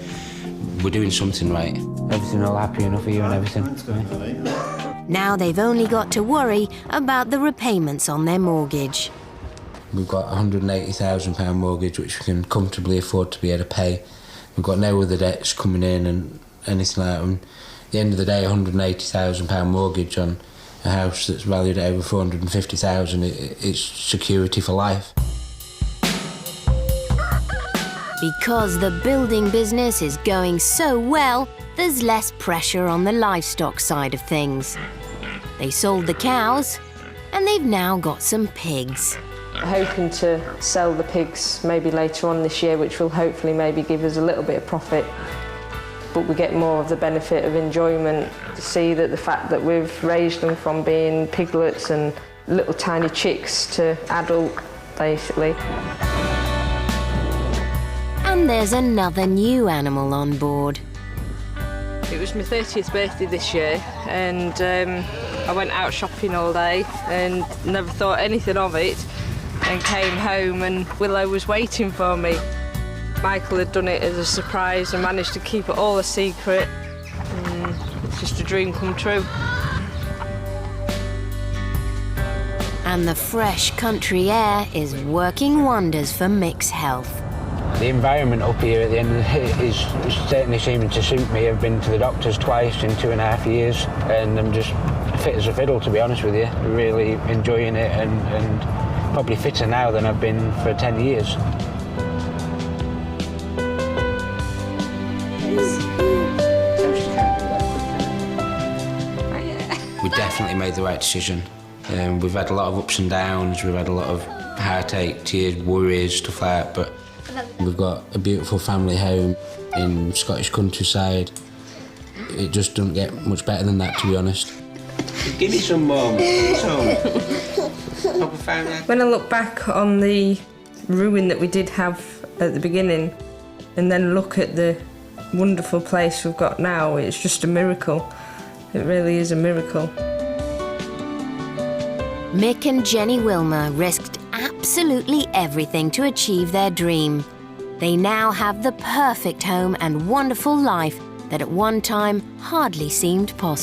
we're doing something right. Everything all happy enough here and everything. Now they've only got to worry about the repayments on their mortgage. We've got a £180,000 mortgage which we can comfortably afford to be able to pay. We've got no other debts coming in and anything like that. And at the end of the day, a £180,000 mortgage on a house that's valued at over £450,000, it's security for life. Because the building business is going so well, there's less pressure on the livestock side of things. They sold the cows, and they've now got some pigs. Hoping to sell the pigs maybe later on this year, which will hopefully maybe give us a little bit of profit. But we get more of the benefit of enjoyment to see that the fact that we've raised them from being piglets and little tiny chicks to adult, basically. And there's another new animal on board. It was my 30th birthday this year, and I went out shopping all day and never thought anything of it, and came home and Willow was waiting for me. Michael had done it as a surprise and managed to keep it all a secret. It's just a dream come true. And the fresh country air is working wonders for Mick's health. The environment up here at the end of the day is certainly seeming to suit me. I've been to the doctors twice in 2.5 years and I'm just fit as a fiddle, to be honest with you. Really enjoying it and probably fitter now than I've been for 10 years. We definitely made the right decision. We've had a lot of ups and downs, we've had a lot of heartache, tears, worries, stuff like that, but we've got a beautiful family home in Scottish countryside. It just doesn't get much better than that, to be honest. Give me some more. When I look back on the ruin that we did have at the beginning and then look at the wonderful place we've got now, it's just a miracle. It really is a miracle. Mick and Jenny Wilmer risked absolutely everything to achieve their dream. They now have the perfect home and wonderful life that at one time hardly seemed possible.